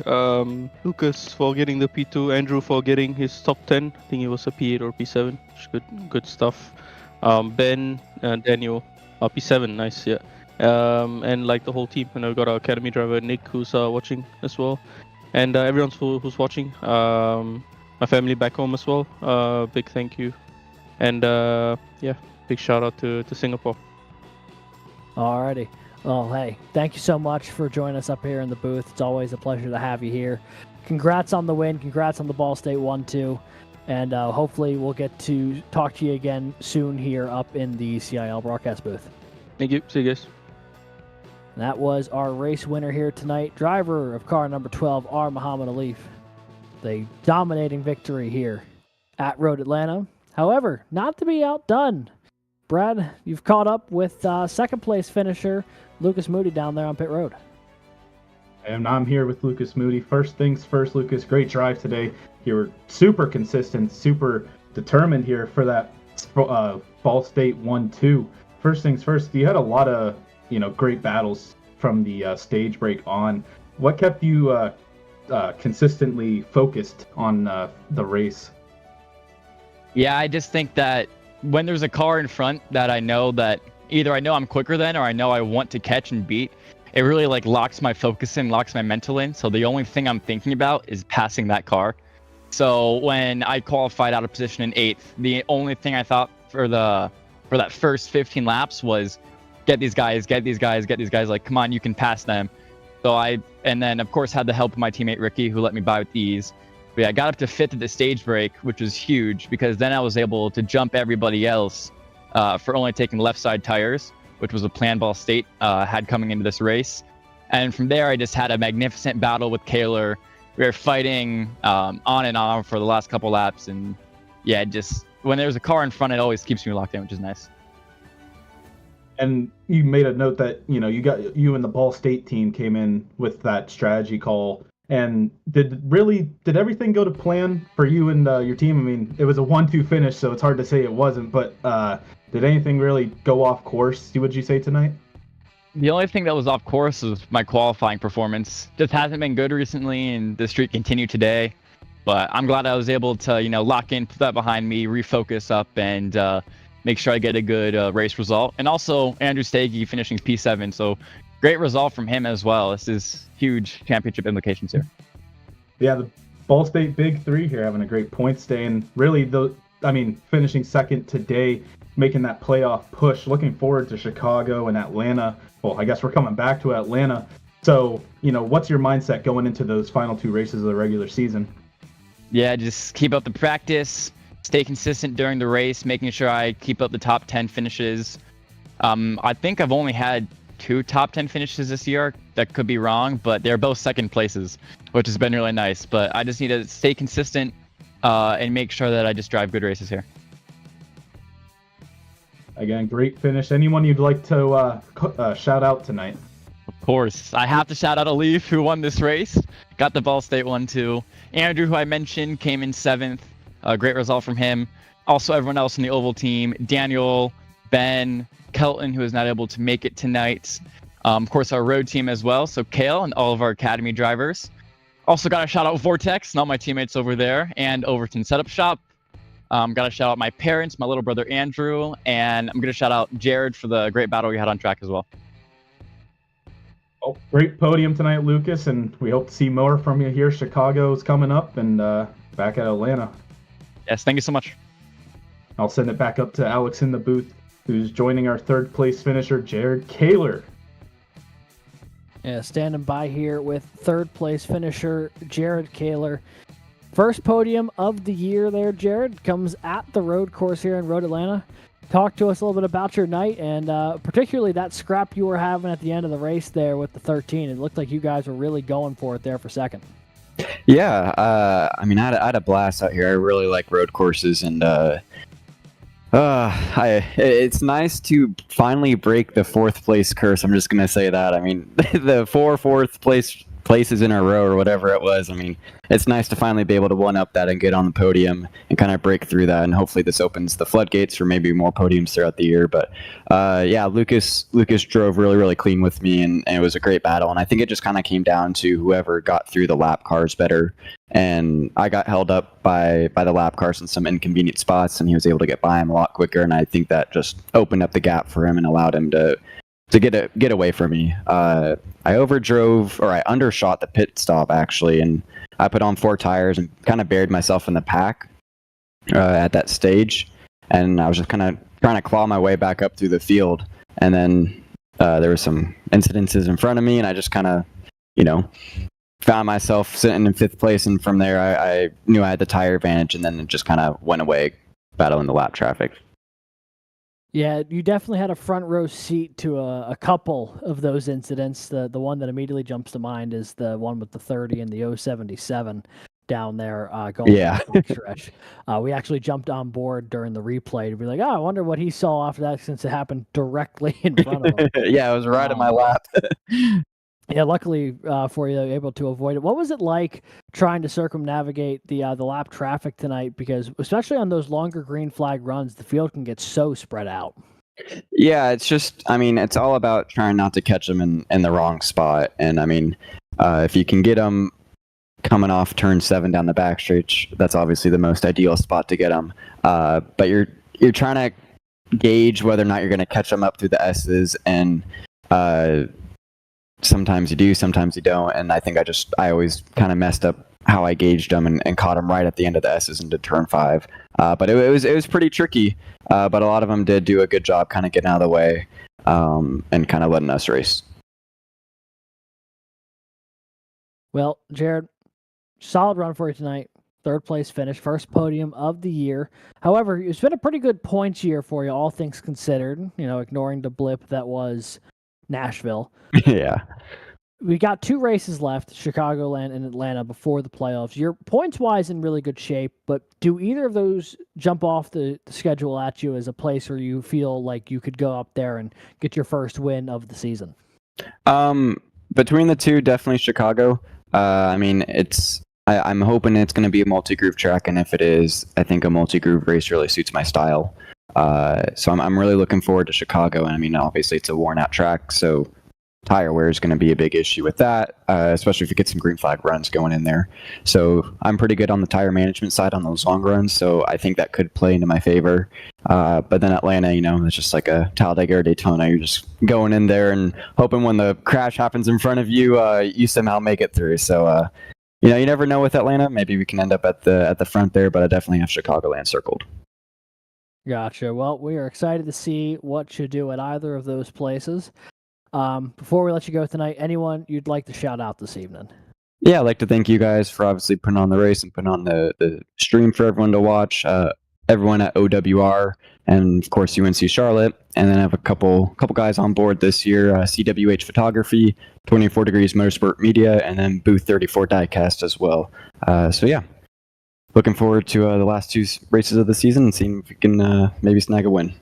Speaker 10: Lucas for getting the P2, Andrew for getting his top 10. I think it was a P8 or P7. Good stuff. Ben, Daniel, P7, nice, yeah. And like the whole team. And I've got our academy driver, Nick, who's watching as well. And everyone who's watching. My family back home as well. Big thank you. And yeah, big shout out to Singapore.
Speaker 7: Alrighty. Well, hey, thank you so much for joining us up here in the booth. It's always a pleasure to have you here. Congrats on the win. Congrats on the Ball State 1-2. And hopefully we'll get to talk to you again soon here up in the CIL broadcast booth.
Speaker 10: Thank you. See you guys.
Speaker 7: That was our race winner here tonight, driver of car number 12, R. Muhammad Alif. The dominating victory here at Road Atlanta. However, not to be outdone. Brad, you've caught up with second place finisher Lucas Moody down there on pit road.
Speaker 8: And I'm here with Lucas Moody. First things first, Lucas, great drive today. You were super consistent, super determined here for that Ball State 1-2. First things first, you had a lot of great battles from the stage break on. What kept you consistently focused on the race?
Speaker 11: Yeah, I just think that when there's a car in front that I know that either I know I'm quicker than or I know I want to catch and beat, it really like locks my focus in, locks my mental in. So the only thing I'm thinking about is passing that car. So when I qualified out of position in 8th, the only thing I thought for that first 15 laps was get these guys. Like, come on, you can pass them. So and then of course had the help of my teammate Ricky, who let me by with ease. But yeah, I got up to 5th at the stage break, which was huge because then I was able to jump everybody else for only taking left side tires, which was a plan Ball State had coming into this race. And from there, I just had a magnificent battle with Kaylor. We were fighting on and on for the last couple laps. And yeah, just when there's a car in front, it always keeps me locked in, which is nice.
Speaker 8: And you made a note that, you and the Ball State team came in with that strategy call. And did everything go to plan for you and your team? I mean, it was a 1-2 finish, so it's hard to say it wasn't. But did anything really go off course, would you say, tonight?
Speaker 11: The only thing that was off course was my qualifying performance. Just hasn't been good recently, and the streak continued today. But I'm glad I was able to, lock in, put that behind me, refocus up, and make sure I get a good race result. And also, Andrew Stagey finishing P7, so great result from him as well. This is huge championship implications here.
Speaker 8: Yeah, the Ball State Big Three here having a great points day, and really, finishing second today, making that playoff push. Looking forward to Chicago and Atlanta. Well, I guess we're coming back to Atlanta. So, what's your mindset going into those final 2 races of the regular season?
Speaker 11: Yeah, just keep up the practice, stay consistent during the race, making sure I keep up the top 10 finishes. I think I've only had 2 top 10 finishes this year. That could be wrong, but they're both second places, which has been really nice. But I just need to stay consistent, and make sure that I just drive good races here.
Speaker 8: Again, great finish. Anyone you'd like to shout out tonight?
Speaker 11: Of course. I have to shout out Alif, who won this race. Got the Ball State one, too. Andrew, who I mentioned, came in 7th. Great result from him. Also, everyone else in the Oval team. Daniel, Ben, Kelton, who is not able to make it tonight. Of course, our road team as well. So, Kale and all of our Academy drivers. Also got to shout out Vortex and all my teammates over there. And Overton Setup Shop. Got to shout out my parents, my little brother Andrew. And I'm going to shout out Jared for the great battle we had on track as well.
Speaker 8: Oh, great podium tonight, Lucas, and we hope to see more from you here. Chicago's coming up, and back at Atlanta.
Speaker 11: Yes, thank you so much.
Speaker 8: I'll send it back up to Alex in the booth, who's joining our third place finisher, Jared Kaler.
Speaker 7: Yeah, standing by here with third place finisher Jared Kaler. First podium of the year there, Jared, comes at the road course here in Road Atlanta. Talk to us a little bit about your night, and particularly that scrap you were having at the end of the race there with the 13. It looked like you guys were really going for it there for second.
Speaker 12: Yeah, I mean, I had a blast out here. I really like road courses, and it's nice to finally break the fourth place curse. I'm just gonna say that. I mean, the fourth places in a row or whatever it was. I mean, it's nice to finally be able to one up that and get on the podium and kind of break through that. And hopefully this opens the floodgates for maybe more podiums throughout the year. But yeah, Lucas drove really clean with me, and it was a great battle. And I think it just kind of came down to whoever got through the lap cars better. And I got held up by the lap cars in some inconvenient spots, and he was able to get by him a lot quicker. And I think that just opened up the gap for him and allowed him to get away from me. I undershot the pit stop actually, and I put on 4 tires and kind of buried myself in the pack at that stage. And I was just kind of trying to claw my way back up through the field. And then there were some incidences in front of me, and I just kind of, found myself sitting in 5th place. And from there, I knew I had the tire advantage, and then it just kind of went away battling the lap traffic.
Speaker 7: Yeah, you definitely had a front row seat to a couple of those incidents. The one that immediately jumps to mind is the one with the 30 and the 077 down there going down the stretch. We actually jumped on board during the replay to be like, I wonder what he saw after that, since it happened directly in front of him.
Speaker 12: Yeah, it was right in my lap.
Speaker 7: Yeah, luckily for you, able to avoid it. What was it like trying to circumnavigate the lap traffic tonight? Because especially on those longer green flag runs, the field can get so spread out.
Speaker 12: Yeah, it's just, it's all about trying not to catch them in the wrong spot. And if you can get them coming off turn 7 down the backstretch, that's obviously the most ideal spot to get them. But you're trying to gauge whether or not you're going to catch them up through the S's, and sometimes you do, sometimes you don't. And I think I always kind of messed up how I gauged them and caught them right at the end of the S's into turn 5. But it was pretty tricky. But a lot of them did do a good job kind of getting out of the way and kind of letting us race.
Speaker 7: Well, Jared, solid run for you tonight. 3rd place finish, first podium of the year. However, it's been a pretty good points year for you, all things considered, ignoring the blip that was Nashville.
Speaker 12: Yeah.
Speaker 7: We got 2 races left, Chicagoland and Atlanta, before the playoffs. You're points-wise in really good shape, but do either of those jump off the schedule at you as a place where you feel like you could go up there and get your first win of the season?
Speaker 12: Between the two, definitely Chicago. I'm hoping it's going to be a multi-groove track, and if it is, I think a multi-groove race really suits my style. So I'm really looking forward to Chicago, and obviously it's a worn-out track, so tire wear is going to be a big issue with that, especially if you get some green flag runs going in there. So I'm pretty good on the tire management side on those long runs, so I think that could play into my favor. But then Atlanta, it's just like a Talladega or Daytona. You're just going in there and hoping when the crash happens in front of you, you somehow make it through. So, you never know with Atlanta. Maybe we can end up at the front there, but I definitely have Chicagoland circled.
Speaker 7: Gotcha. Well, we are excited to see what you do at either of those places. Before we let you go tonight, anyone you'd like to shout out this evening?
Speaker 12: Yeah, I'd like to thank you guys for obviously putting on the race and putting on the stream for everyone to watch. Everyone at OWR and of course UNC Charlotte, and then I have a couple guys on board this year: CWH Photography, 24 Degrees Motorsport Media, and then Booth 34 Diecast as well. So yeah, looking forward to the last two races of the season and seeing if we can maybe snag a win.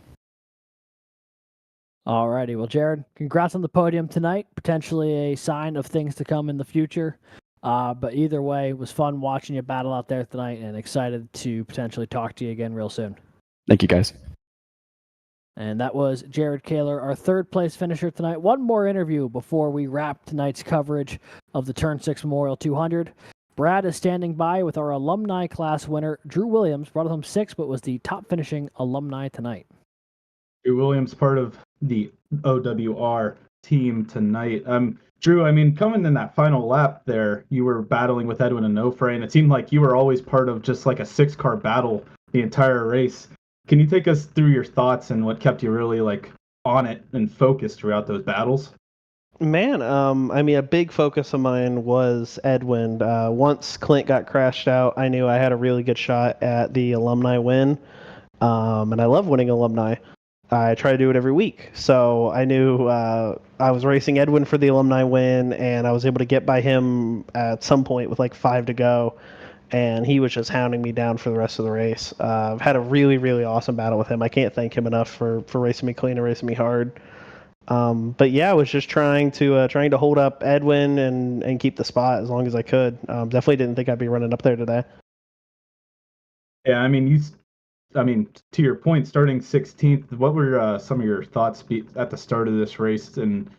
Speaker 7: Alrighty, well, Jared, congrats on the podium tonight. Potentially a sign of things to come in the future. But either way, it was fun watching you battle out there tonight, and excited to potentially talk to you again real soon.
Speaker 12: Thank you, guys.
Speaker 7: And that was Jared Kaler, our third place finisher tonight. One more interview before we wrap tonight's coverage of the Turn 6 Memorial 200. Brad is standing by with our alumni class winner, Drew Williams. Brought home 6th, but was the top finishing alumni tonight.
Speaker 8: Drew Williams, part of the OWR team tonight. Drew, I mean, coming in that final lap there, you were battling with Edwin and Onofre, and it seemed like you were always part of just like a 6-car battle the entire race. Can you take us through your thoughts and what kept you really like on it and focused throughout those battles?
Speaker 13: Man, I mean, a big focus of mine was Edwin. Once Clint got crashed out, I knew I had a really good shot at the alumni win, and I love winning alumni. I try to do it every week. So I knew I was racing Edwin for the alumni win, and I was able to get by him at some point with like 5 to go, and he was just hounding me down for the rest of the race. I've had a really, really awesome battle with him. I can't thank him enough for racing me clean and racing me hard. But yeah, I was just trying to hold up Edwin and keep the spot as long as I could. Definitely didn't think I'd be running up there today.
Speaker 8: Yeah, I mean, to your point, starting 16th, what were some of your thoughts at the start of this race? And,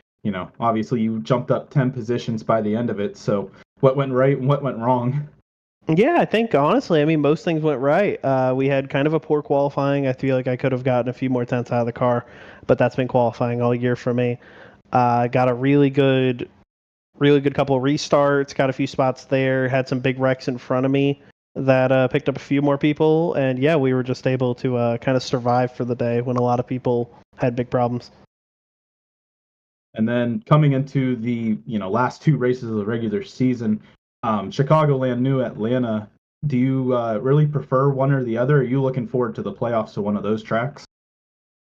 Speaker 8: obviously you jumped up 10 positions by the end of it. So what went right and what went wrong?
Speaker 13: Yeah, I think honestly, most things went right. We had kind of a poor qualifying. I feel like I could have gotten a few more tenths out of the car, but that's been qualifying all year for me. Got a really good couple of restarts, got a few spots there, had some big wrecks in front of me that picked up a few more people, and yeah, we were just able to kind of survive for the day when a lot of people had big problems.
Speaker 8: And then coming into the last 2 races of the regular season, Chicagoland, New Atlanta, do you really prefer one or the other? Are you looking forward to the playoffs to one of those tracks?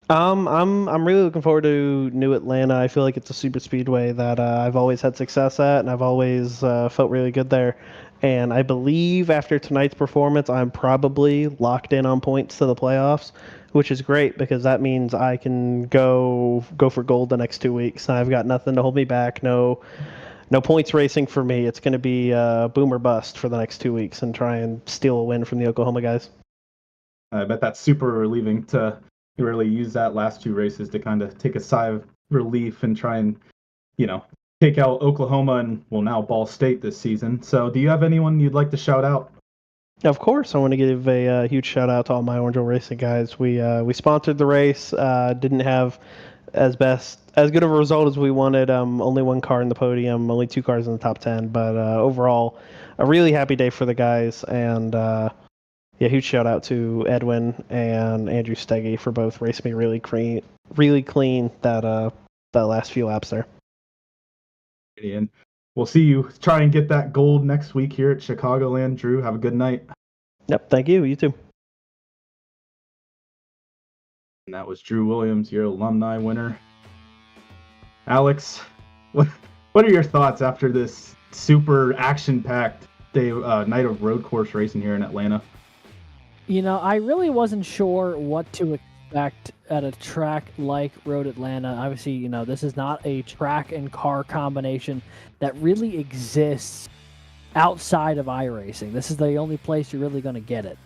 Speaker 13: I'm really looking forward to New Atlanta. I feel like it's a super speedway that I've always had success at, and I've always felt really good there. And I believe after tonight's performance, I'm probably locked in on points to the playoffs, which is great because that means I can go for gold the next 2 weeks. I've got nothing to hold me back. No points racing for me. It's going to be boom or bust for the next 2 weeks and try and steal a win from the Oklahoma guys.
Speaker 8: I bet that's super relieving to really use that last 2 races to kind of take a sigh of relief and try and, take out Oklahoma and, now Ball State this season. So do you have anyone you'd like to shout out?
Speaker 13: Of course, I want to give a huge shout out to all my Orangeville Racing guys. We sponsored the race, didn't have as good of a result as we wanted. Only 1 car in the podium, only 2 cars in the top 10. But overall, a really happy day for the guys. And huge shout out to Edwin and Andrew Steggy for both racing me really clean that last few laps there.
Speaker 8: And we'll see you try and get that gold next week here at Chicagoland. Drew, have a good night.
Speaker 13: Yep, thank you. You too.
Speaker 8: And that was Drew Williams, your alumni winner. Alex, what are your thoughts after this super action-packed day, night of road course racing here in Atlanta?
Speaker 7: I really wasn't sure what to expect at a track like Road Atlanta. Obviously, this is not a track and car combination that really exists outside of iRacing. This is the only place you're really going to get it.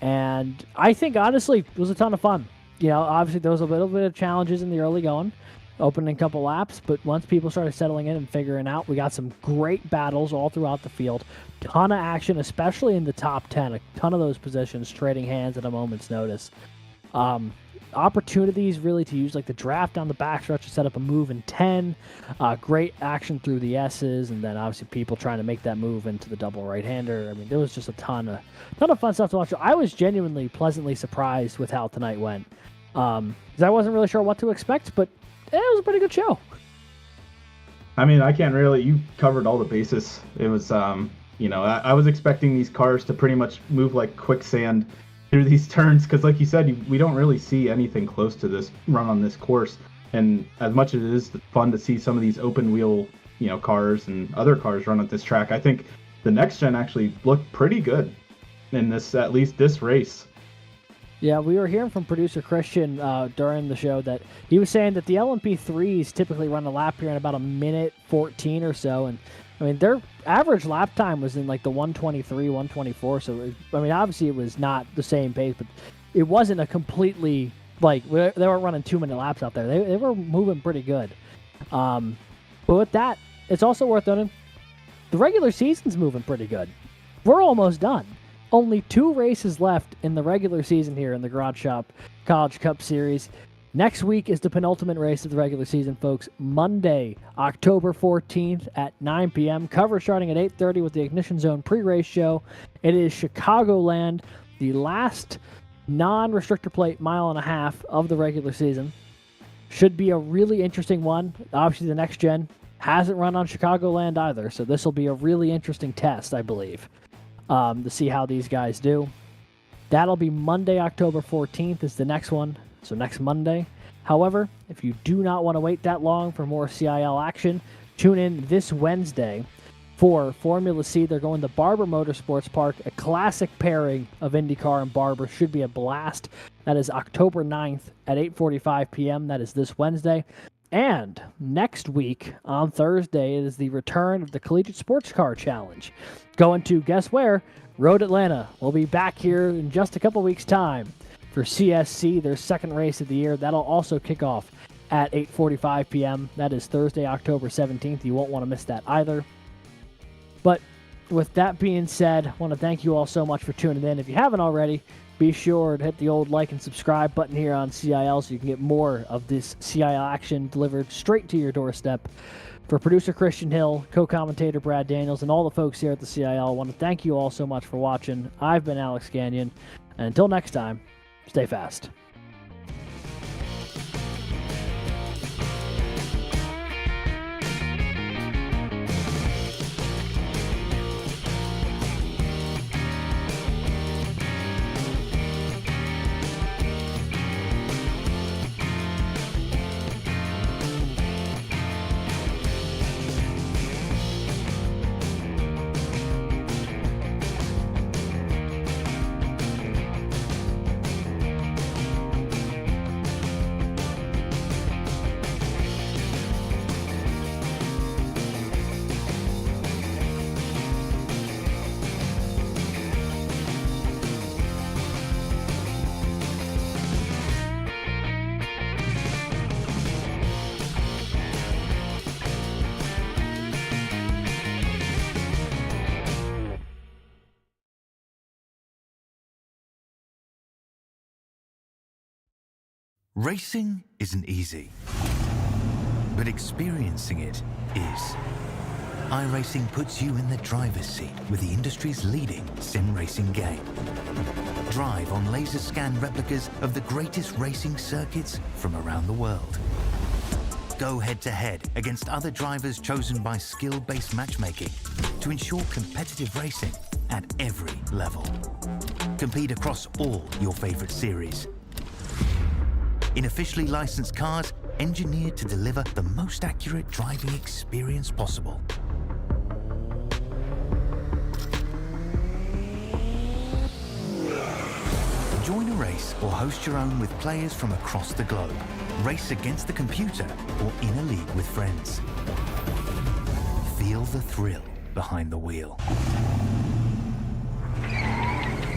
Speaker 7: And I think, honestly, it was a ton of fun. Obviously, there was a little bit of challenges in the early going, opening a couple laps, but once people started settling in and figuring out, we got some great battles all throughout the field. Ton of action, especially in the top 10. A ton of those positions trading hands at a moment's notice. Opportunities really to use like the draft down the backstretch to set up a move in 10. Great action through the S's, and then obviously people trying to make that move into the double right-hander. There was just a ton of fun stuff to watch. I was genuinely pleasantly surprised with how tonight went. Because I wasn't really sure what to expect, but it was a pretty good show.
Speaker 8: I can't really. You covered all the bases. It was, I was expecting these cars to pretty much move like quicksand through these turns because, like you said, we don't really see anything close to this run on this course. And as much as it is fun to see some of these open wheel, cars and other cars run at this track, I think the next gen actually looked pretty good. in this, at least this race.
Speaker 7: Yeah, we were hearing from producer Christian during the show that he was saying that the LMP3s typically run a lap here in about a minute 14 or so, and I mean their average lap time was in like the 123, 124. So obviously it was not the same pace, but it wasn't a completely they weren't running 2-minute laps out there. They were moving pretty good. But with that, it's also worth noting the regular season's moving pretty good. We're almost done. Only 2 races left in the regular season here in the Garage Shop College Cup Series. Next week is the penultimate race of the regular season, folks. Monday, October 14th at 9 p.m. Coverage starting at 8:30 with the Ignition Zone pre-race show. It is Chicagoland, the last non-restrictor plate mile and a half of the regular season. Should be a really interesting one. Obviously, the next gen hasn't run on Chicagoland either, so this will be a really interesting test, I believe. To see how these guys do. That'll be Monday, October 14th is the next one, so next Monday. However, if you do not want to wait that long for more CIL action, tune in this Wednesday for Formula C. They're going to Barber Motorsports Park, a classic pairing of IndyCar and Barber. Should be a blast. That is October 9th at 8:45 p.m. That is this Wednesday. And next week, on Thursday, it is the return of the Collegiate Sports Car Challenge. Going to, guess where? Road Atlanta. We'll be back here in just a couple weeks' time for CSC, their second race of the year. That'll also kick off at 8:45 p.m. That is Thursday, October 17th. You won't want to miss that either. But with that being said, I want to thank you all so much for tuning in. If you haven't already, be sure to hit the old like and subscribe button here on CIL so you can get more of this CIL action delivered straight to your doorstep. For producer Christian Hill, co-commentator Brad Daniels, and all the folks here at the CIL, I want to thank you all so much for watching. I've been Alex Gagnon, and until next time, stay fast.
Speaker 2: Racing isn't easy, but experiencing it is. iRacing puts you in the driver's seat with the industry's leading sim racing game. Drive on laser scan replicas of the greatest racing circuits from around the world. Go head-to-head against other drivers chosen by skill-based matchmaking to ensure competitive racing at every level. Compete across all your favorite series in officially licensed cars engineered to deliver the most accurate driving experience possible. Join a race or host your own with players from across the globe. Race against the computer or in a league with friends. Feel the thrill behind the wheel.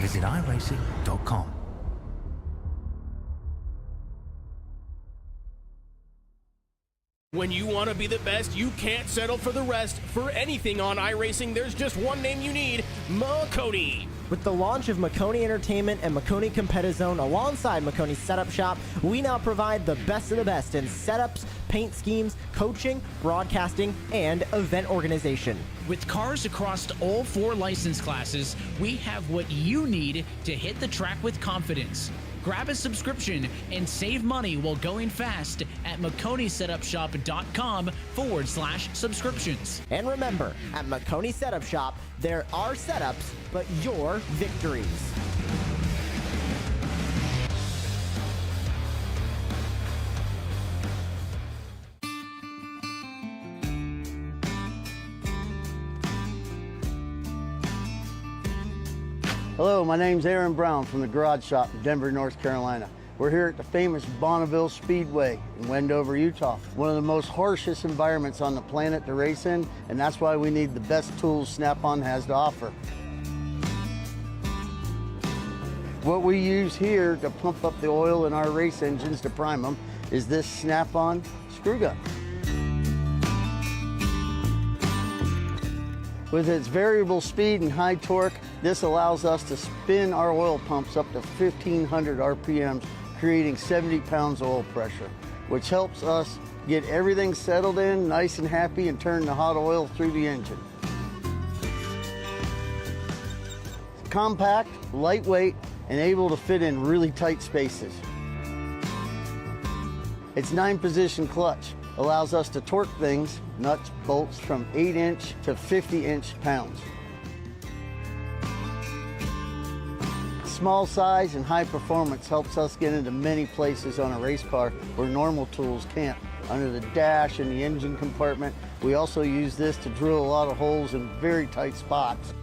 Speaker 2: Visit iRacing.com.
Speaker 3: When you want to be the best, you can't settle for the rest. For anything on iRacing, there's just one name you need, Makoni.
Speaker 4: With the launch of Makoni Entertainment and Makoni Competizone alongside Makoni Setup Shop, we now provide the best of the best in setups, paint schemes, coaching, broadcasting, and event organization.
Speaker 5: With cars across all 4 license classes, we have what you need to hit the track with confidence. Grab a subscription and save money while going fast at MakoniSetupShop.com/subscriptions.
Speaker 4: And remember, at Makoni Setup Shop, there are setups, but your victories.
Speaker 6: Hello, my name's Aaron Brown from the Garage Shop in Denver, North Carolina. We're here at the famous Bonneville Speedway in Wendover, Utah. One of the most harshest environments on the planet to race in, and that's why we need the best tools Snap-on has to offer. What we use here to pump up the oil in our race engines to prime them is this Snap-on screw gun. With its variable speed and high torque, this allows us to spin our oil pumps up to 1,500 RPMs, creating 70 pounds oil pressure, which helps us get everything settled in, nice and happy, and turn the hot oil through the engine. It's compact, lightweight, and able to fit in really tight spaces. Its 9-position clutch allows us to torque things, nuts, bolts, from 8-inch to 50-inch pounds. Small size and high performance helps us get into many places on a race car where normal tools can't. Under the dash and the engine compartment, we also use this to drill a lot of holes in very tight spots.